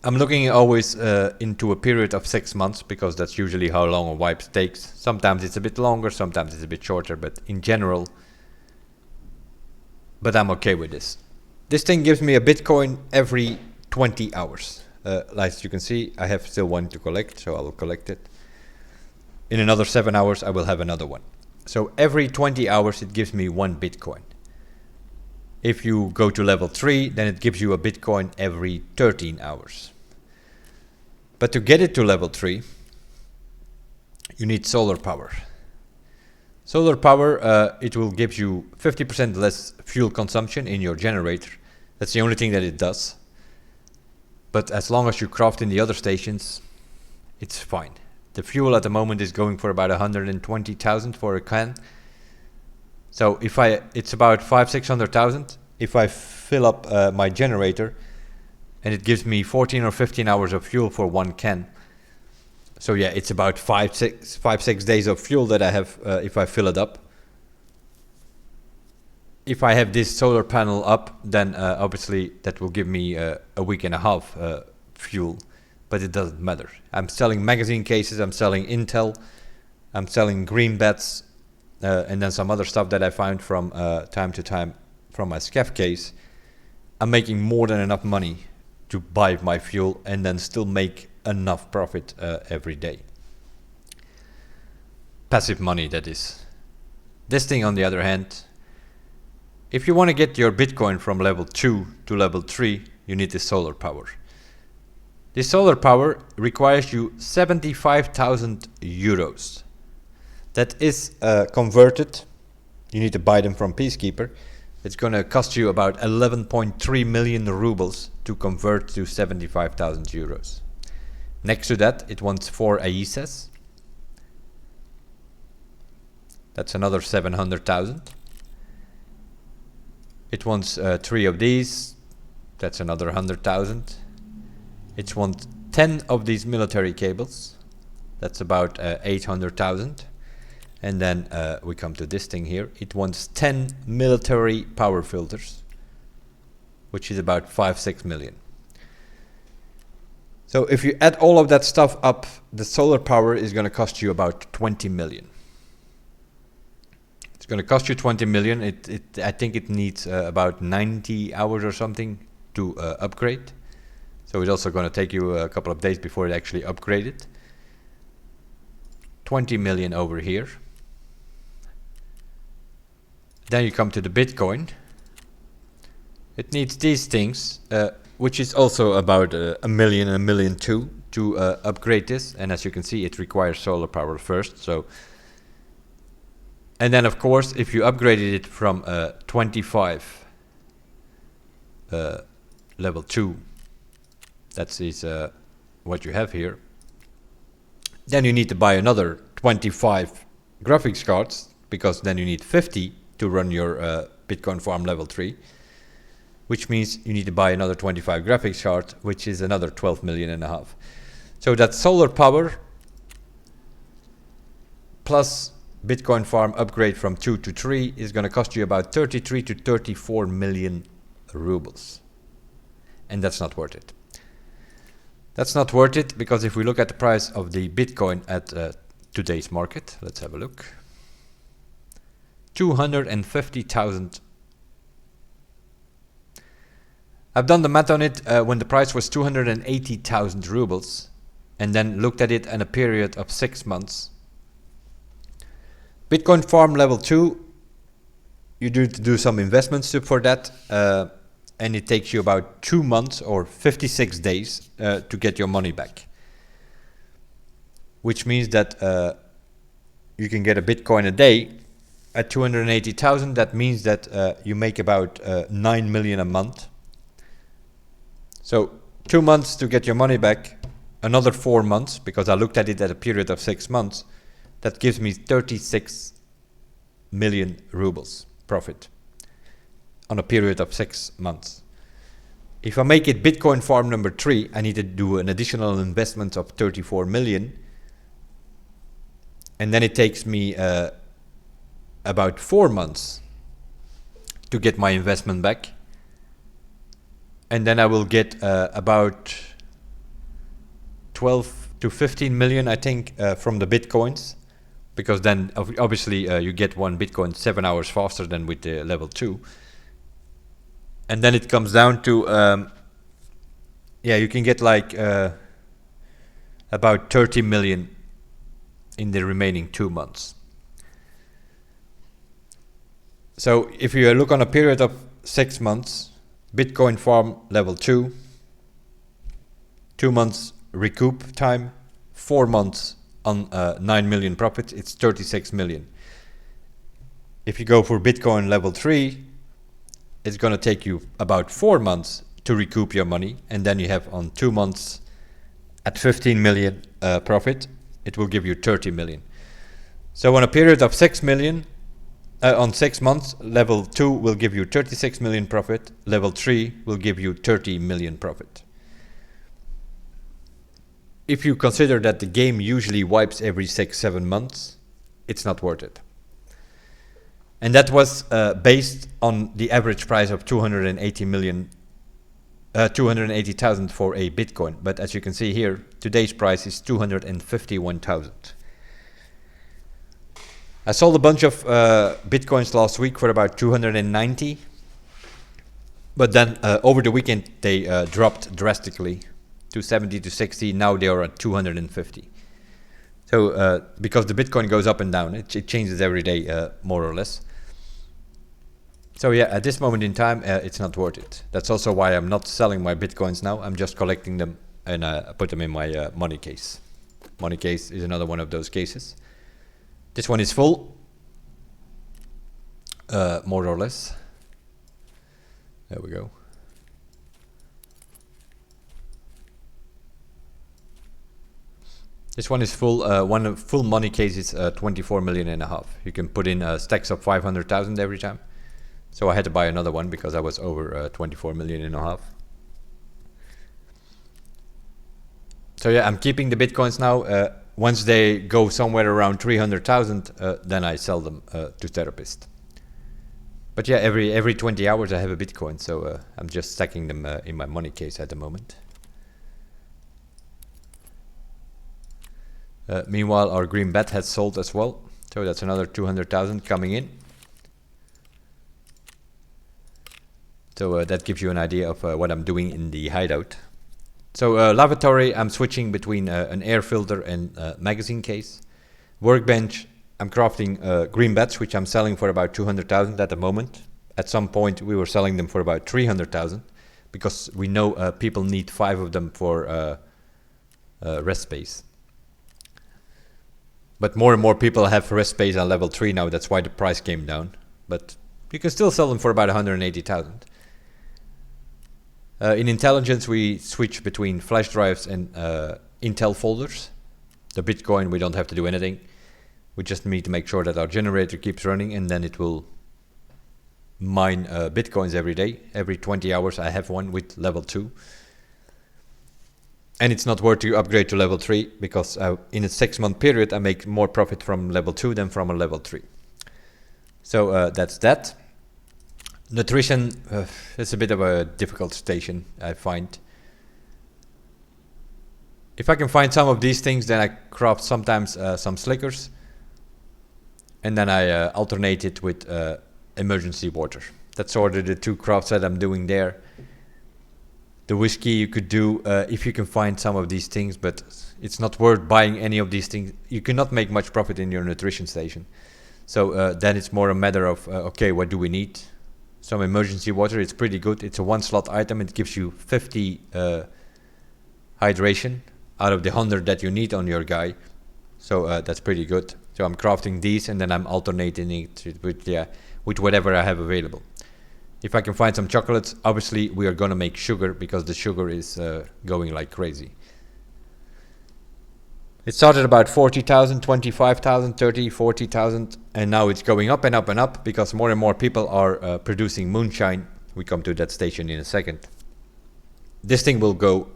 [SPEAKER 1] I'm looking always into a period of 6 months because that's usually how long a wipe takes. Sometimes it's a bit longer, sometimes it's a bit shorter, but in general, but I'm okay with this. This thing gives me a Bitcoin every 20 hours. As you can see, I have still one to collect, so I will collect it. In another 7 hours, I will have another one. So every 20 hours, it gives me 1 Bitcoin. If you go to level 3, then it gives you a Bitcoin every 13 hours. But to get it to level 3, you need solar power. Solar power, it will give you 50% less fuel consumption in your generator. That's the only thing that it does. But as long as you craft in the other stations, it's fine. The fuel at the moment is going for about 120,000 for a can. So if it's about 500,000-600,000. If I fill up my generator, and it gives me 14 or 15 hours of fuel for one can. So yeah, it's about 5-6 days of fuel that I have if I fill it up. If I have this solar panel up, then obviously that will give me a week and a half fuel, but it doesn't matter. I'm selling magazine cases, I'm selling Intel, I'm selling green bets, and then some other stuff that I found from time to time from my SCAF case. I'm making more than enough money to buy my fuel and then still make enough profit every day. Passive money, that is. This thing, on the other hand, if you want to get your Bitcoin from level 2 to level 3, you need this solar power. This solar power requires you 75,000 euros. That is converted. You need to buy them from Peacekeeper. It's going to cost you about 11.3 million rubles to convert to 75,000 euros. Next to that, it wants 4 AISAs. That's another 700,000. It wants 3 of these. That's another 100,000. It wants 10 of these military cables. That's about 800,000. And then we come to this thing here. It wants 10 military power filters, which is about 5-6 million. So if you add all of that stuff up, the solar power is going to cost you about 20 million. It's going to cost you 20 million. I think it needs about 90 hours or something to upgrade. So it's also going to take you a couple of days before it actually upgraded. 20 million over here. Then you come to the Bitcoin. It needs these things, which is also about a million too, to upgrade this. And as you can see, it requires solar power first. So, and then of course, if you upgraded it from 25 level 2, that is what you have here. Then you need to buy another 25 graphics cards, because then you need 50 to run your Bitcoin farm level 3, which means you need to buy another 25 graphics cards, which is another 12 million and a half. So that solar power plus Bitcoin farm upgrade from 2 to 3 is going to cost you about 33 to 34 million rubles. And that's not worth it. That's not worth it, because if we look at the price of the Bitcoin at today's market, let's have a look. 250,000. I've done the math on it when the price was 280,000 rubles, and then looked at it in a period of 6 months. Bitcoin farm level 2, you need to do some investments for that, and it takes you about 2 months or 56 days to get your money back. Which means that you can get a Bitcoin a day at 280,000. That means that you make about 9 million a month. So 2 months to get your money back, another 4 months, because I looked at it at a period of 6 months. That gives me 36 million rubles profit on a period of 6 months. If I make it Bitcoin farm number 3, I need to do an additional investment of 34 million. And then it takes me about 4 months to get my investment back. And then I will get about 12 to 15 million, I think, from the Bitcoins. Because then obviously you get one Bitcoin 7 hours faster than with the level 2. And then it comes down to, you can get like about 30 million in the remaining 2 months. So if you look on a period of 6 months, Bitcoin farm level 2, 2 months recoup time, 4 months on 9 million profit, it's 36 million. if you go for Bitcoin level 3, it's going to take you about 4 months to recoup your money, and then you have on 2 months at 15 million profit, it will give you 30 million. So on a period of 6 million, on 6 months, level 2 will give you 36 million profit, level 3 will give you 30 million profit. If you consider that the game usually wipes every 6-7 months, it's not worth it. And that was based on the average price of 280,000 for a Bitcoin. But as you can see here, today's price is 251,000. I sold a bunch of Bitcoins last week for about 290. But then over the weekend, they dropped drastically to 70 to 60. Now they are at 250. So because the Bitcoin goes up and down, it changes every day, more or less. So yeah, at this moment in time, it's not worth it. That's also why I'm not selling my Bitcoins now. I'm just collecting them and I put them in my money case. Money case is another one of those cases. This one is full, more or less. There we go. This one is full. One full money case is 24 million and a half. You can put in stacks of 500,000 every time. So I had to buy another one because I was over 24 million and a half. So yeah, I'm keeping the Bitcoins now. Once they go somewhere around 300,000, then I sell them to therapists. But yeah, every 20 hours I have a Bitcoin, so I'm just stacking them in my money case at the moment. Meanwhile, our green bet has sold as well, so that's another 200,000 coming in. So that gives you an idea of what I'm doing in the hideout. So lavatory, I'm switching between an air filter and magazine case. Workbench, I'm crafting green bets, which I'm selling for about 200,000 at the moment. At some point, we were selling them for about 300,000 because we know people need 5 of them for rest space. But more and more people have rest space on level 3 now. That's why the price came down. But you can still sell them for about 180,000. In intelligence, we switch between flash drives and Intel folders. The Bitcoin, we don't have to do anything. We just need to make sure that our generator keeps running, and then it will mine Bitcoins every day. Every 20 hours I have one with level 2. And it's not worth to upgrade to level 3 because in a 6-month period I make more profit from level 2 than from a level 3. So that's that. Nutrition is a bit of a difficult station, I find. If I can find some of these things, then I craft sometimes some slickers. And then I alternate it with emergency water. That's sort of the 2 crafts that I'm doing there. The whiskey you could do if you can find some of these things, but it's not worth buying any of these things. You cannot make much profit in your nutrition station. So then it's more a matter of, okay, what do we need? Some emergency water, it's pretty good. It's a 1-slot item. It gives you 50 hydration out of the 100 that you need on your guy. So that's pretty good. So I'm crafting these and then I'm alternating it with whatever I have available. If I can find some chocolates, obviously we are going to make sugar because the sugar is going like crazy. It started about 40,000, 25,000, 30, 40,000, and now it's going up and up and up because more and more people are producing moonshine. We come to that station in a second. This thing will go,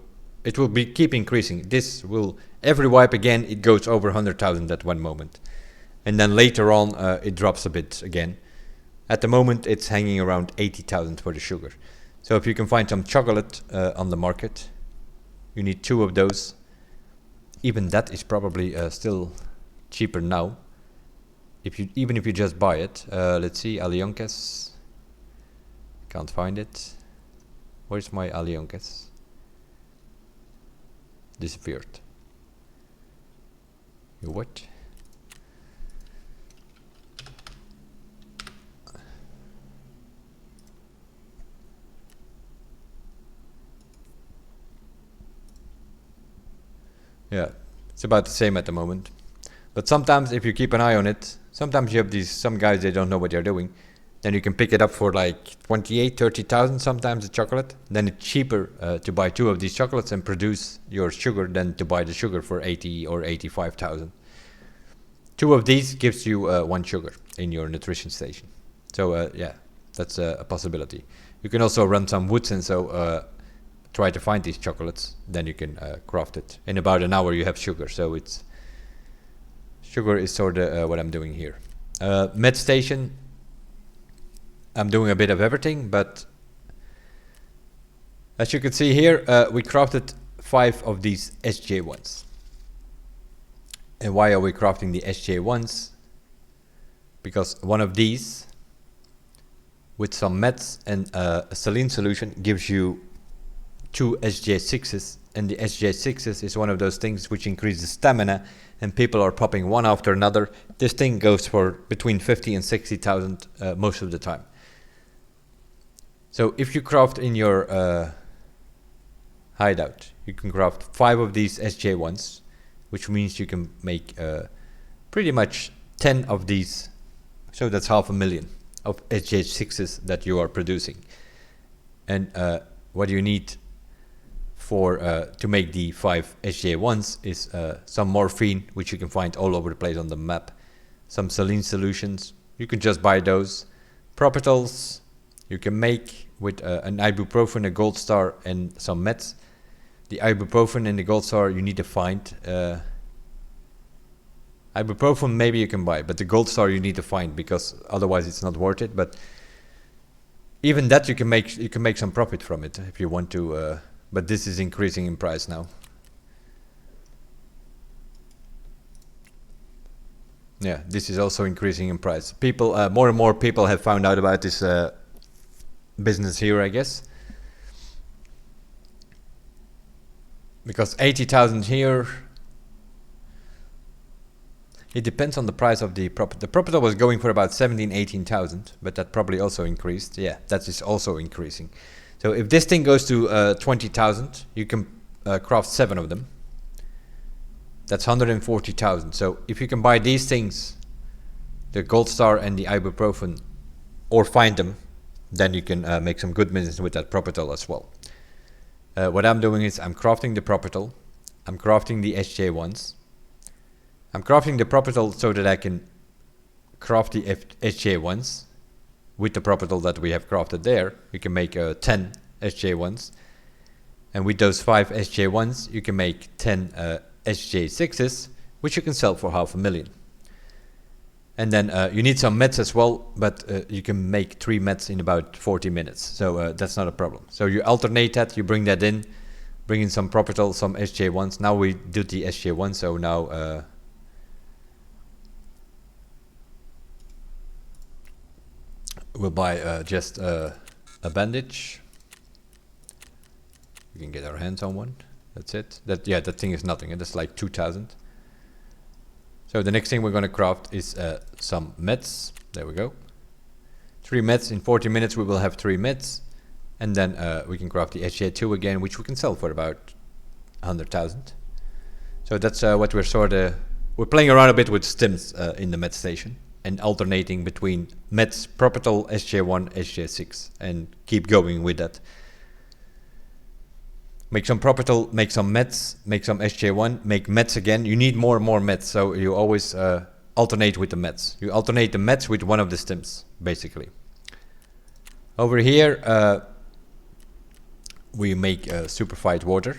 [SPEAKER 1] it will keep increasing. This will, every wipe again, it goes over 100,000 at one moment. And then later on, it drops a bit again. At the moment, it's hanging around 80,000 for the sugar. So if you can find some chocolate on the market, you need 2 of those. Even that is probably still cheaper now. Even if you just buy it. Let's see, Alionkes. Can't find it. Where's my Alionkes? Disappeared. You what? Yeah, it's about the same at the moment. But sometimes if you keep an eye on it, Sometimes you have some guys, they don't know what they're doing. Then you can pick it up for like 28, 30,000 sometimes the chocolate. Then it's cheaper to buy 2 of these chocolates and produce your sugar than to buy the sugar for 80 or 85,000. 2 of these gives you 1 sugar in your nutrition station. So yeah, that's a possibility. You can also run some woods and so try to find these chocolates. Then you can craft it. In about an hour you have sugar. So it's sugar is sort of what I'm doing here. Med station. I'm doing a bit of everything, but as you can see here, we crafted 5 of these SJ1s. And why are we crafting the SJ1s? Because one of these with some meds and a saline solution gives you 2 SJ6s, and the SJ6s is one of those things which increases stamina, and people are popping one after another. This thing goes for between 50 and 60,000 most of the time. So if you craft in your hideout, you can craft 5 of these SJ1s, which means you can make pretty much 10 of these. So that's 500,000 of SJ6s that you are producing. And what you need for to make the 5 SJ1s is some morphine, which you can find all over the place on the map. Some saline solutions, you can just buy those. Propitals, you can make with an ibuprofen, a gold star, and some meds. The ibuprofen and the gold star you need to find. Ibuprofen maybe you can buy, but the gold star you need to find because otherwise it's not worth it. But even that you can make some profit from it if you want to. But this is increasing in price now. Yeah, this is also increasing in price. People, more and more people have found out about this business here, I guess. Because 80,000 here, it depends on the price of the property. The property was going for about 17, 18,000, but that probably also increased. Yeah, that is also increasing. So if this thing goes to 20,000, you can craft 7 of them. That's 140,000. So if you can buy these things, the gold star and the ibuprofen, or find them, then you can make some good business with that propital as well. What I'm doing is I'm crafting the propital, I'm crafting the SJ1s, I'm crafting the propital so that I can craft the SJ1s with the propital that we have crafted there. We can make 10 SJ1s, and with those 5 SJ1s you can make 10 SJ6s, which you can sell for 500,000. And then you need some meds as well, but you can make 3 meds in about 40 minutes. So that's not a problem. So you alternate that, you bring that in, bring in some propital, some SJ1s. Now we do the SJ1, so now we'll buy just a bandage. We can get our hands on one. That's it. That thing is nothing. That's like 2,000. So the next thing we're going to craft is some meds. There we go. 3 meds. In 40 minutes we will have 3 meds. And then we can craft the SJ2 again, which we can sell for about 100,000. So that's what we're playing around a bit with stims in the med station. And alternating between meds, propital, SJ1, SJ6. And keep going with that. Make some propital, make some meds, make some SJ1, make meds again. You need more and more meds, so you always alternate with the meds. You alternate the meds with one of the stims, basically. Over here, we make superfied water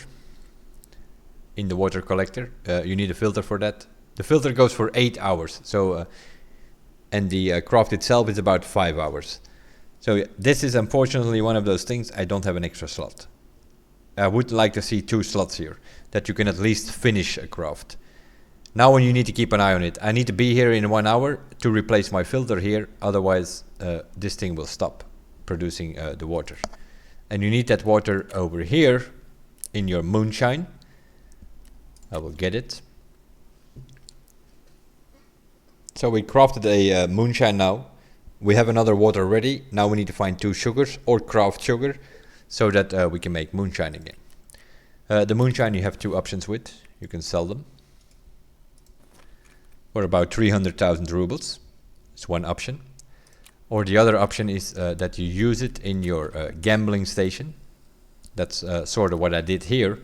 [SPEAKER 1] in the water collector. You need a filter for that. The filter goes for 8 hours, so and the craft itself is about 5 hours. So this is unfortunately one of those things. I don't have an extra slot. I would like to see 2 slots here, that you can at least finish a craft. Now when you need to keep an eye on it, I need to be here in 1 hour to replace my filter here, otherwise this thing will stop producing the water. And you need that water over here in your moonshine. I will get it. So we crafted a moonshine now. We have another water ready. Now we need to find 2 sugars or craft sugar, so that we can make moonshine again. The moonshine you have 2 options with. You can sell them. for about 300,000 rubles. It's one option. Or the other option is that you use it in your gambling station. That's sort of what I did here.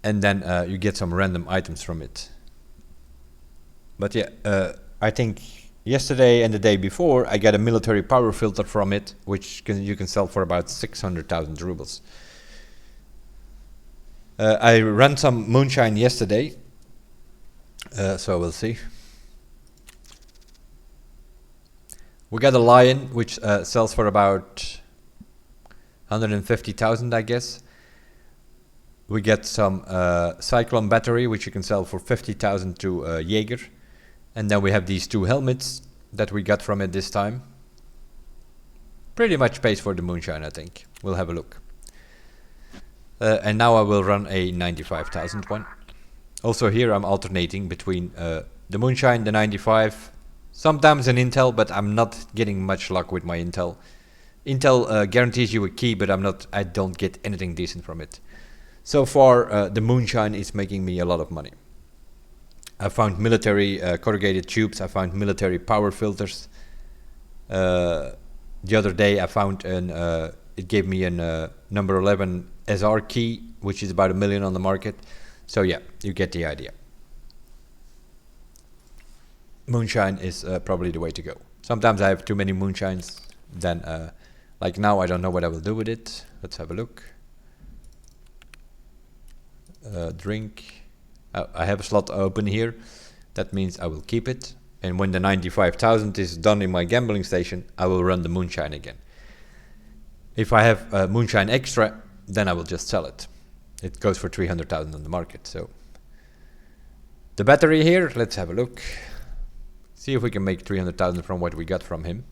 [SPEAKER 1] And then you get some random items from it. But yeah, I think yesterday and the day before I got a military power filter from it, which you can sell for about 600,000 rubles. I ran some moonshine yesterday, so we'll see. We got a lion, which sells for about 150,000, I guess. We get some cyclone battery, which you can sell for 50,000 to Jaeger. And then we have these 2 helmets that we got from it this time. Pretty much pays for the moonshine, I think. We'll have a look. And now I will run a 95,000 one. Also here I'm alternating between the moonshine, the 95, sometimes an intel, but I'm not getting much luck with my intel. Intel guarantees you a key, but I don't get anything decent from it. So far the moonshine is making me a lot of money. I found military corrugated tubes, I found military power filters. The other day I found it gave me a number 11 SR key, which is about $1 million on the market. So yeah, you get the idea. Moonshine is probably the way to go. Sometimes I have too many moonshines, then like now I don't know what I will do with it. Let's have a look. Drink. I have a slot open here. That means I will keep it. And when the 95,000 is done in my gambling station, I will run the moonshine again. If I have moonshine extra, then I will just sell it. It goes for 300,000 on the market. So the battery here, let's have a look. See if we can make 300,000 from what we got from him.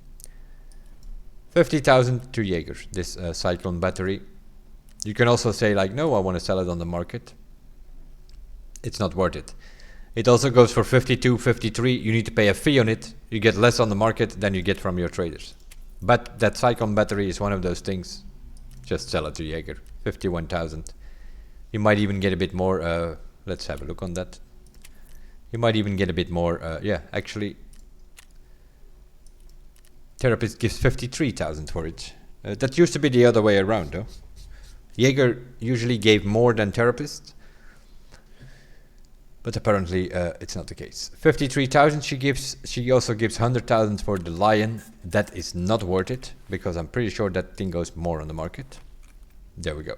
[SPEAKER 1] 50,000 to Jaeger, this cyclone battery. You can also say like, no, I want to sell it on the market. It's not worth it. It also goes for 52, 53. You need to pay a fee on it. You get less on the market than you get from your traders. But that cyclone battery is one of those things. Just sell it to Jaeger. 51,000. You might even get a bit more. Let's have a look on that. You might even get a bit more. Yeah, actually, Therapist gives 53,000 for it. That used to be the other way around, though. Jaeger usually gave more than Therapist. But apparently it's not the case. 53,000 she gives. She also gives 100,000 for the lion. That is not worth it, because I'm pretty sure that thing goes more on the market. There we go.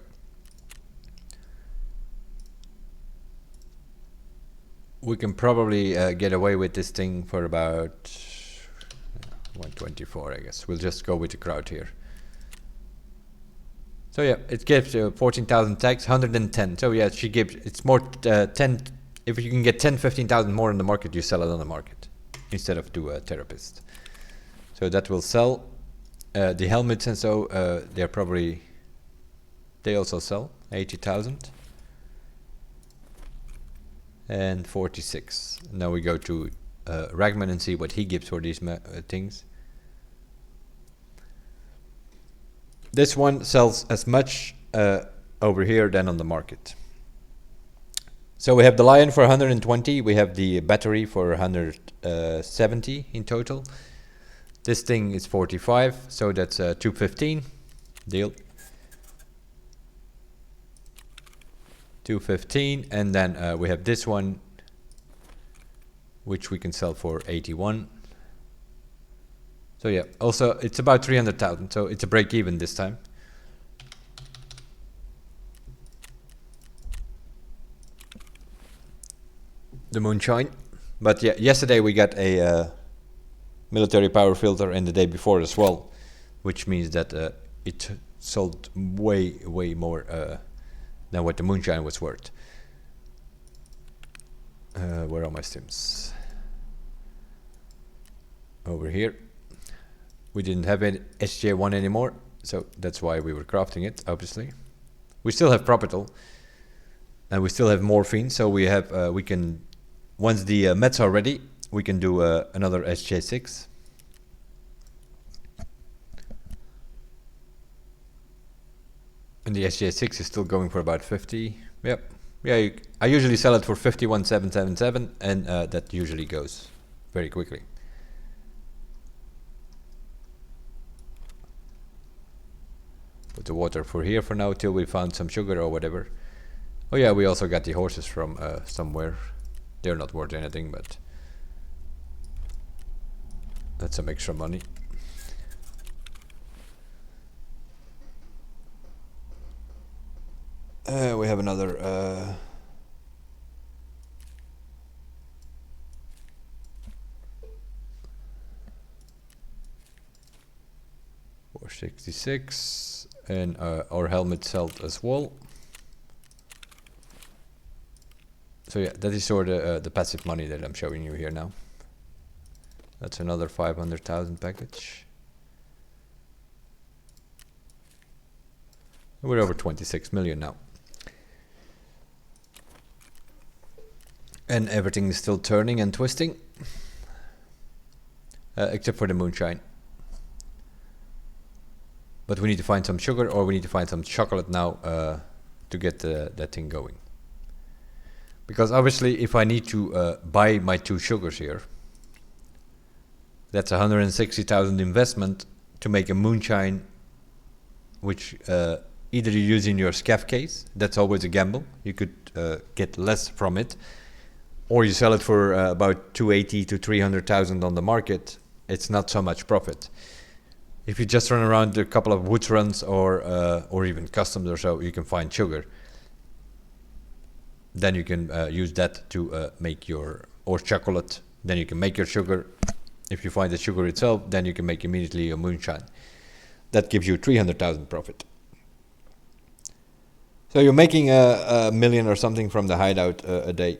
[SPEAKER 1] We can probably get away with this thing for about 124, I guess. We'll just go with the crowd here. So yeah, it gives 14,000 tax, 110. So yeah, she gives, it's more 10. If you can get 10, 15,000 more on the market, you sell it on the market instead of to a Therapist. So that will sell. The helmets and so, they're probably, they also sell 80,000 and 46. Now we go to Ragman and see what he gives for these things. This one sells as much over here than on the market. So we have the lion for 120, we have the battery for 170 in total. This thing is 45, so that's 215. Deal. 215, and then we have this one, which we can sell for 81. So yeah, also it's about 300,000, so it's a break even this time. The moonshine. But yeah, yesterday we got a military power filter, and the day before as well, which means that it sold way more than what the moonshine was worth. Where are my stims? Over here. We didn't have any SJ1 anymore, so that's why we were crafting it, obviously. We still have Propital, and we still have Morphine, so we have we can, once the meds are ready, we can do another SJ6. And the SJ6 is still going for about 50. Yep, Yeah, I usually sell it for 51,777, and that usually goes very quickly. Put the water for here for now till we found some sugar or whatever. Oh yeah, we also got the horses from somewhere. They're not worth anything, but that's some extra money. We have another 466, and our helmet sold as well. So yeah, that is sort of the passive money that I'm showing you here now. That's another 500,000 package. We're over 26 million now. And everything is still turning and twisting. Except for the moonshine. But we need to find some sugar, or we need to find some chocolate now to get that thing going. Because obviously if I need to buy my 2 sugars here, that's 160,000 investment to make a moonshine, which either you use in your scav case, that's always a gamble, you could get less from it, or you sell it for about 280 to 300,000 on the market. It's not so much profit. If you just run around a couple of woods runs or even customs or so, you can find sugar. Then you can use that to make your, or chocolate, then you can make your sugar. If you find the sugar itself, then you can make immediately a moonshine. That gives you 300,000 profit. So you're making a million or something from the hideout a day.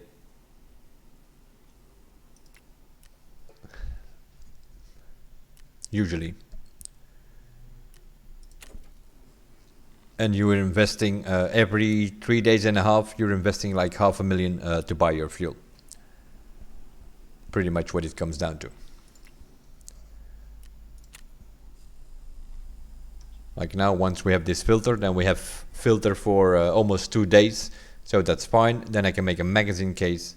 [SPEAKER 1] Usually. And you are investing every 3 days and a half, you're investing like 500,000 to buy your fuel. Pretty much what it comes down to. Like now, once we have this filter, then we have filter for almost 2 days. So that's fine. Then I can make a magazine case.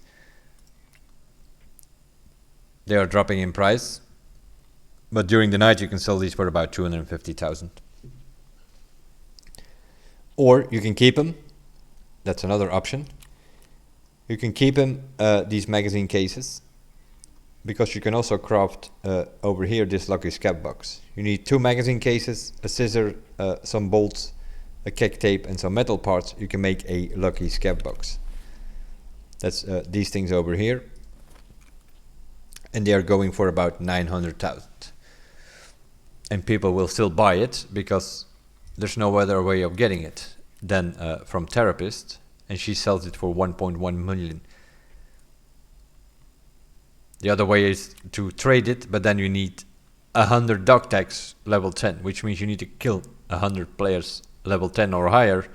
[SPEAKER 1] They are dropping in price. But during the night, you can sell these for about 250,000. Or you can keep them. That's another option. You can keep them, these magazine cases, because you can also craft over here this lucky scab box. You need 2 magazine cases, a scissor, some bolts, a keg tape, and some metal parts. You can make a lucky scab box. That's these things over here. And they are going for about 900,000. And people will still buy it because there's no other way of getting it than from Therapist, and she sells it for 1.1 million. The other way is to trade it, but then you need 100 dog tags level 10, which means you need to kill 100 players level 10 or higher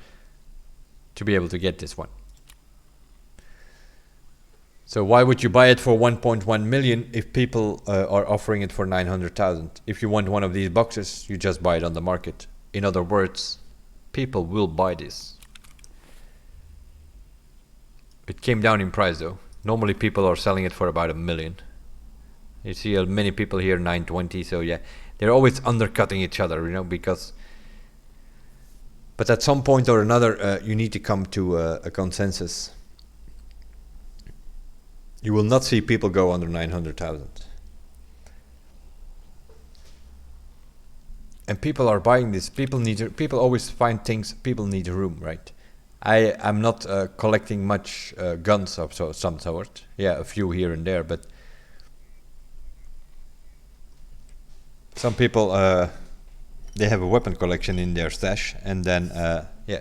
[SPEAKER 1] to be able to get this one. So why would you buy it for 1.1 million if people are offering it for 900,000? If you want one of these boxes, you just buy it on the market. In other words, people will buy this. It came down in price though. Normally people are selling it for about 1 million. You see many people here 920, so yeah, they're always undercutting each other, you know, because... But at some point or another, you need to come to a consensus. You will not see people go under 900,000. And people are buying this. People always find things. People need room, right? I'm not collecting much guns of some sort. Yeah, a few here and there, but some people they have a weapon collection in their stash, and then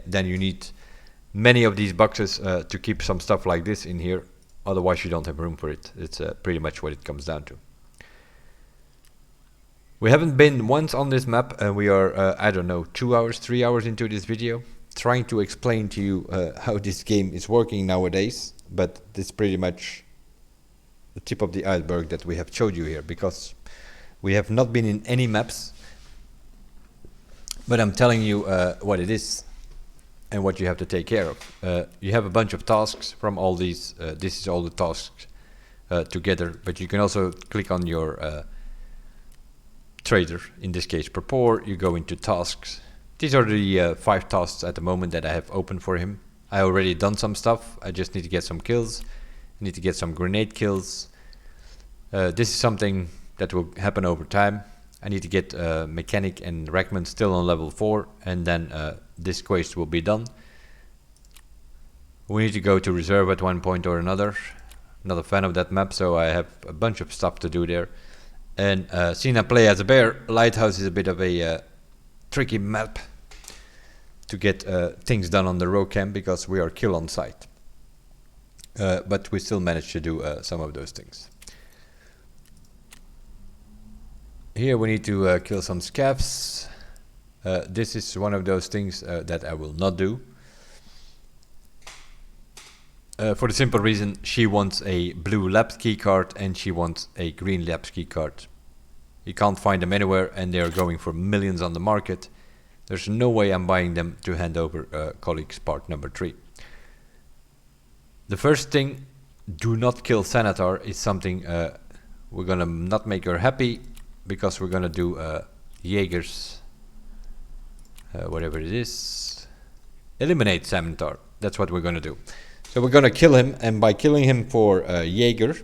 [SPEAKER 1] then you need many of these boxes to keep some stuff like this in here. Otherwise, you don't have room for it. It's pretty much what it comes down to. We haven't been once on this map, and we are, I don't know, 2 hours, 3 hours into this video, trying to explain to you how this game is working nowadays, but it's pretty much the tip of the iceberg that we have showed you here, because we have not been in any maps, but I'm telling you what it is. and what you have to take care of. You have a bunch of tasks from all these. This is all the tasks together, but you can also click on your trader, in this case Prepare. You go into tasks. These are the 5 tasks at the moment that I have open for him. I already done some stuff. I just need to get some kills. I need to get some grenade kills. This is something that will happen over time. I need to get Mechanic and Rackman still on level 4, and then this quest will be done. We need to go to reserve at one point or another. Not a fan of that map, so I have a bunch of stuff to do there. And seeing I play as a bear, Lighthouse is a bit of a tricky map to get things done on the row camp, because we are kill on site. But we still manage to do some of those things. Here we need to kill some scavs. This is one of those things that I will not do. For the simple reason, she wants a blue labs keycard and she wants a green labs keycard. You can't find them anywhere, and they are going for millions on the market. There's no way I'm buying them to hand over colleagues part number 3. The first thing, do not kill Senator, is something we're gonna not make her happy, because we're gonna do Jaegers, whatever it is. Eliminate Senator, that's what we're gonna do. So we're gonna kill him, and by killing him for Jaeger,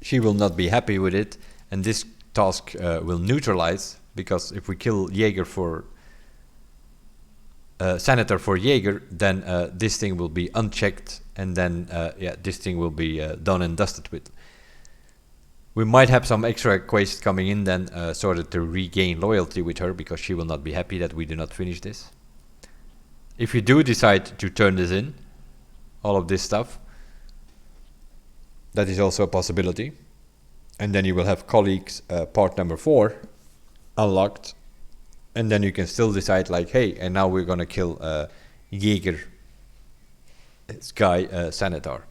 [SPEAKER 1] she will not be happy with it, and this task will neutralize, because if we kill Jaeger for Senator for Jaeger, then this thing will be unchecked, and then yeah, this thing will be done and dusted with. We might have some extra quests coming in then, sort of to regain loyalty with her, because she will not be happy that we do not finish this. If you do decide to turn this in, all of this stuff, that is also a possibility. And then you will have colleagues part number 4 unlocked, and then you can still decide like, hey, and now we're gonna kill Jaeger, this guy Senator,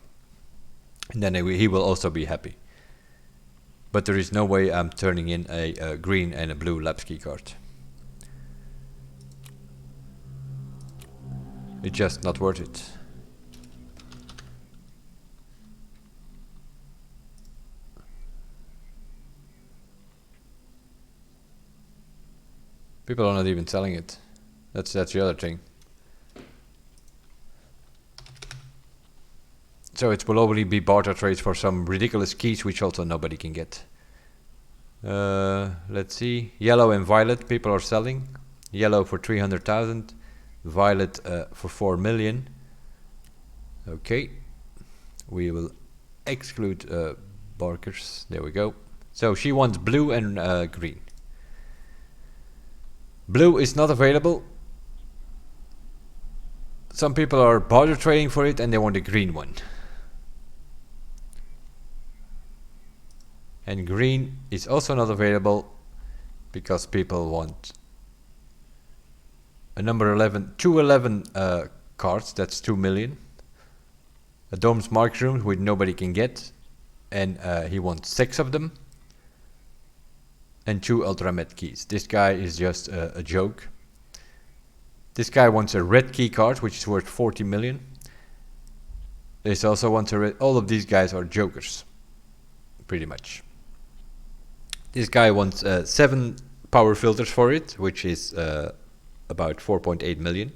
[SPEAKER 1] and then he will also be happy. But there is no way I'm turning in a green and a blue labs keycard. It's just not worth it. People are not even selling it. That's the other thing. So it will only be barter trades for some ridiculous keys, which also nobody can get. Let's see. Yellow and violet people are selling. Yellow for 300,000. Violet for 4 million. Okay. We will exclude barkers. There we go. So she wants blue and green. Blue is not available. Some people are barter trading for it and they want a green one. And green is also not available because people want a number 11, 211 cards, that's 2 million. A Dome's Mark Room which nobody can get, and he wants 6 of them. And 2 Ultramet keys. This guy is just a joke. This guy wants a red key card, which is worth 40 million. This also wants a red. All of these guys are jokers, pretty much. This guy wants 7 power filters for it, which is about 4.8 million.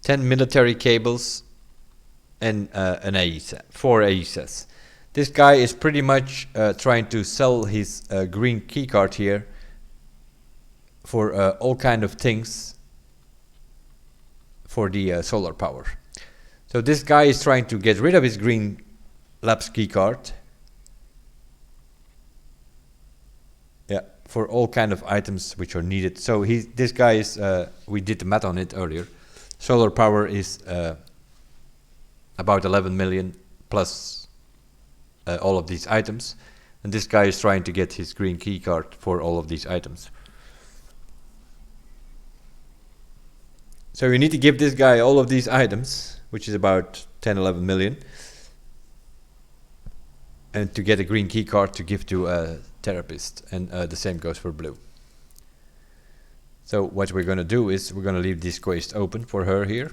[SPEAKER 1] 10 military cables and an AESA, 4 AESAs. This guy is pretty much trying to sell his green keycard here for all kind of things for the solar power. So this guy is trying to get rid of his green labs keycard, yeah, for all kind of items which are needed. So this guy is, we did the math on it earlier. Solar power is about 11 million plus all of these items, and this guy is trying to get his green key card for all of these items. So you need to give this guy all of these items, which is about 10-11 million, and to get a green key card to give to a therapist, and the same goes for blue. So what we're going to do is we're going to leave this quest open for her here.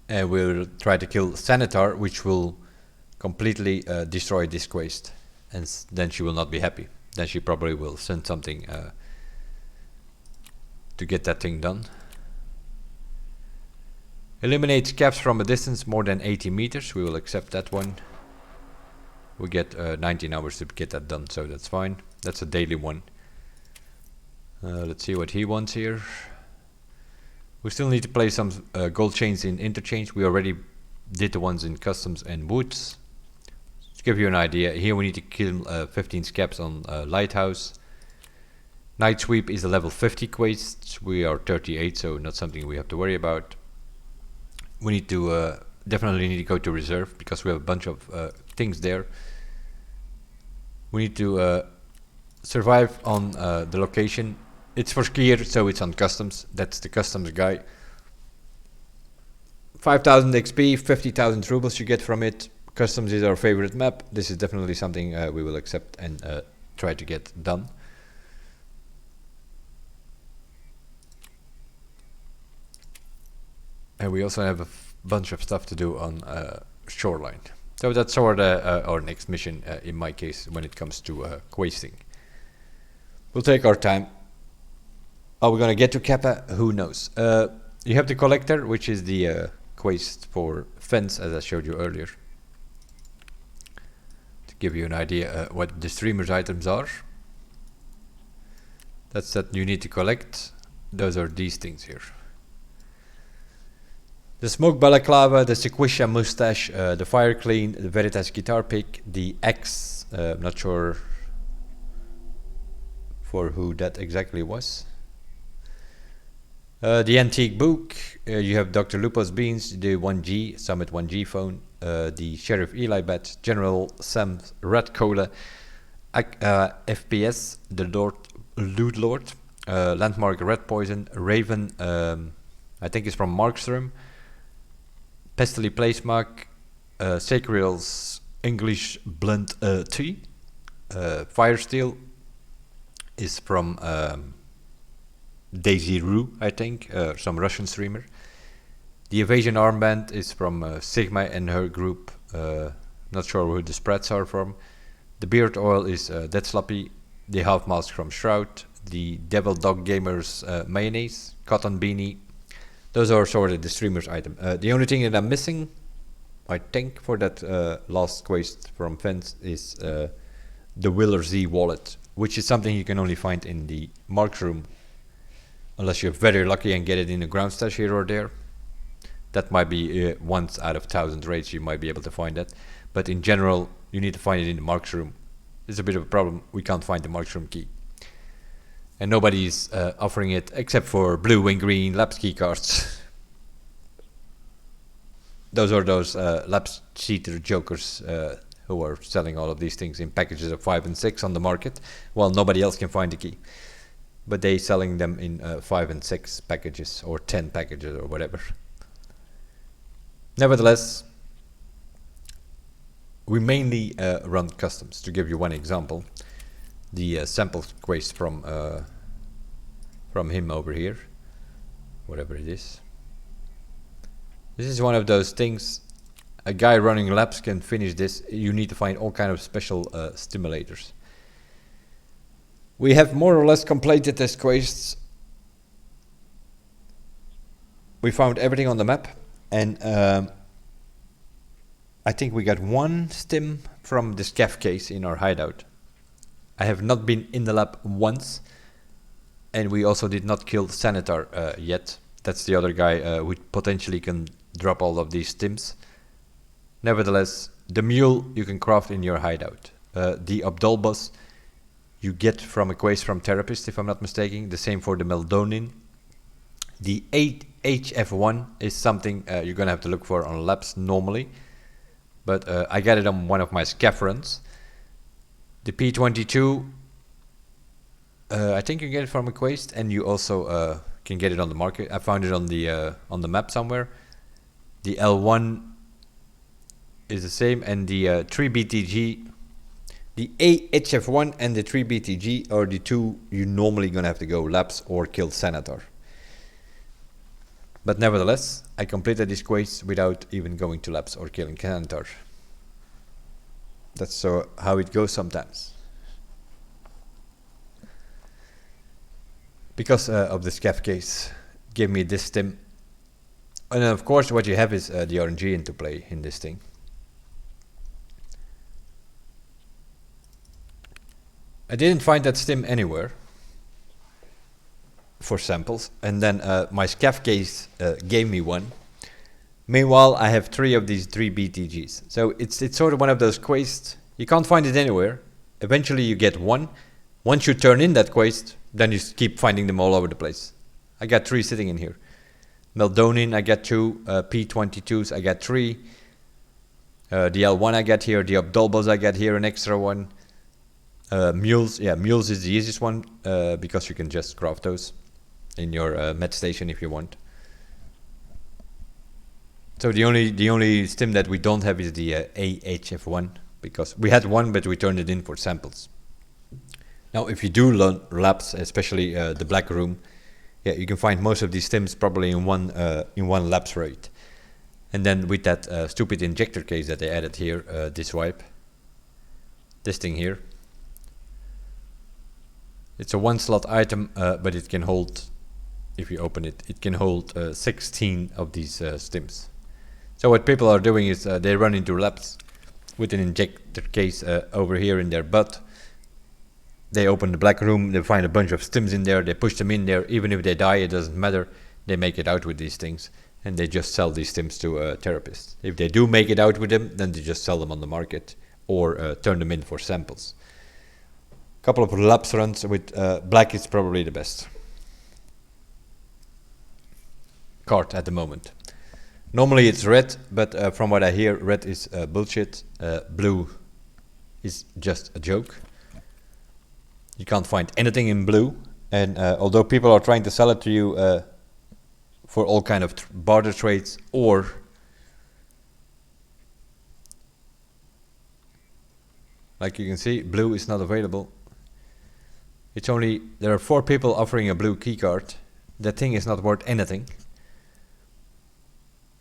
[SPEAKER 1] And we'll try to kill Sanitar, which will completely destroy this quest. And then she will not be happy. Then she probably will send something to get that thing done. Eliminate scavs from a distance more than 80 meters. We will accept that one. We get 19 hours to get that done, so that's fine. That's a daily one. Let's see what he wants here. We still need to play some gold chains in interchange. We already did the ones in customs and woods. To give you an idea, here we need to kill 15 scabs on lighthouse. Night sweep is a level 50 quest. We are 38, so not something we have to worry about. We need to definitely need to go to reserve because we have a bunch of things there. We need to survive on the location. It's for skier, so it's on customs. That's the customs guy. 5,000 XP, 50,000 rubles you get from it. Customs is our favorite map. This is definitely something we will accept and try to get done. And we also have a bunch of stuff to do on shoreline. So that's sort of our next mission in my case when it comes to questing. We'll take our time. Are we going to get to Kappa? Who knows? You have the collector, which is the quest for fence, as I showed you earlier. To give you an idea what the streamer's items are. That's that you need to collect. Those are these things here. The smoke balaclava, the sequisha mustache, the fire clean, the Veritas guitar pick, the axe, I'm not sure for who that exactly was. The antique book, you have Dr. Lupo's beans, the 1G, Summit 1G phone, the Sheriff Eli bat, General Sam's red cola, FPS, the Loot Lord, Landmark red poison, Raven, I think it's from Markstrom, Pestily Placemark, Sacril's English Blunt tea, Firesteel is from Daisy Rue, I think, some Russian streamer. The Evasion armband is from Sigma and her group, not sure who the spreads are from. The beard oil is Dead Sloppy, the half mask from Shroud, the Devil Dog Gamers mayonnaise, cotton beanie. Those are sort of the streamer's item. The only thing that I'm missing, I think, for that last quest from Fence is the Willer Z wallet, which is something you can only find in the Mark's room, unless you're very lucky and get it in a ground stash here or there. That might be once out of 1,000 raids you might be able to find that. But in general, you need to find it in the Mark's room. It's a bit of a problem. We can't find the Mark's room key. And nobody's offering it except for blue and green Labs key cards. Those are those Labs cheater jokers who are selling all of these things in packages of 5 and 6 on the market, while nobody else can find the key. But they selling them in 5 and 6 packages or 10 packages or whatever. Nevertheless, we mainly run customs. To give you one example, the sample quest from him over here, whatever it is. This is one of those things. A guy running labs can finish this. You need to find all kind of special stimulators. We have more or less completed this quests. We found everything on the map, and I think we got one stim from the scav case in our hideout. I have not been in the lab once, and we also did not kill Sanitar yet. That's the other guy who potentially can drop all of these stims. Nevertheless, the mule you can craft in your hideout. The Abdolbus you get from a quest from Therapist, if I'm not mistaken. The same for the Meldonin. The 8HF1 is something you're gonna have to look for on labs normally, but I got it on one of my scav runs. The P22, I think you get it from a quest, and you also can get it on the market. I found it on the map somewhere. The L1 is the same, and the 3BTG The AHF1 and the 3BTG are the two you're normally gonna have to go labs or kill Senator. But nevertheless, I completed this quest without even going to labs or killing Senator. That's how it goes sometimes. Because of the scav case, gave me this stim. And of course what you have is the RNG into play in this thing. I didn't find that stim anywhere for samples, and then my scav case gave me one. Meanwhile, I have 3 of these 3 BTGs. So it's sort of one of those quests. You can't find it anywhere. Eventually you get one. Once you turn in that quest, then you keep finding them all over the place. I got 3 sitting in here. Meldonin, I got 2. P22s, I got 3. The L1 I got here. The Abdolbos I got here, an extra one. Mules, yeah, mules is the easiest one because you can just craft those in your med station if you want. So the only stim that we don't have is the AHF1, because we had one but we turned it in for samples. Now if you do learn labs, especially the black room, yeah, you can find most of these stims probably in one labs rate. And then with that stupid injector case that they added here, this wipe, this thing here, it's a 1 slot item, but it can hold, if you open it, it can hold 16 of these stims. So what people are doing is they run into labs with an injector case over here in their butt. They open the black room, they find a bunch of stims in there, they push them in there. Even if they die, it doesn't matter. They make it out with these things, and they just sell these stims to therapists. If they do make it out with them, then they just sell them on the market or turn them in for samples. Couple of labs runs with black is probably the best card at the moment. Normally it's red, but from what I hear, red is bullshit. Blue is just a joke. You can't find anything in blue, and although people are trying to sell it to you for all kind of barter trades, or like you can see, blue is not available. It's only, there are 4 people offering a blue keycard. That thing is not worth anything.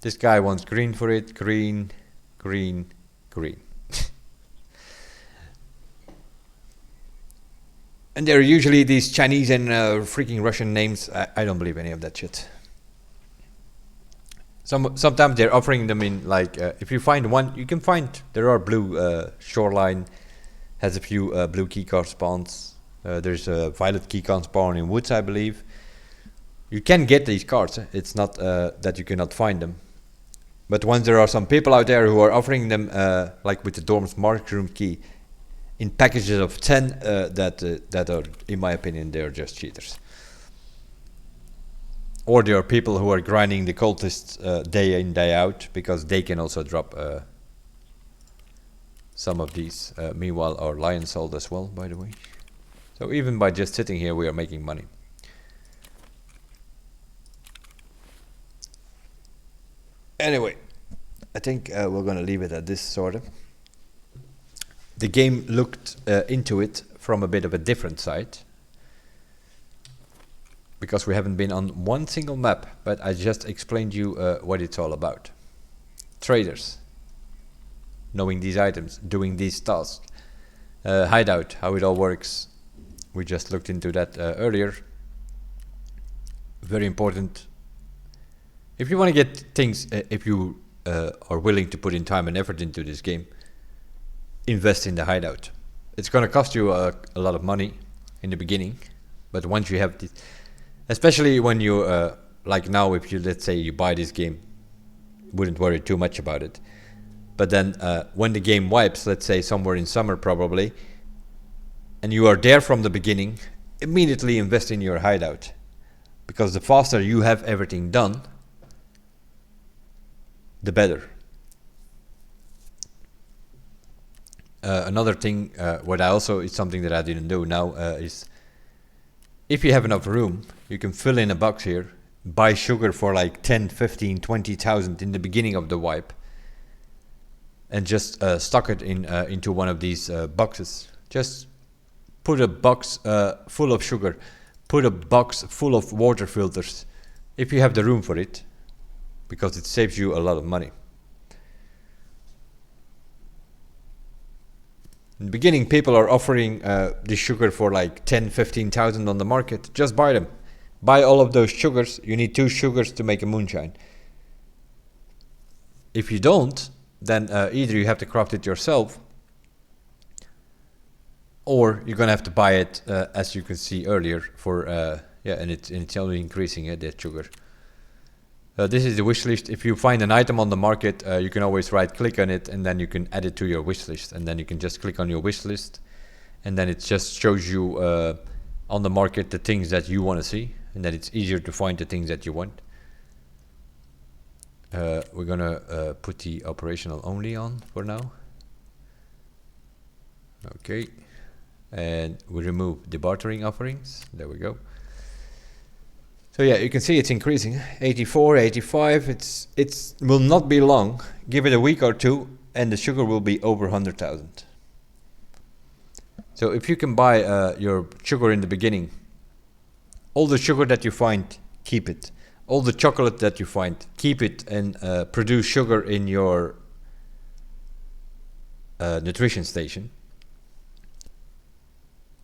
[SPEAKER 1] This guy wants green for it. Green, green, green. And there are usually these Chinese and freaking Russian names. I don't believe any of that shit. Sometimes they're offering them in, like, if you find one, you can find, there are blue, Shoreline has a few blue keycard spawns. There's a violet keycard spawn in Woods, I believe. You can get these cards. It's not that you cannot find them. But once there are some people out there who are offering them, like with the Dorm's Mark Room key, in packages of 10, that are, in my opinion, they're just cheaters. Or there are people who are grinding the cultists day in, day out, because they can also drop some of these. Meanwhile, our lion sold as well, by the way. So even by just sitting here, we are making money. Anyway, I think we're gonna leave it at this, sort of. The game looked into it from a bit of a different side, because we haven't been on one single map, but I just explained you what it's all about. Traders, knowing these items, doing these tasks. Hideout, how it all works. We just looked into that earlier. Very important. If you want to get things, if you are willing to put in time and effort into this game, invest in the Hideout. It's going to cost you a lot of money in the beginning, but once you have this, especially when you, like now, if you, let's say you buy this game, wouldn't worry too much about it. But then when the game wipes, let's say somewhere in summer probably, and you are there from the beginning, immediately invest in your Hideout. Because the faster you have everything done, the better. Another thing, what I also, is something that I didn't do now, is if you have enough room, you can fill in a box here, buy sugar for like 10, 15, 20,000 in the beginning of the wipe. and just stock it in into one of these boxes. Just put a box full of sugar, put a box full of water filters, if you have the room for it, because it saves you a lot of money. In the beginning, people are offering this sugar for like 10-15,000 on the market. Just buy them. Buy all of those sugars. You need 2 sugars to make a moonshine. If you don't, then either you have to craft it yourself, or you're gonna have to buy it, as you can see earlier, for and it's only increasing that sugar. This is the wish list. If you find an item on the market, you can always right click on it and then you can add it to your wish list, and then you can just click on your wish list, and then it just shows you on the market the things that you want to see, and then it's easier to find the things that you want. We're gonna put the operational only on for now. Okay, and we remove the bartering offerings. There we go. So yeah, you can see it's increasing. 84, 85. It will not be long. Give it a week or two, and the sugar will be over 100,000. So if you can buy your sugar in the beginning, all the sugar that you find, keep it. All the chocolate that you find, keep it, and produce sugar in your nutrition station.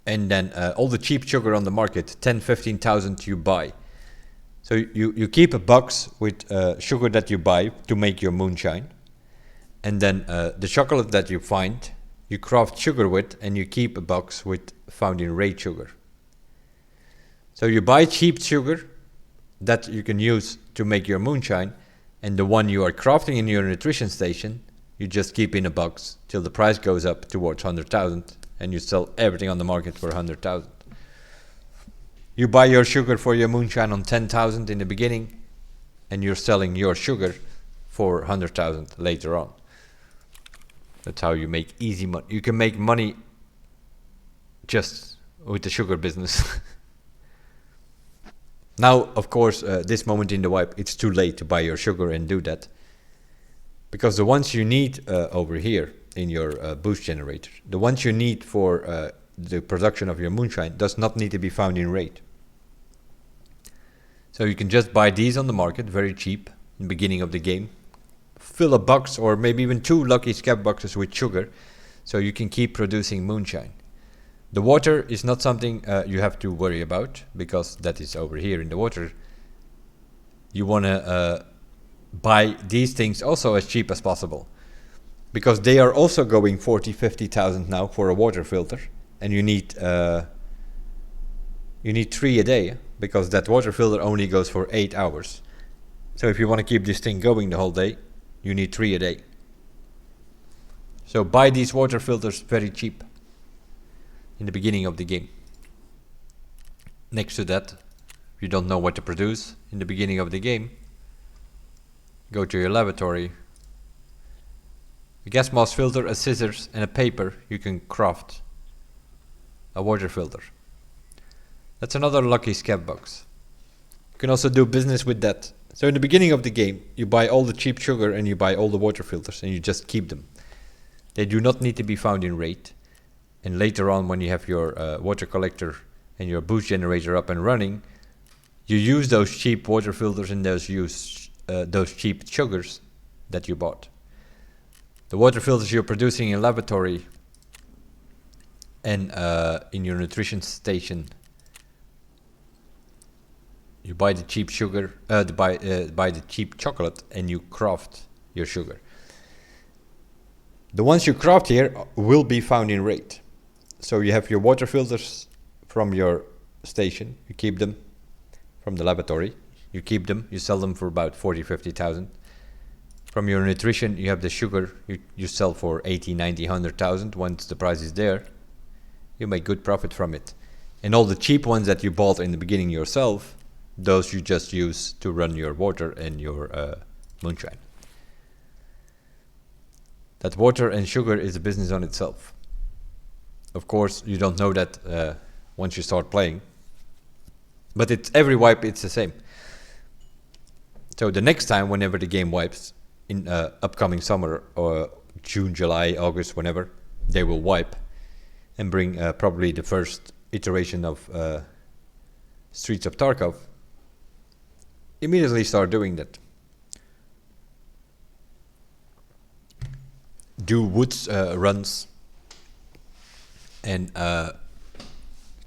[SPEAKER 1] And then all the cheap sugar on the market, 10-15,000 you buy. So you keep a box with sugar that you buy to make your moonshine, and then the chocolate that you find, you craft sugar with, and you keep a box with found in rate sugar. So you buy cheap sugar that you can use to make your moonshine, and the one you are crafting in your nutrition station, you just keep in a box till the price goes up towards 100,000, and you sell everything on the market for 100,000. You buy your sugar for your moonshine on 10,000 in the beginning, and you're selling your sugar for 100,000 later on. That's how you make easy money. You can make money just with the sugar business. Now, of course, this moment in the wipe, it's too late to buy your sugar and do that, because the ones you need over here in your boost generator, the ones you need for the production of your moonshine, does not need to be found in rate. So you can just buy these on the market very cheap in the beginning of the game. Fill a box or maybe even 2 lucky scab boxes with sugar, so you can keep producing moonshine. The water is not something you have to worry about, because that is over here in the water. You want to buy these things also as cheap as possible, because they are also going 40-50,000 now for a water filter, and you need 3 a day, because that water filter only goes for 8 hours. So if you want to keep this thing going the whole day, you need 3 a day. So buy these water filters very cheap in the beginning of the game. Next to that, if you don't know what to produce in the beginning of the game, go to your laboratory. A gas mask filter, a scissors, and a paper, you can craft a water filter. That's another lucky scab box. You can also do business with that. So in the beginning of the game, you buy all the cheap sugar and you buy all the water filters, and you just keep them. They do not need to be found in rate. And later on, when you have your water collector and your boost generator up and running, you use those cheap water filters and those cheap sugars that you bought. The water filters you're producing in laboratory and in your nutrition station, you buy the cheap sugar, buy the cheap chocolate, and you craft your sugar. The ones you craft here will be found in rate. So you have your water filters from your station, you keep them. From the laboratory, you keep them, you sell them for about 40-50,000. From your nutrition, you have the sugar, you sell for 80, 90, 100,000. Once the price is there, you make good profit from it. And all the cheap ones that you bought in the beginning yourself, those you just use to run your water and your moonshine. That water and sugar is a business on itself. Of course, you don't know that once you start playing. But it's every wipe, it's the same. So the next time, whenever the game wipes, in upcoming summer or June, July, August, whenever, they will wipe and bring probably the first iteration of Streets of Tarkov. Immediately start doing that. Do woods runs and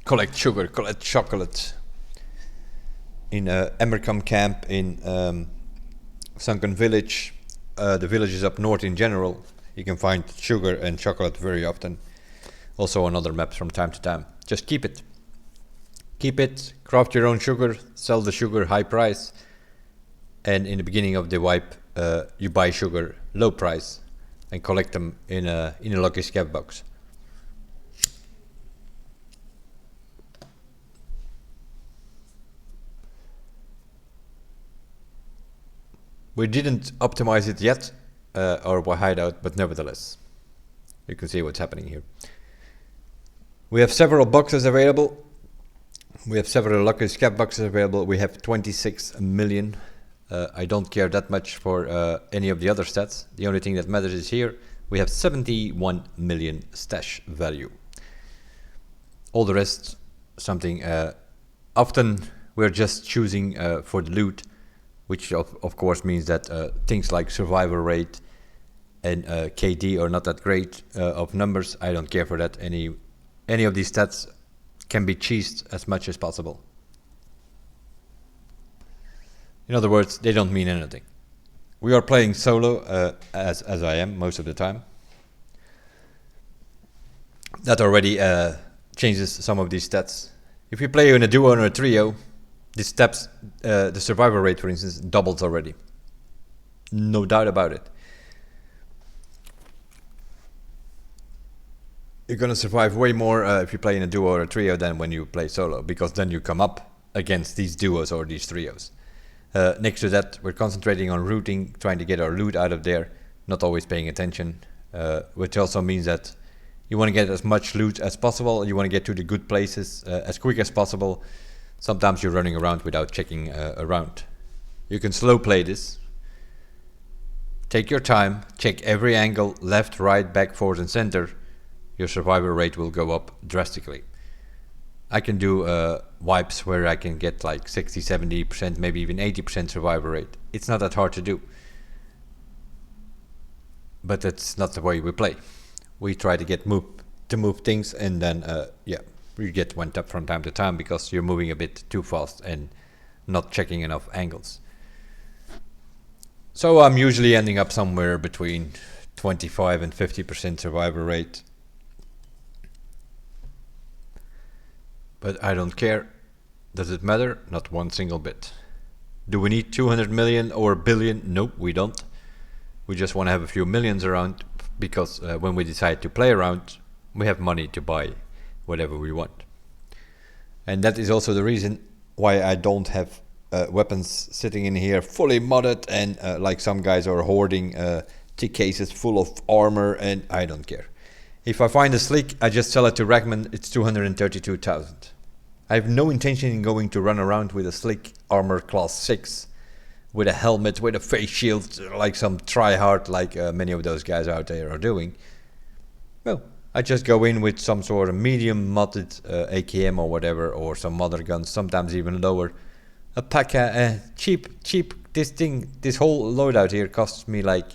[SPEAKER 1] collect sugar, collect chocolate. In Emercom camp, in Sunken Village, the villages up north in general, you can find sugar and chocolate very often. Also on other maps from time to time. Just keep it. Keep it, craft your own sugar, sell the sugar high price, and in the beginning of the wipe, you buy sugar low price and collect them in a lucky scav box. We didn't optimize it yet, our hideout, but nevertheless, you can see what's happening here. We have several boxes available. We have several lucky scav boxes available. We have 26 million. I don't care that much for any of the other stats. The only thing that matters is here. We have 71 million stash value. All the rest, something. Often we're just choosing for the loot, which of course means that things like survivor rate and KD are not that great of numbers. I don't care for that. Any of these stats can be cheesed as much as possible. In other words, they don't mean anything. We are playing solo, as I am most of the time. That already changes some of these stats. If you play in a duo or a trio, the survival rate, for instance, doubles already. No doubt about it. You're gonna survive way more if you play in a duo or a trio than when you play solo, because then you come up against these duos or these trios. Next to that, we're concentrating on routing, trying to get our loot out of there, not always paying attention, which also means that you want to get as much loot as possible, you want to get to the good places as quick as possible. Sometimes you're running around without checking around. You can slow play this. Take your time, check every angle, left, right, back, forward and center. Your survival rate will go up drastically. I can do wipes where I can get like 60, 70%, maybe even 80% survival rate. It's not that hard to do. But that's not the way we play. We try to move things, and then you get went up from time to time because you're moving a bit too fast and not checking enough angles. So I'm usually ending up somewhere between 25 and 50% survival rate. But I don't care. Does it matter? Not one single bit. Do we need 200 million or a billion? Nope, we don't. We just want to have a few millions around, because when we decide to play around, we have money to buy whatever we want. And that is also the reason why I don't have weapons sitting in here fully modded and like some guys are hoarding tick cases full of armor, and I don't care. If I find a slick, I just sell it to Ragman. It's 232,000. I have no intention in going to run around with a slick armor class 6 with a helmet, with a face shield, like some tryhard, like many of those guys out there are doing. Well, I just go in with some sort of medium modded AKM or whatever, or some other guns, sometimes even lower. A P.A.K.A. cheap. This whole loadout here costs me like,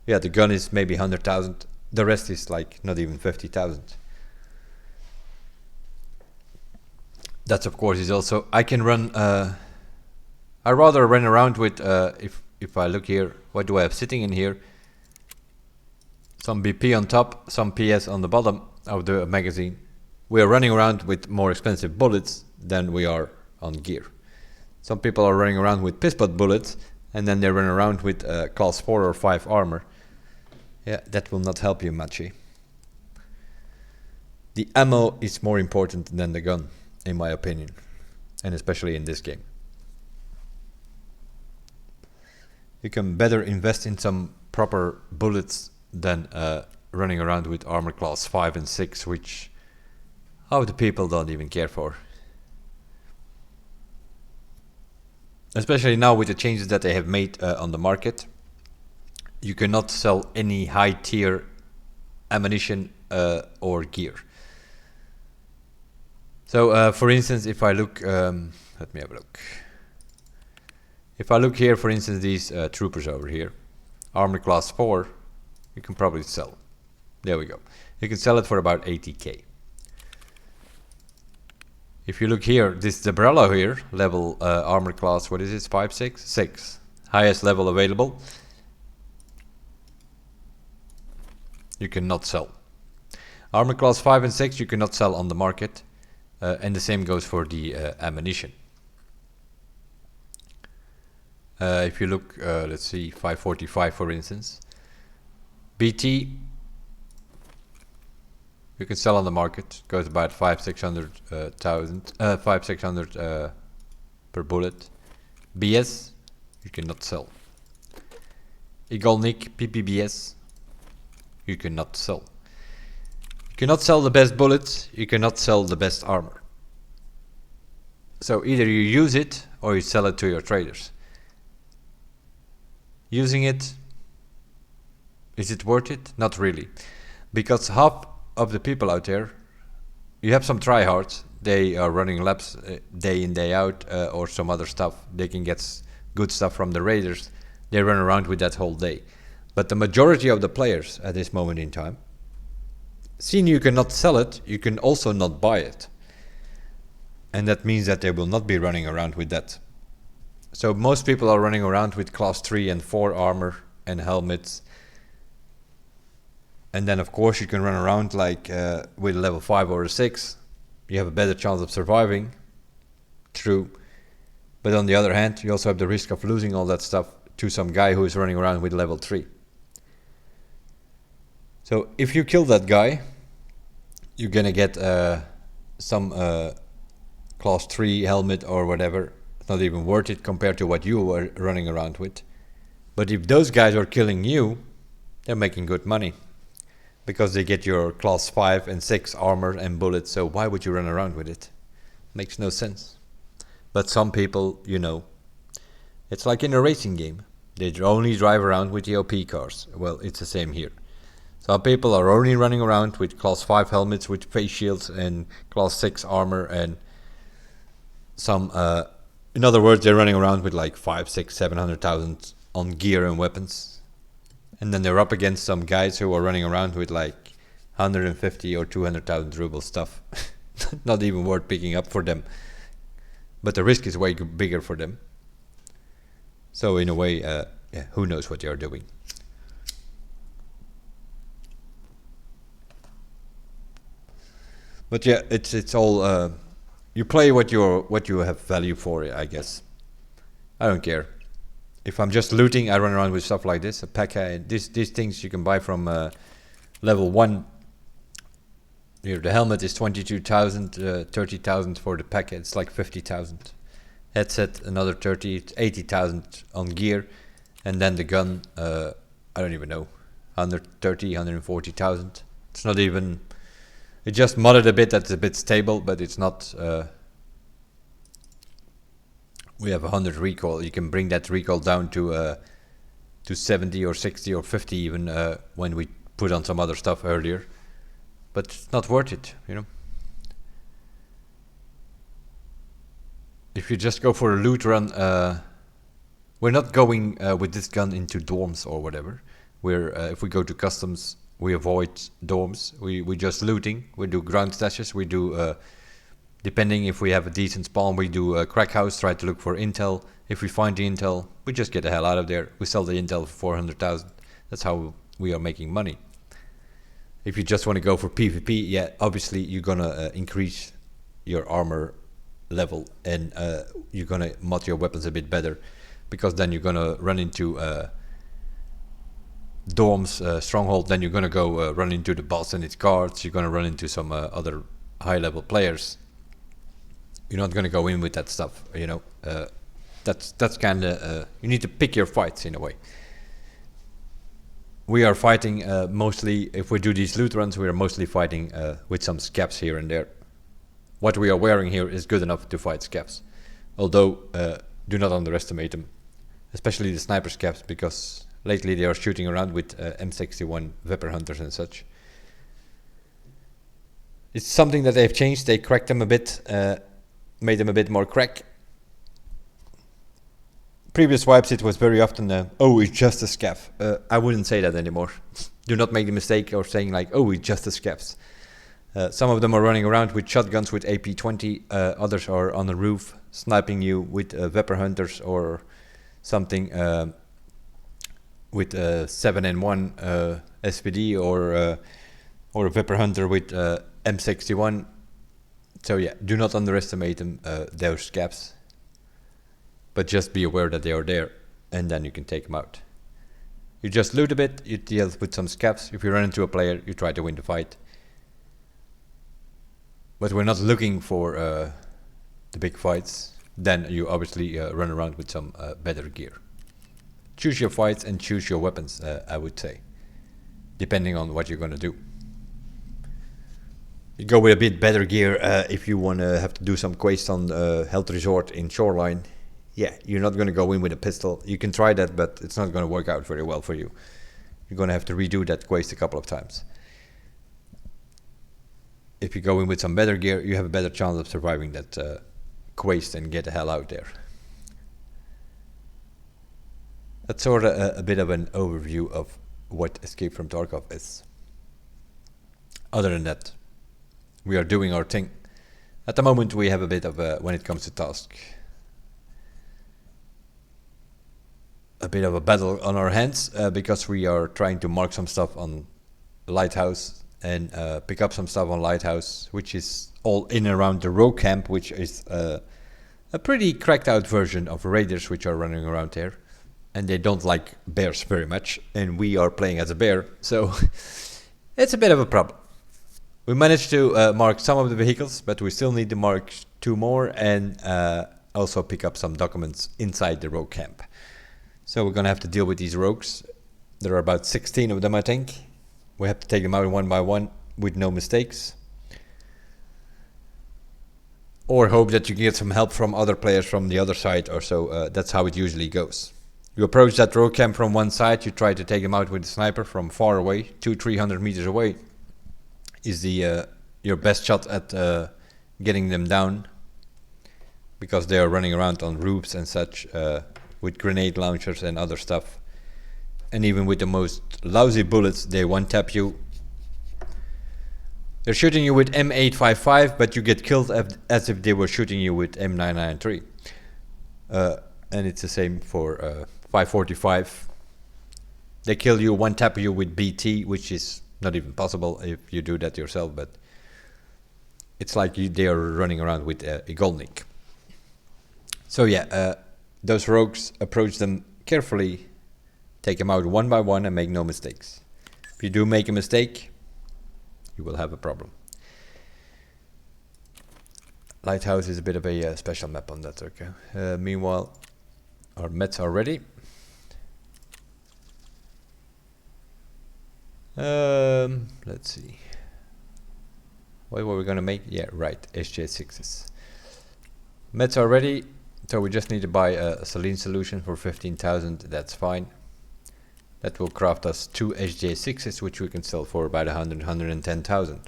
[SPEAKER 1] yeah, the gun is maybe 100,000. The rest is like not even 50,000. That of course is also, I can run, I rather run around with, if I look here, what do I have sitting in here? Some BP on top, some PS on the bottom of the magazine. We are running around with more expensive bullets than we are on gear. Some people are running around with pisspot bullets, and then they run around with class 4 or 5 armor. Yeah, that will not help you much. The ammo is more important than the gun, in my opinion, and especially in this game. You can better invest in some proper bullets than running around with armor class 5 and 6, which half the people don't even care for. Especially now with the changes that they have made on the market. you cannot sell any high tier ammunition or gear. So for instance, if I look, let me have a look. If I look here, for instance, these troopers over here, armor class 4, you can probably sell. There we go. You can sell it for about 80k. If you look here, this Zabrella here, level armor class, what is it, 5, 6? 6. Highest level available. You cannot sell. Armor class 5 and 6 you cannot sell on the market. And the same goes for the ammunition. If you look, let's see, 545 for instance. BT, you can sell on the market. Goes about 500-600 per bullet. BS, you cannot sell. Igolnik PPBS, you cannot sell. You cannot sell the best bullets, you cannot sell the best armor. So either you use it or you sell it to your traders. Using it, is it worth it? Not really. Because half of the people out there, you have some tryhards, they are running laps day in, day out, or some other stuff. They can get good stuff from the raiders. They run around with that whole day. But the majority of the players at this moment in time, seeing you cannot sell it, you can also not buy it. And that means that they will not be running around with that. So most people are running around with class 3 and 4 armor and helmets. And then of course you can run around like with a level 5 or a 6. You have a better chance of surviving. True. But on the other hand, you also have the risk of losing all that stuff to some guy who is running around with level 3. So if you kill that guy, you're gonna get some class 3 helmet or whatever. It's not even worth it compared to what you were running around with. But if those guys are killing you, they're making good money. Because they get your class 5 and 6 armor and bullets, so why would you run around with it? Makes no sense. But some people, you know, it's like in a racing game. They only drive around with the OP cars. Well, it's the same here. Some people are only running around with class 5 helmets with face shields and class 6 armor, and some, in other words, they're running around with like 5, 6, 700,000 on gear and weapons. And then they're up against some guys who are running around with like 150 or 200,000 ruble stuff. Not even worth picking up for them. But the risk is way bigger for them. So in a way, yeah, who knows what they are doing. But yeah, it's all you play what you have value for, I guess. I don't care. If I'm just looting, I run around with stuff like this, a P.E.K.K.A. These things you can buy from level 1. Here, the helmet is 22,000, 30,000 for the P.E.K.K.A. It's like 50,000. Headset, another 30, 80,000 on gear. And then the gun, I don't even know, 130, 140,000. It's not even, it just modded a bit, that's a bit stable, but it's not, we have 100 recoil. You can bring that recoil down to 70 or 60 or 50 even when we put on some other stuff earlier. But it's not worth it, you know. If you just go for a loot run, we're not going with this gun into dorms or whatever. We're if we go to customs, we avoid dorms. We just looting. We do ground stashes. We do. Depending if we have a decent spawn, we do a crack house, try to look for intel. If we find the intel, we just get the hell out of there. We sell the intel for 400,000. That's how we are making money. If you just want to go for PvP, yeah, obviously you're gonna increase your armor level and you're gonna mod your weapons a bit better, because then you're gonna run into dorms, stronghold. Then you're gonna go run into the boss and its guards. You're gonna run into some other high-level players. You're not gonna go in with that stuff, you know. That's kind of you need to pick your fights in a way. We are fighting mostly, if we do these loot runs, we are mostly fighting with some scabs here and there. What we are wearing here is good enough to fight scabs, although do not underestimate them, especially the sniper scabs, because Lately they are shooting around with M61 Viper Hunters and such. It's something that they've changed. They cracked them a bit, made them a bit more crack. Previous wipes it was very often, oh, it's just a scav. I wouldn't say that anymore. Do not make the mistake of saying like, oh, it's just a scavs. Some of them are running around with shotguns with AP-20, others are on the roof sniping you with Viper Hunters or something with 7N1 SPD or a Viper Hunter with M61. So yeah, do not underestimate them, those scavs. But just be aware that they are there, and then you can take them out. You just loot a bit, you deal with some scavs. If you run into a player, you try to win the fight. But we're not looking for the big fights. Then you obviously run around with some better gear. Choose your fights and choose your weapons, I would say, depending on what you're going to do. You go with a bit better gear if you want to have to do some quests on Health Resort in Shoreline. Yeah, you're not going to go in with a pistol. You can try that, but it's not going to work out very well for you. You're going to have to redo that quest a couple of times. If you go in with some better gear, you have a better chance of surviving that quest and get the hell out there. That's sort of a bit of an overview of what Escape from Tarkov is. Other than that, we are doing our thing. At the moment we have a bit of when it comes to task, a bit of a battle on our hands because we are trying to mark some stuff on Lighthouse and pick up some stuff on Lighthouse, which is all in and around the row camp, which is a pretty cracked out version of raiders which are running around there, and they don't like bears very much, and we are playing as a bear, so it's a bit of a problem. We managed to mark some of the vehicles, but we still need to mark 2 more and also pick up some documents inside the rogue camp. So we're gonna have to deal with these rogues. There are about 16 of them, I think. We have to take them out one by one with no mistakes. Or hope that you can get some help from other players from the other side or so. That's how it usually goes. You approach that rogue camp from one side, you try to take them out with a sniper from far away, 200-300 meters away. Is your best shot at getting them down, because they are running around on roofs and such with grenade launchers and other stuff, and even with the most lousy bullets they one tap you. They're shooting you with M855, but you get killed as if they were shooting you with M993, and it's the same for 545. They kill you, one tap you with BT, which is not even possible if you do that yourself, but it's like they are running around with a Golnik. So yeah, those rogues, approach them carefully, take them out one by one and make no mistakes. If you do make a mistake, you will have a problem. Lighthouse is a bit of a special map on that, okay. Meanwhile, our mets are ready. Let's see. What were we gonna make? Yeah, right, SJ6s. Mets are ready, so we just need to buy a saline solution for 15,000. That's fine. That will craft us 2 SJ6s, which we can sell for about 110,000.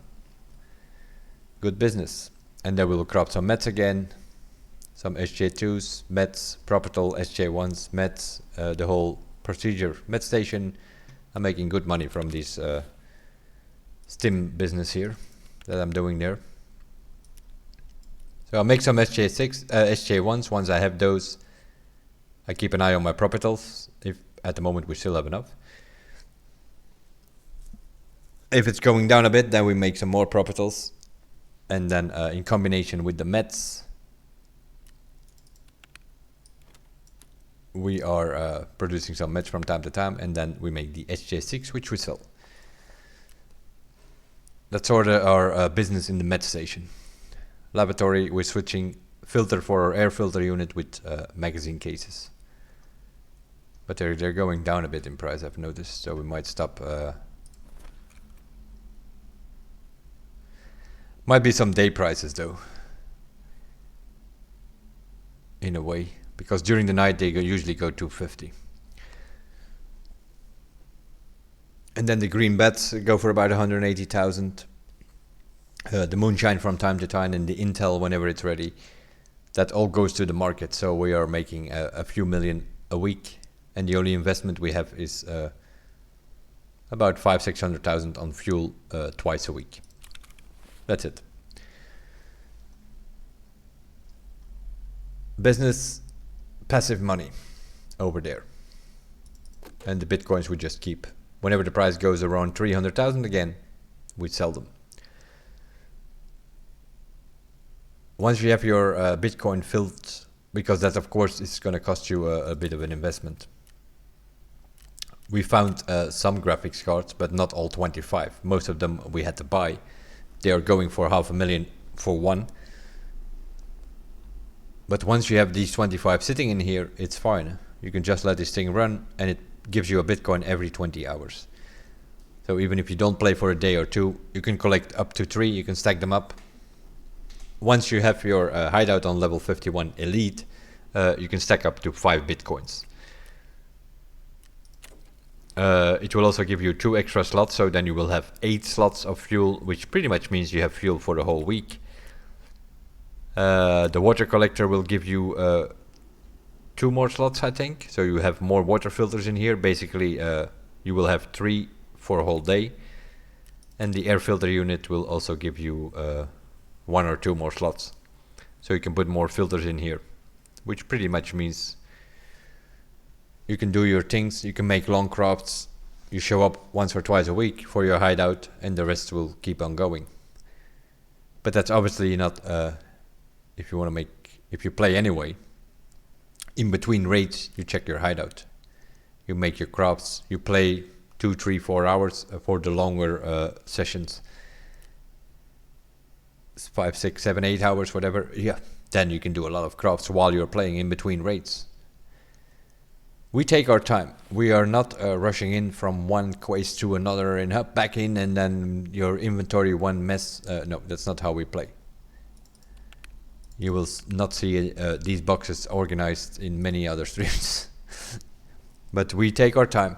[SPEAKER 1] Good business. And then we will craft some mets again, some SJ2s, mets, Propertal, SJ1s, mets, the whole procedure. Met station. I'm making good money from this stim business here that I'm doing there. So I'll make some SJ1s. Once I have those, I keep an eye on my Propertals. If at the moment we still have enough. If it's going down a bit, then we make some more Propertals. And then in combination with the mets, we are producing some mets from time to time, and then we make the SJ6, which we sell. That's sort of our business in the met station. Laboratory, we're switching filter for our air filter unit with magazine cases. But they're going down a bit in price, I've noticed, so we might stop. Might be some day prices though, in a way, because during the night they usually go 250. And then the green bets go for about 180,000. The moonshine from time to time, and the intel whenever it's ready. That all goes to the market. So we are making a few million a week, and the only investment we have is about 500,000-600,000 on fuel twice a week. That's it. Business, passive money over there, and the bitcoins we just keep. Whenever the price goes around 300,000 again, we sell them. Once you have your Bitcoin filled, because that of course is going to cost you a bit of an investment. We found some graphics cards, but not all 25. Most of them we had to buy. They are going for 500,000 for one. But once you have these 25 sitting in here, it's fine. You can just let this thing run, and it gives you a Bitcoin every 20 hours. So even if you don't play for a day or two, you can collect up to 3, you can stack them up. Once you have your hideout on level 51 elite, you can stack up to 5 bitcoins. It will also give you 2 extra slots, so then you will have 8 slots of fuel, which pretty much means you have fuel for the whole week. The water collector will give you 2 more slots, I think, so you have more water filters in here. Basically, you will have 3 for a whole day, and the air filter unit will also give you 1 or 2 more slots, so you can put more filters in here, which pretty much means you can do your things. You can make long crafts. You show up once or twice a week for your hideout, and the rest will keep on going. But that's obviously not if you play anyway. In between raids, you check your hideout, you make your crafts, you play 2, 3, 4 hours for the longer sessions. 5, 6, 7, 8 hours, whatever. Yeah, then you can do a lot of crafts while you're playing in between raids. We take our time. We are not rushing in from one quest to another and hop back in, and then your inventory one mess. No, that's not how we play. You will not see these boxes organized in many other streams. But we take our time.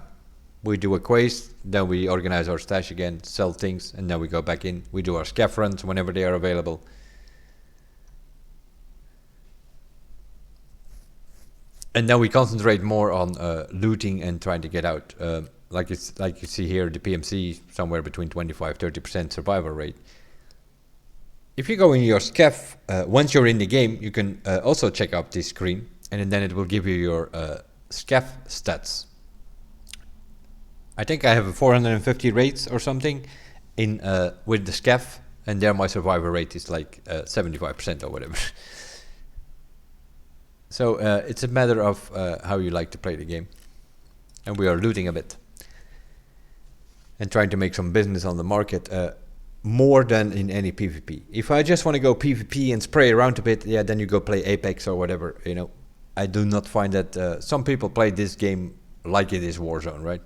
[SPEAKER 1] We do a quest, then we organize our stash again, sell things, and then we go back in. We do our scaff runs whenever they are available. And then we concentrate more on looting and trying to get out. Like you see here, the PMC somewhere between 25-30% survival rate. If you go in your scaff, once you're in the game, you can also check out this screen, and then it will give you your scaff stats. I think I have 450 rates or something in with the scaff, and there my survival rate is like 75% or whatever. So it's a matter of how you like to play the game. And we are looting a bit and trying to make some business on the market, more than in any PvP. If I just want to go PvP and spray around a bit, yeah, then you go play Apex or whatever. You know, I do not find that some people play this game like it is Warzone, right?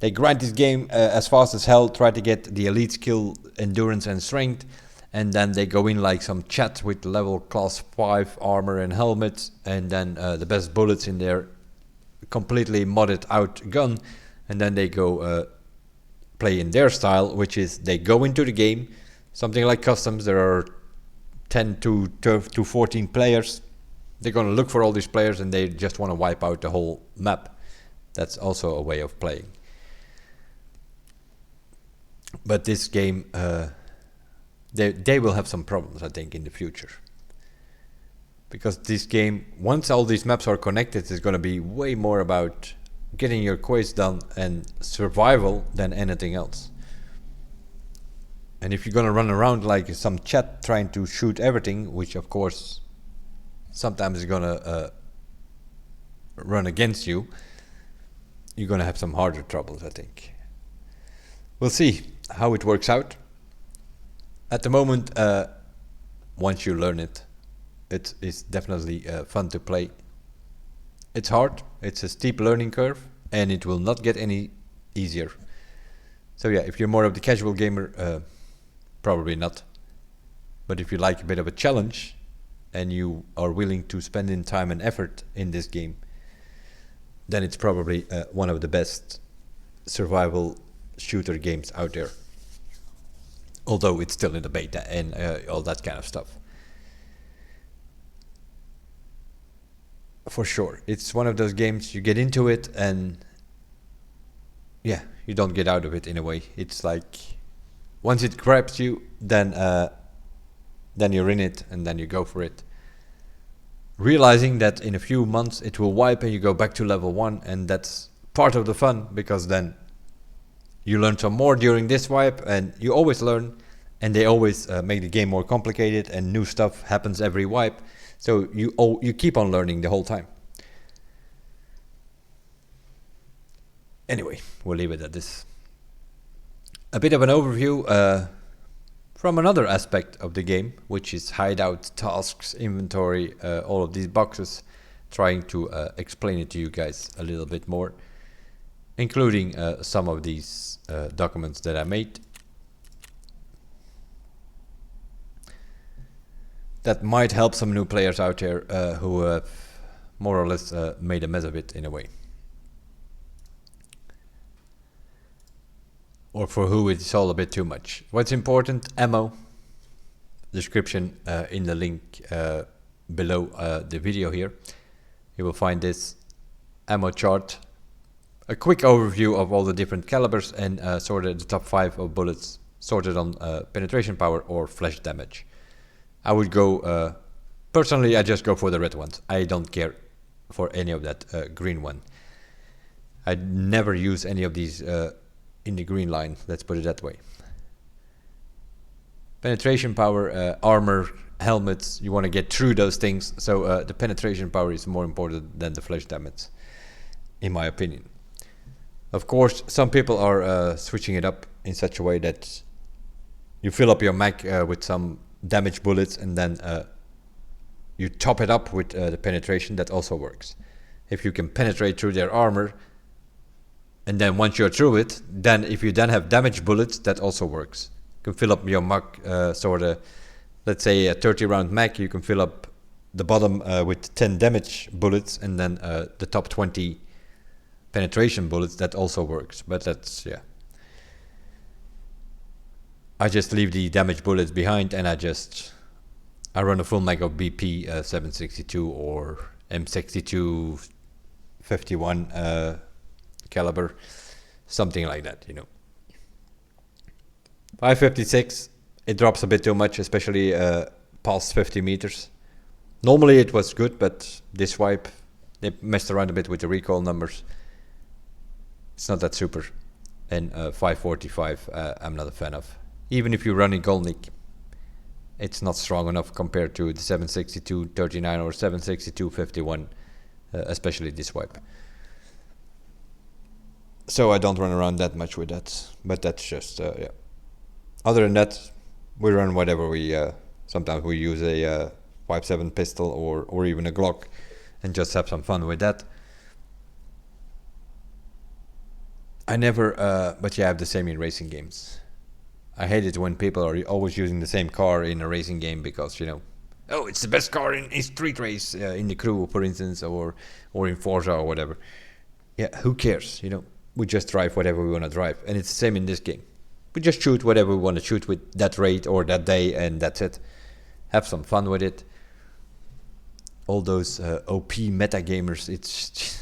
[SPEAKER 1] They grind this game as fast as hell, try to get the elite skill, endurance and strength, and then they go in like some chat with level class 5 armor and helmets, and then the best bullets in their completely modded out gun, and then they go play in their style, which is they go into the game, something like customs. There are 10 to 12 to 14 players. They're going to look for all these players, and they just want to wipe out the whole map. That's also a way of playing. But this game, they will have some problems, I think, in the future. Because this game, once all these maps are connected, is going to be way more about getting your quests done and survival than anything else. And if you're going to run around like some chat trying to shoot everything, which of course sometimes is going to run against you, you're going to have some harder troubles, I think. We'll see how it works out. At the moment, once you learn it, it is definitely fun to play. It's hard, it's a steep learning curve, and it will not get any easier. So yeah, if you're more of the casual gamer, probably not. But if you like a bit of a challenge, and you are willing to spend in time and effort in this game, then it's probably one of the best survival shooter games out there. Although it's still in the beta and all that kind of stuff. For sure, it's one of those games you get into it and yeah, you don't get out of it in a way. It's like once it grabs you, then you're in it and then you go for it. Realizing that in a few months it will wipe and you go back to level 1, and that's part of the fun, because then you learn some more during this wipe, and you always learn, and they always make the game more complicated and new stuff happens every wipe. So you keep on learning the whole time. Anyway, we'll leave it at this. A bit of an overview from another aspect of the game, which is hideout, tasks, inventory, all of these boxes, trying to explain it to you guys a little bit more, including some of these documents that I made. That might help some new players out there who have more or less made a mess of it in a way. Or for who it's all a bit too much. What's important? Ammo. Description in the link below the video here. You will find this ammo chart. A quick overview of all the different calibers and sorted the top 5 of bullets sorted on penetration power or flash damage. I would go, personally I just go for the red ones. I don't care for any of that green one. I never use any of these in the green line, let's put it that way. Penetration power, armor, helmets, you want to get through those things, so the penetration power is more important than the flash damage, in my opinion. Of course, some people are switching it up in such a way that you fill up your mag with some damage bullets and then you top it up with the penetration. That also works. If you can penetrate through their armor, and then once you're through it, then if you then have damage bullets, that also works. You can fill up your mag, sort of, let's say a 30 round mag, you can fill up the bottom with 10 damage bullets, and then the top 20 penetration bullets. That also works, but that's, yeah. I just leave the damage bullets behind, and I run a full mag of BP 762 or M62 51 caliber, something like that, you know. 556, it drops a bit too much, especially past 50 meters. Normally it was good, but this wipe, they messed around a bit with the recoil numbers. It's not that super. And 545, I'm not a fan of. Even if you run in Golnik, it's not strong enough compared to the 762 39 or 762 51, especially this wipe. So I don't run around that much with that, but that's just, yeah. Other than that, we run whatever we, sometimes we use a 5.7 pistol or even a Glock and just have some fun with that. I never, but yeah, I have the same in racing games. I hate it when people are always using the same car in a racing game because, you know, oh, it's the best car in street race, in the crew, for instance, or in Forza or whatever. Yeah, who cares, you know? We just drive whatever we want to drive, and it's the same in this game. We just shoot whatever we want to shoot with that rate or that day, and that's it. Have some fun with it. All those OP meta gamers, it's...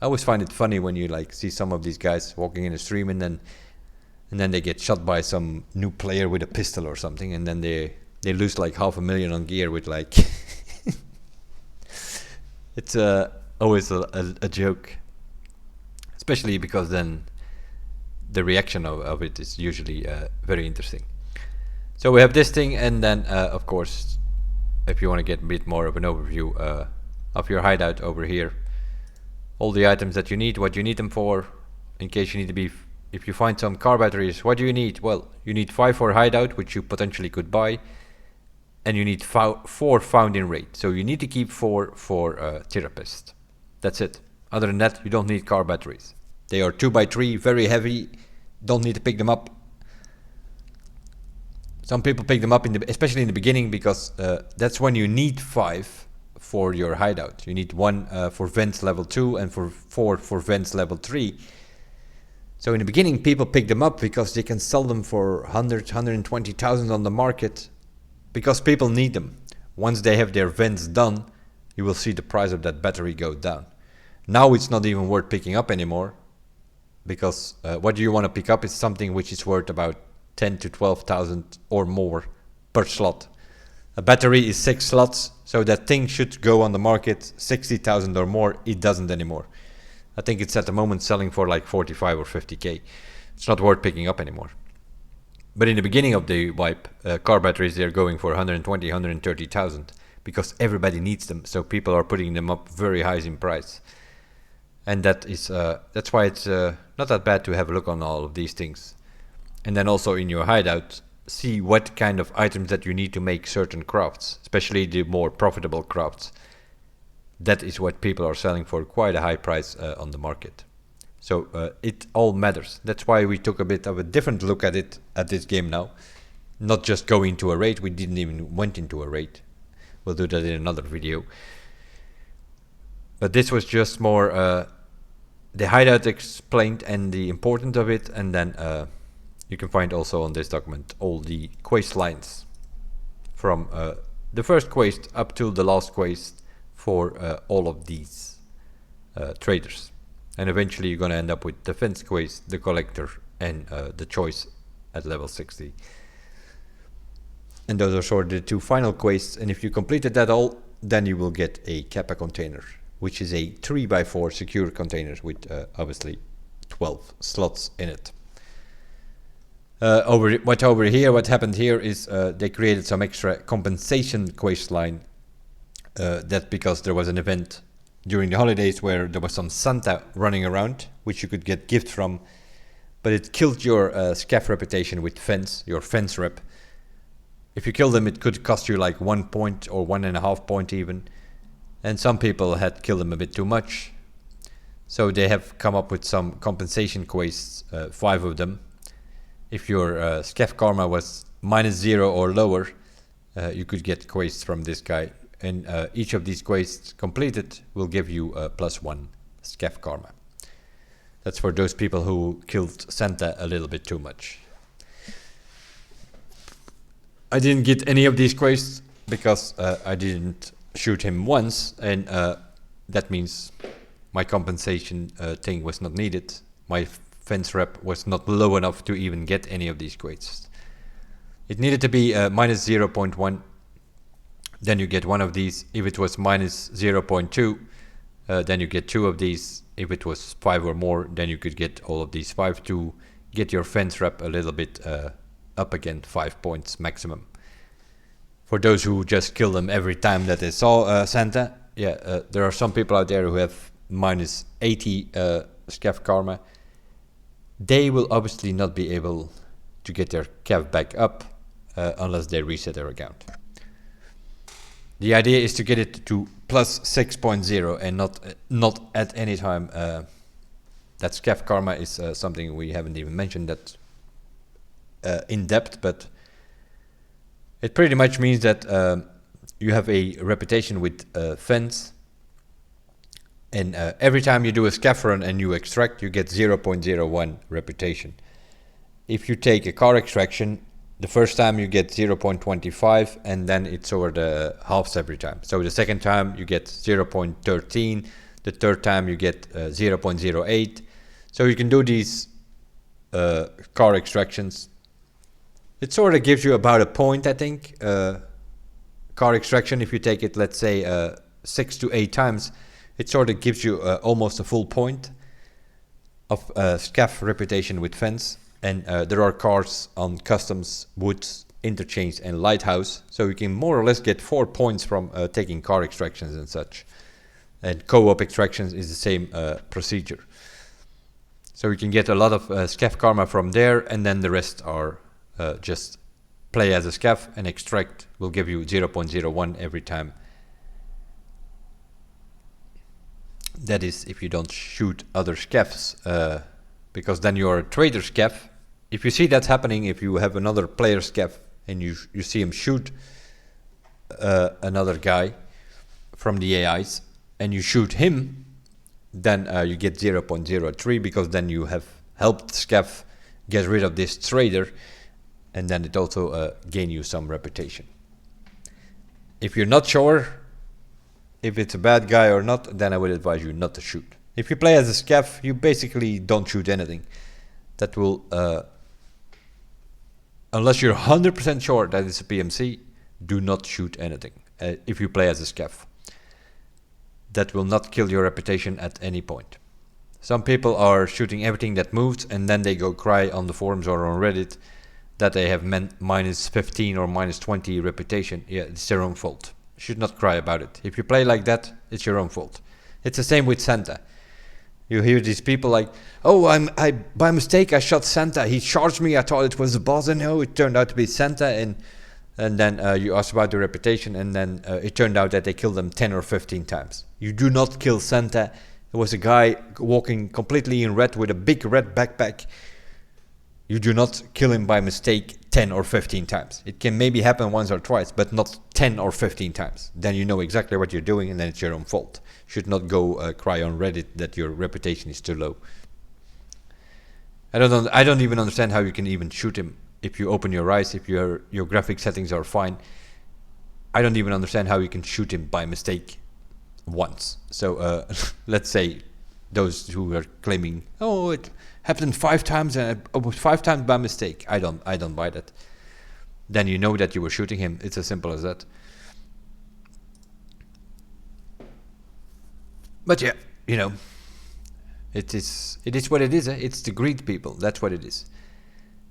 [SPEAKER 1] I always find it funny when you like see some of these guys walking in a stream and then they get shot by some new player with a pistol or something, and then they lose like $500,000 on gear with like... It's always a joke. Especially because then the reaction of it is usually very interesting. So we have this thing, and then of course, if you want to get a bit more of an overview of your hideout over here, all the items that you need, what you need them for, in case you need to be, if you find some car batteries, what do you need? Well, you need 5 for hideout, which you potentially could buy, and you need 4 found in raid. So you need to keep 4 for therapist. That's it. Other than that, you don't need car batteries. They are 2x3, very heavy. Don't need to pick them up. Some people pick them up, especially in the beginning, because that's when you need 5 for your hideout. You need 1 for vents level 2 and 4 for vents level 3. So in the beginning, people pick them up because they can sell them for 120,000 on the market because people need them. Once they have their vents done, you will see the price of that battery go down. Now it's not even worth picking up anymore because what you want to pick up is something which is worth about 10 to 12,000 or more per slot. A battery is 6 slots, so that thing should go on the market 60,000 or more. It doesn't anymore. I think it's at the moment selling for like 45 or 50k. It's not worth picking up anymore. But in the beginning of the wipe, car batteries, they're going for 120, 130,000 because everybody needs them. So people are putting them up very high in price. And that's why it's not that bad to have a look on all of these things. And then also in your hideout, see what kind of items that you need to make certain crafts, especially the more profitable crafts. That is what people are selling for quite a high price on the market. So it all matters. That's why we took a bit of a different look at it at this game now. Not just going to a raid, we didn't even went into a raid. We'll do that in another video. But this was just more the hideout explained and the importance of it, and then you can find also on this document all the quest lines from the first quest up to the last quest for all of these traders. And eventually you're going to end up with defense quest, the collector, and the choice at level 60. And those are sort of the 2 final quests, and if you completed that all, then you will get a Kappa container, which is a 3x4 secure container with obviously 12 slots in it. What happened here is they created some extra compensation quest line. That's because there was an event during the holidays where there was some Santa running around, which you could get gifts from, but it killed your scaff reputation with fence, your fence rep. If you kill them, it could cost you like 1 point or 1.5 point even. And some people had killed them a bit too much. So they have come up with some compensation quests, 5 of them. If your scaff karma was -0 or lower, you could get quests from this guy. And each of these quests completed will give you +1 scaff karma. That's for those people who killed Santa a little bit too much. I didn't get any of these quests because I didn't shoot him once, and that means my compensation thing was not needed. My fence rep was not low enough to even get any of these quests. It needed to be -0.1. Then you get 1 of these. If it was -0.2, then you get 2 of these. If it was 5 or more, then you could get all of these 5 to get your fence rep a little bit up again, 5 points maximum. For those who just kill them every time that they saw Santa, there are some people out there who have -80 scaff karma. They will obviously not be able to get their cav back up unless they reset their account. The idea is to get it to +6.0 and not at any time. That scaff karma is something we haven't even mentioned that in depth, but it pretty much means that you have a reputation with fence, and every time you do a scaff run and you extract, you get 0.01 reputation. If you take a car extraction, the first time you get 0.25, and then it's over the halves every time. So the second time you get 0.13, the third time you get 0.08. So you can do these car extractions. It sort of gives you about a point, I think. Car extraction, if you take it, let's say 6 to 8 times, it sort of gives you almost a full point of scaff reputation with fence. And there are cars on customs, woods, interchange, and lighthouse. So you can more or less get 4 points from taking car extractions and such. And co-op extractions is the same procedure. So you can get a lot of scaff karma from there, and then the rest are just play as a scaff, and extract will give you 0.01 every time. That is if you don't shoot other scaffs, because then you're a trader scaff. If you see that happening, if you have another player scaff and you see him shoot another guy from the AIs and you shoot him, then you get 0.03, because then you have help Scav get rid of this trader, and then it also gain you some reputation. If you're not sure if it's a bad guy or not, then I would advise you not to shoot. If you play as a Scav, you basically don't shoot anything. That will, unless you're 100% sure that it's a PMC, do not shoot anything if you play as a Scav. That will not kill your reputation at any point. Some people are shooting everything that moves, and then they go cry on the forums or on Reddit that they have minus 15 or minus 20 reputation. Yeah, it's their own fault. You should not cry about it. If you play like that, it's your own fault. It's the same with Santa. You hear these people like, oh, I by mistake I shot Santa. He charged me. I thought it was the boss, and no, it turned out to be Santa. And then you ask about the reputation, and then it turned out that they killed them 10 or 15 times. You do not kill Santa. There was a guy walking completely in red with a big red backpack. You do not kill him by mistake 10 or 15 times. It can maybe happen once or twice, but not 10 or 15 times. Then you know exactly what you're doing, and then it's your own fault. You should not go cry on Reddit that your reputation is too low. I don't even understand how you can even shoot him if you open your eyes, if your graphic settings are fine. I don't even understand how you can shoot him by mistake once. So let's say those who are claiming, oh, it happened 5 times and it was 5 times by mistake. I don't buy that. Then you know that you were shooting him. It's as simple as that. But yeah, you know, it is what it is. It's the greed people. That's what it is.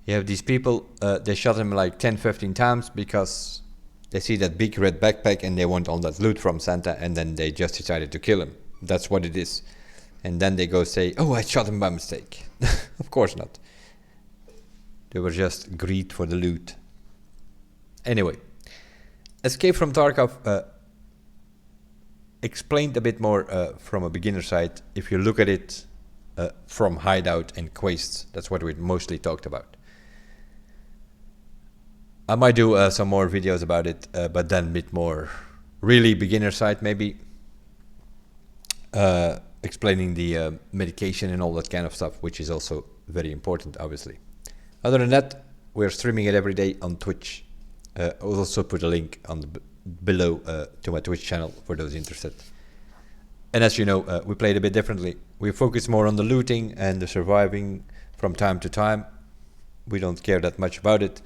[SPEAKER 1] You have these people, they shot him like 10, 15 times because they see that big red backpack and they want all that loot from Santa, and then they just decided to kill him. That's what it is. And then they go say, oh, I shot him by mistake. Of course not. They were just greed for the loot. Anyway, Escape from Tarkov explained a bit more from a beginner side. If you look at it from Hideout and quests, that's what we mostly talked about. I might do some more videos about it, but then a bit more really beginner side maybe. Explaining the medication and all that kind of stuff, which is also very important, obviously. Other than that, we're streaming it every day on Twitch. I'll also put a link on the below to my Twitch channel for those interested. And as you know, we play it a bit differently. We focus more on the looting and the surviving from time to time. We don't care that much about it,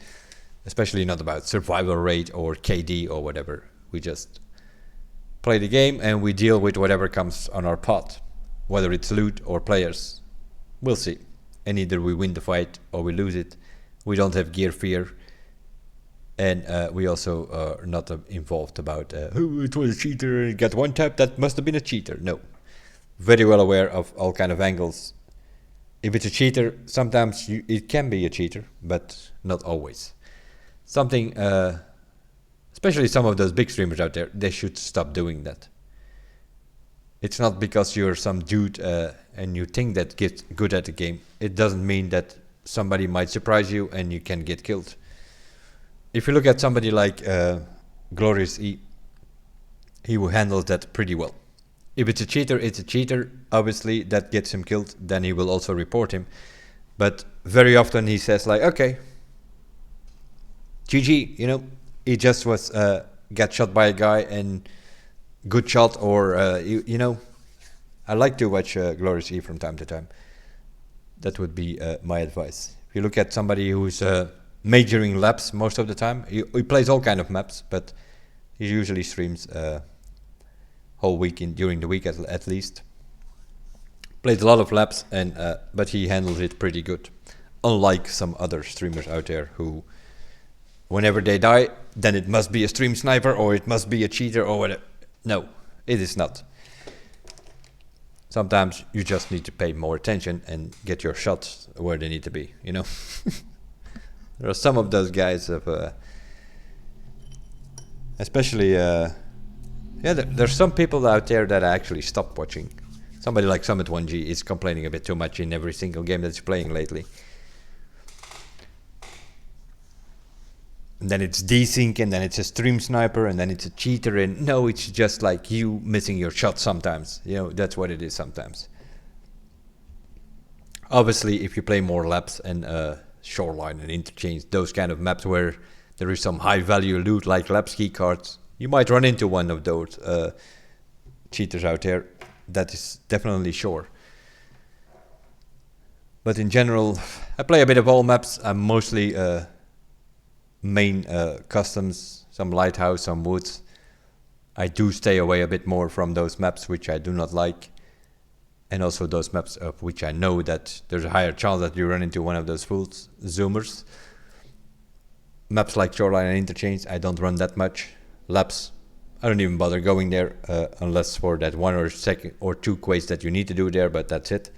[SPEAKER 1] especially not about survival rate or KD or whatever. We just play the game and we deal with whatever comes on our path, whether it's loot or players. We'll see. And either we win the fight or we lose it. We don't have gear fear. And we also are not involved about, oh, it was a cheater, it got one tap, that must have been a cheater. No. Very well aware of all kind of angles. If it's a cheater, sometimes it can be a cheater, but not always. Something, especially some of those big streamers out there, they should stop doing that. It's not because you're some dude and you think that gets good at the game. It doesn't mean that somebody might surprise you and you can get killed. If you look at somebody like Glorious E, he handles that pretty well. If it's a cheater, it's a cheater. Obviously, that gets him killed. Then he will also report him. But very often he says like, okay, GG, you know, he just was got shot by a guy and good shot, or you know, I like to watch Glorious E from time to time. That would be my advice. If you look at somebody who's majoring laps most of the time, he plays all kind of maps, but he usually streams whole week during the week at least. Plays a lot of laps, and but he handles it pretty good. Unlike some other streamers out there who, whenever they die, then it must be a stream sniper or it must be a cheater or whatever. No, it is not. Sometimes you just need to pay more attention and get your shots where they need to be, you know. There are some of those guys of, especially, yeah, there's some people out there that I actually stopped watching. Somebody like Summit1G is complaining a bit too much in every single game that he's playing lately. And then it's desync, and then it's a stream sniper, and then it's a cheater, and no, it's just like you missing your shot sometimes. You know, that's what it is sometimes. Obviously, if you play more laps and shoreline and interchange, those kind of maps where there is some high value loot like lap ski cards, you might run into one of those cheaters out there. That is definitely sure. But in general, I play a bit of all maps. I'm mostly main customs, some lighthouse, some woods. I do stay away a bit more from those maps which I do not like, and also those maps of which I know that there's a higher chance that you run into one of those fools, zoomers. Maps like shoreline and interchange, I don't run that much. Laps, I don't even bother going there unless for that one or two quests that you need to do there, but that's it.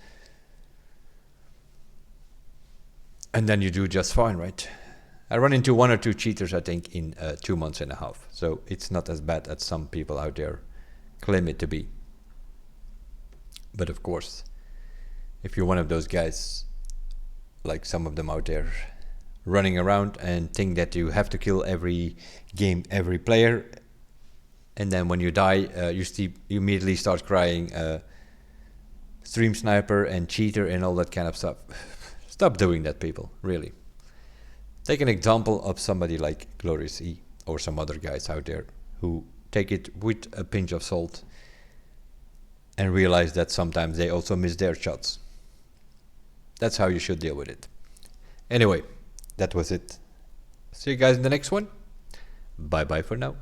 [SPEAKER 1] And then you do just fine, right? I run into one or two cheaters, I think, in 2 months and a half. So it's not as bad as some people out there claim it to be. But of course, if you're one of those guys, like some of them out there, running around and think that you have to kill every game, every player, and then when you die, you immediately start crying, stream sniper and cheater and all that kind of stuff. Stop doing that, people, really. Take an example of somebody like Glorious E or some other guys out there who take it with a pinch of salt and realize that sometimes they also miss their shots. That's how you should deal with it. Anyway, that was it. See you guys in the next one. Bye bye for now.